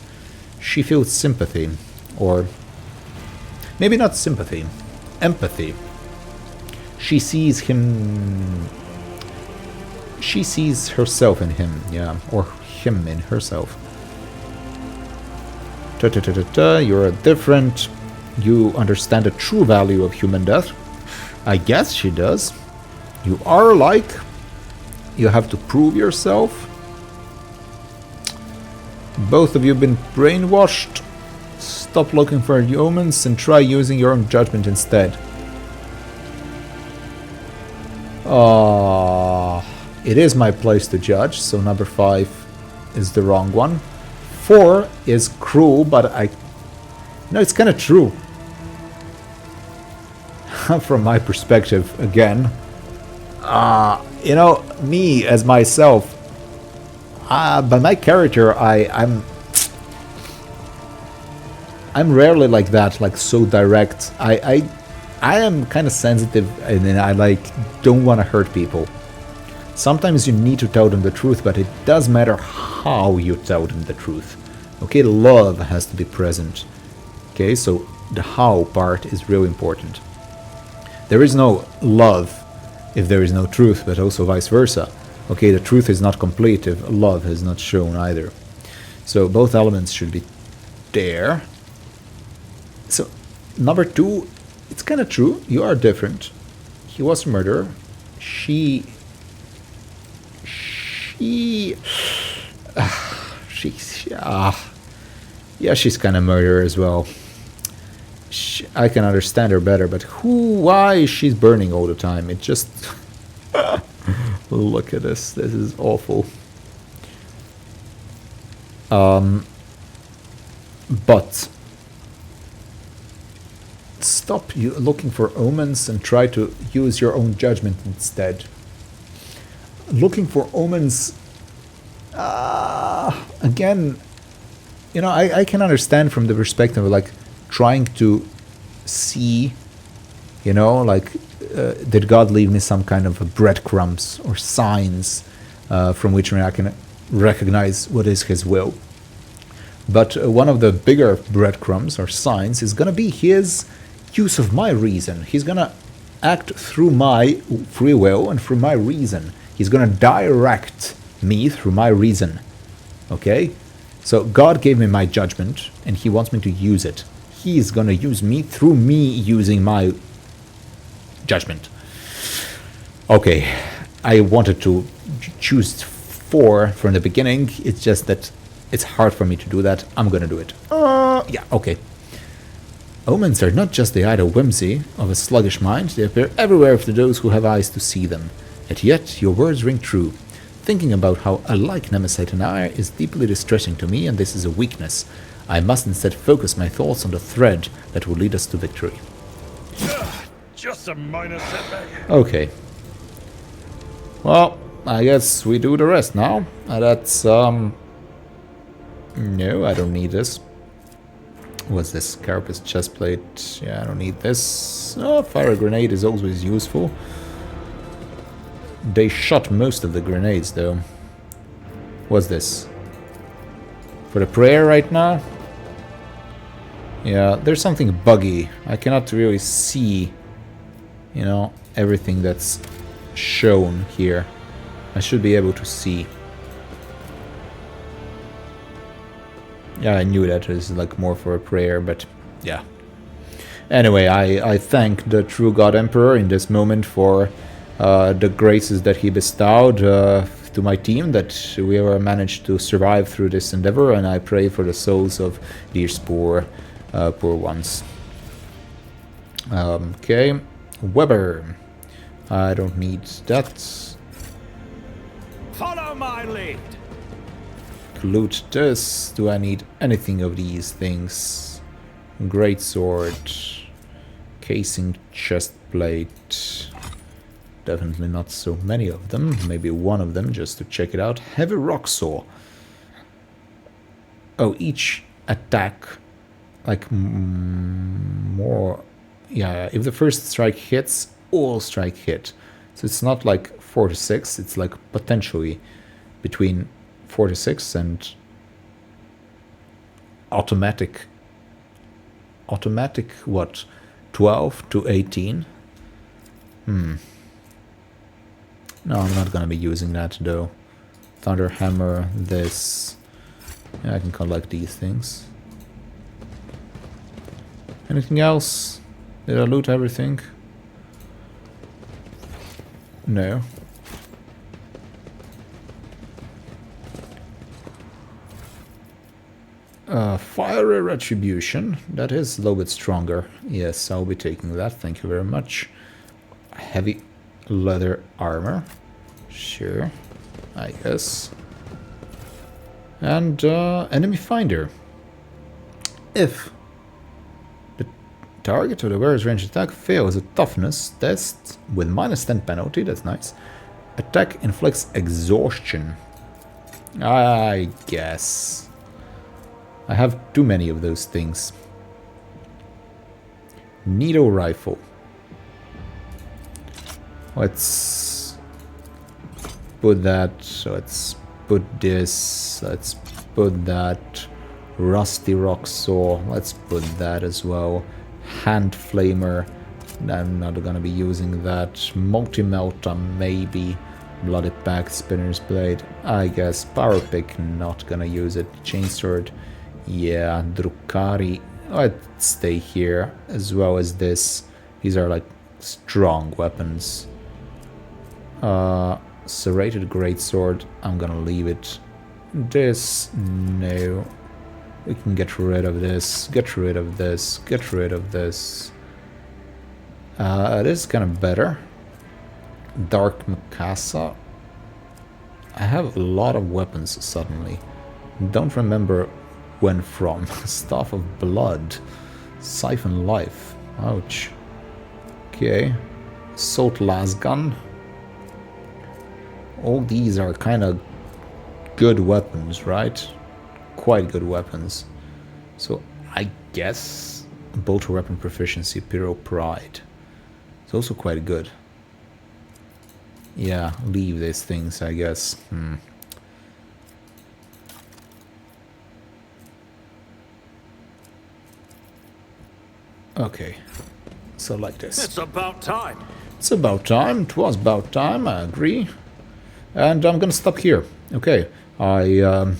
she feels sympathy, or maybe not sympathy, empathy. She sees him... She sees herself in him, yeah, or him in herself. You're different. You understand the true value of human death. I guess she does. You are like... You have to prove yourself. Both of you have been brainwashed. Stop looking for omens and try using your own judgment instead. It is my place to judge, so number 5 is the wrong one. 4 is cruel, but no, it's kind of true. From my perspective, again. You know, me as myself, by my character, I'm rarely like that, like so direct. I am kind of sensitive, and then I don't want to hurt people. Sometimes you need to tell them the truth, but it does matter how you tell them the truth. Okay, love has to be present. Okay, so the how part is really important. There is no love if there is no truth, but also vice versa. Okay, the truth is not complete if love is not shown either. So both elements should be there. So number 2, it's kind of true. You are different. He was a murderer. Yeah, she's kind of murderer as well. I can understand her better, but why she's burning all the time? It just... Look at this. This is awful. But stop looking for omens and try to use your own judgment instead. Looking for omens, again, you know, I can understand from the perspective of like trying to see, you know, like did God leave me some kind of breadcrumbs or signs from which I can recognize what is his will. But one of the bigger breadcrumbs or signs is going to be his use of my reason. He's going to act through my free will and through my reason. He's going to direct me through my reason. Okay? So God gave me my judgment, and he wants me to use it. He's going to use me through me using my judgment. Okay. I wanted to choose 4 from the beginning. It's just that it's hard for me to do that. I'm going to do it. Yeah, okay. Omens are not just the idle whimsy of a sluggish mind. They appear everywhere to those who have eyes to see them. And yet, your words ring true. Thinking about how alike Nemesis and I is deeply distressing to me, and this is a weakness. I must instead focus my thoughts on the thread that will lead us to victory. Just a minor setback. Okay. Well, I guess we do the rest now. That's, no, I don't need this. What's this? Carapace chestplate. Yeah, I don't need this. Oh, fire grenade is always useful. They shot most of the grenades, though. What's this? For the prayer right now? Yeah, there's something buggy. I cannot really see, you know, everything that's shown here. I should be able to see. Yeah, I knew that it was like more for a prayer, but yeah. Anyway, I thank the true God Emperor in this moment for the graces that he bestowed to my team, that we ever managed to survive through this endeavor, and I pray for the souls of these poor ones. Okay, Weber. I don't need that. Follow my lead. Loot this. Do I need anything of these things? Greatsword, casing chestplate. Definitely not so many of them. Maybe one of them just to check it out. Heavy rock saw. Oh, each attack, like more. Yeah, if the first strike hits, all strike hit. So it's not like 4 to 6. It's like potentially between 4 to 6 and automatic what, 12 to 18. No, I'm not gonna be using that though. Thunder hammer, this. Yeah, I can collect these things. Anything else? Did I loot everything? No. Fiery retribution. That is a little bit stronger. Yes, I'll be taking that. Thank you very much. Heavy leather armor. Sure. I guess. And enemy finder. If the target of the wearer's ranged attack fails a toughness test with -10 penalty, that's nice. Attack inflicts exhaustion. I guess. I have too many of those things. Needle rifle. Let's put that. Let's put this. Let's put that. Rusty rock saw. Let's put that as well. Hand flamer. I'm not gonna be using that. Multi-melta maybe. Bloody pack, spinner's blade. I guess power pick. Not gonna use it. Chainsword. Yeah, Drukhari. Let's stay here, as well as this. These are like strong weapons. Serrated greatsword. I'm gonna leave it. This, no. We can get rid of this. Get rid of this. Get rid of this. It is kind of better. Dark Mikasa. I have a lot of weapons suddenly. Don't remember when from. Staff of Blood. Siphon Life. Ouch. Okay. Assault Lasgun. All these are kind of good weapons, right? Quite good weapons. So I guess bolter weapon proficiency, Pyro Pride. It's also quite good. Yeah, leave these things, I guess. Okay, so like this. It's about time. It's about time. It was about time, I agree. And I'm gonna stop here. Okay, I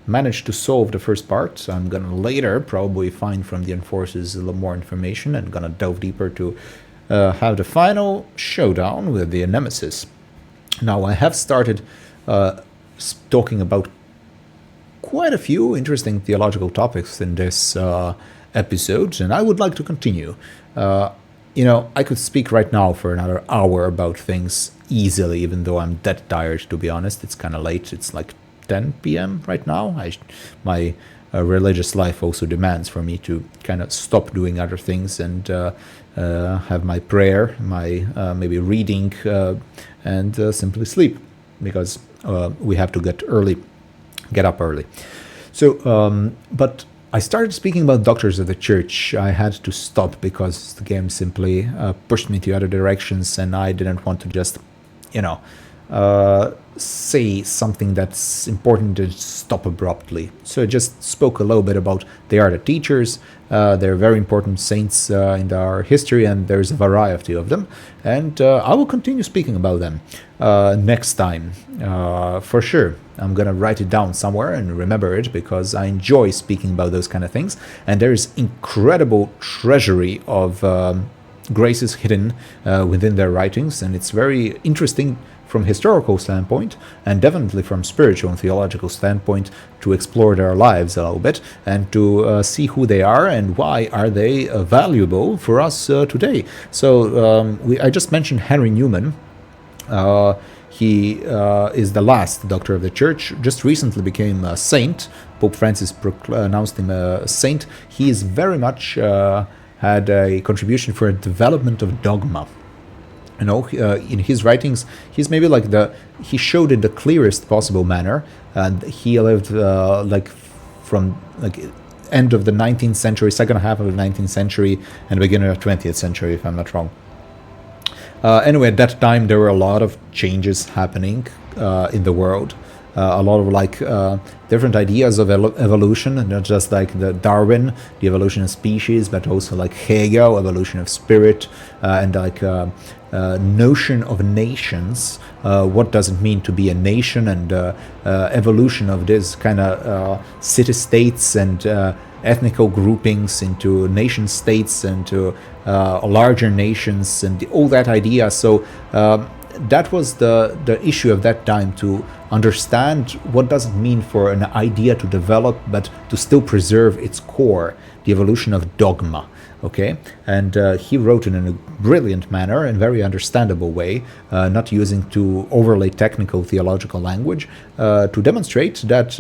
managed to solve the first part. I'm gonna later probably find from the enforcers a little more information and gonna delve deeper to have the final showdown with the Nemesis. Now, I have started talking about quite a few interesting theological topics in this episode, and I would like to continue. You know, I could speak right now for another hour about things easily, even though I'm dead tired, to be honest. It's kind of late. It's like 10 p.m. right now. My religious life also demands for me to kind of stop doing other things and have my prayer, my maybe reading, and simply sleep. because we have to get up early. So, but I started speaking about doctors of the church. I had to stop because the game simply pushed me to other directions, and I didn't want to just, say something that's important to stop abruptly. So I just spoke a little bit about they are the teachers. They're very important saints in our history, and there's a variety of them. And I will continue speaking about them next time, for sure. I'm going to write it down somewhere and remember it, because I enjoy speaking about those kind of things. And there's incredible treasury of graces hidden within their writings, and it's very interesting from historical standpoint, and definitely from spiritual and theological standpoint, to explore their lives a little bit and to see who they are and why are they valuable for us today. So I just mentioned Henry Newman. He is the last doctor of the church, just recently became a saint. Pope Francis announced him a saint. He is very much had a contribution for a development of dogma. In his writings, he's maybe like he showed in the clearest possible manner, and he lived from end of the 19th century, second half of the 19th century, and beginning of the 20th century, if I'm not wrong. Anyway, at that time, there were a lot of changes happening in the world. A lot of different ideas of evolution, and not just like the Darwin, the evolution of species, but also like Hegel, evolution of spirit, and notion of nations. What does it mean to be a nation, and evolution of this kind of city-states and ethnical groupings into nation states and to larger nations and all that idea. So that was the issue of that time, to understand what does it mean for an idea to develop but to still preserve its core, the evolution of dogma. Okay, and he wrote it in a brilliant manner and very understandable way, not using too overly technical theological language, to demonstrate that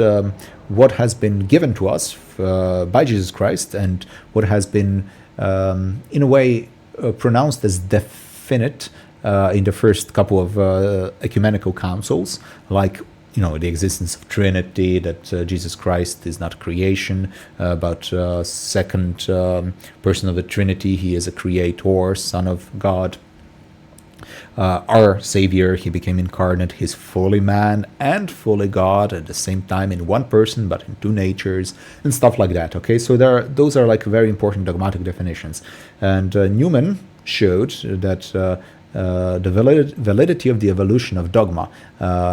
what has been given to us by Jesus Christ, and what has been in a way pronounced as definite in the first couple of ecumenical councils, like the existence of Trinity, that Jesus Christ is not creation, but second person of the Trinity. He is a creator, Son of God. Our Savior, he became incarnate. He's fully man and fully God at the same time, in one person, but in two natures, and stuff like that. Okay, so those are like very important dogmatic definitions. And Newman showed that the validity of the evolution of dogma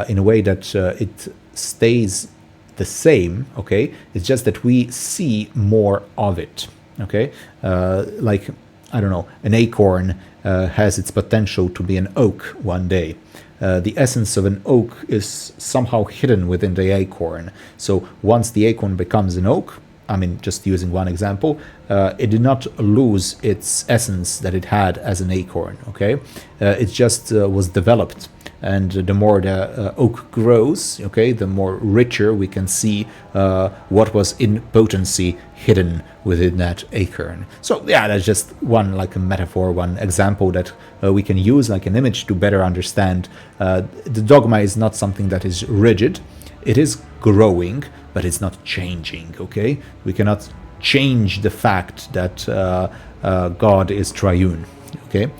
in a way that it stays the same. Okay, it's just that we see more of it. Okay, I don't know, an acorn has its potential to be an oak one day. The essence of an oak is somehow hidden within the acorn. So once the acorn becomes an oak, I mean, just using one example, it did not lose its essence that it had as an acorn, okay? It just was developed. And the more the oak grows, okay, the more richer we can see what was in potency hidden within that acorn. So yeah, that's just one like a metaphor, one example that we can use like an image to better understand. The dogma is not something that is rigid. It is growing, but it's not changing, okay? We cannot change the fact that God is triune, okay?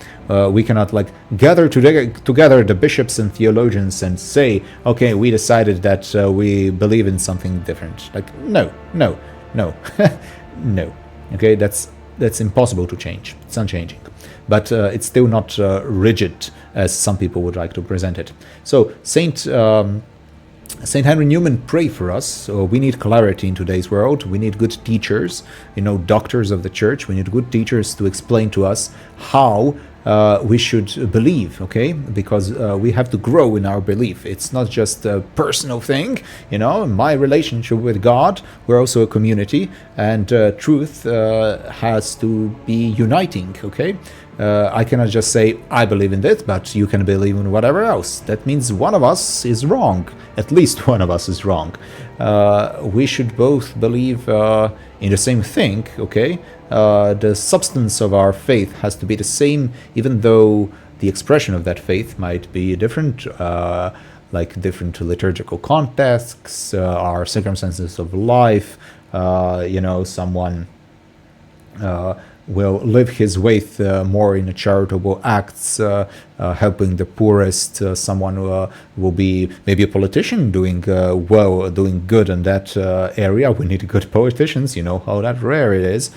We cannot like gather together the bishops and theologians and say, okay, we decided that we believe in something different. Like, no, no, okay? That's impossible to change. It's unchanging. But it's still not rigid as some people would like to present it. So Saint Henry Newman, pray for us. We need clarity in today's world. We need good teachers, doctors of the church. We need good teachers to explain to us how we should believe, okay? Because we have to grow in our belief. It's not just a personal thing, my relationship with God. We're also a community, and truth has to be uniting, okay? I cannot just say, I believe in this, but you can believe in whatever else. That means one of us is wrong. At least one of us is wrong. We should both believe in the same thing, okay? The substance of our faith has to be the same, even though the expression of that faith might be different. like different liturgical contexts, our circumstances of life. Someone will live his faith more in charitable acts, helping the poorest. Someone will be maybe a politician doing doing good in that area. We need good politicians, you know how that rare it is.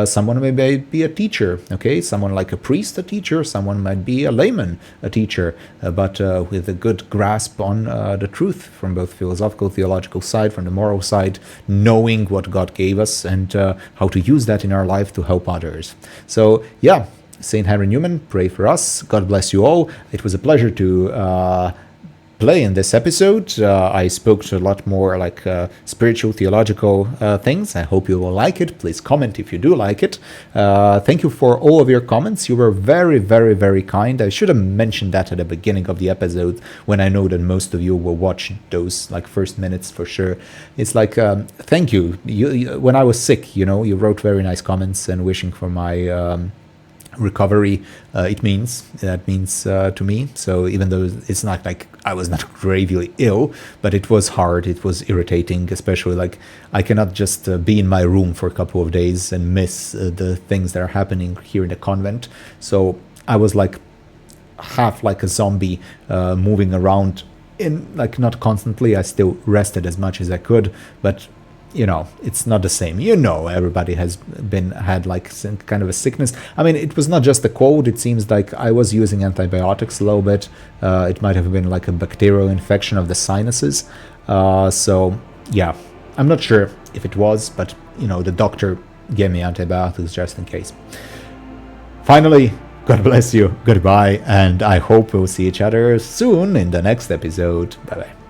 Someone may be a teacher, okay? Someone like a priest, a teacher. Someone might be a layman, a teacher, but with a good grasp on the truth from both philosophical, theological side, from the moral side, knowing what God gave us and how to use that in our life to help others. So, yeah. Saint Henry Newman, pray for us. God bless you all. It was a pleasure to play in this episode. I spoke to a lot more like spiritual, theological things. I hope you will like it. Please comment if you do like it. Thank you for all of your comments. You were very, very, very kind. I should have mentioned that at the beginning of the episode when I know that most of you will watch those like first minutes for sure. It's like, thank you. You. When I was sick, you wrote very nice comments and wishing for my recovery. That means to me. So even though it's not like I was not gravely ill, but it was hard, it was irritating, especially like I cannot just be in my room for a couple of days and miss the things that are happening here in the convent. So I was like half like a zombie, moving around in like not constantly. I still rested as much as I could, but it's not the same. Everybody has had like some kind of a sickness. I mean, it was not just a cold. It seems like I was using antibiotics a little bit. It might have been like a bacterial infection of the sinuses. So yeah, I'm not sure if it was, but the doctor gave me antibiotics just in case. Finally, God bless you. Goodbye, and I hope we'll see each other soon in the next episode. Bye bye.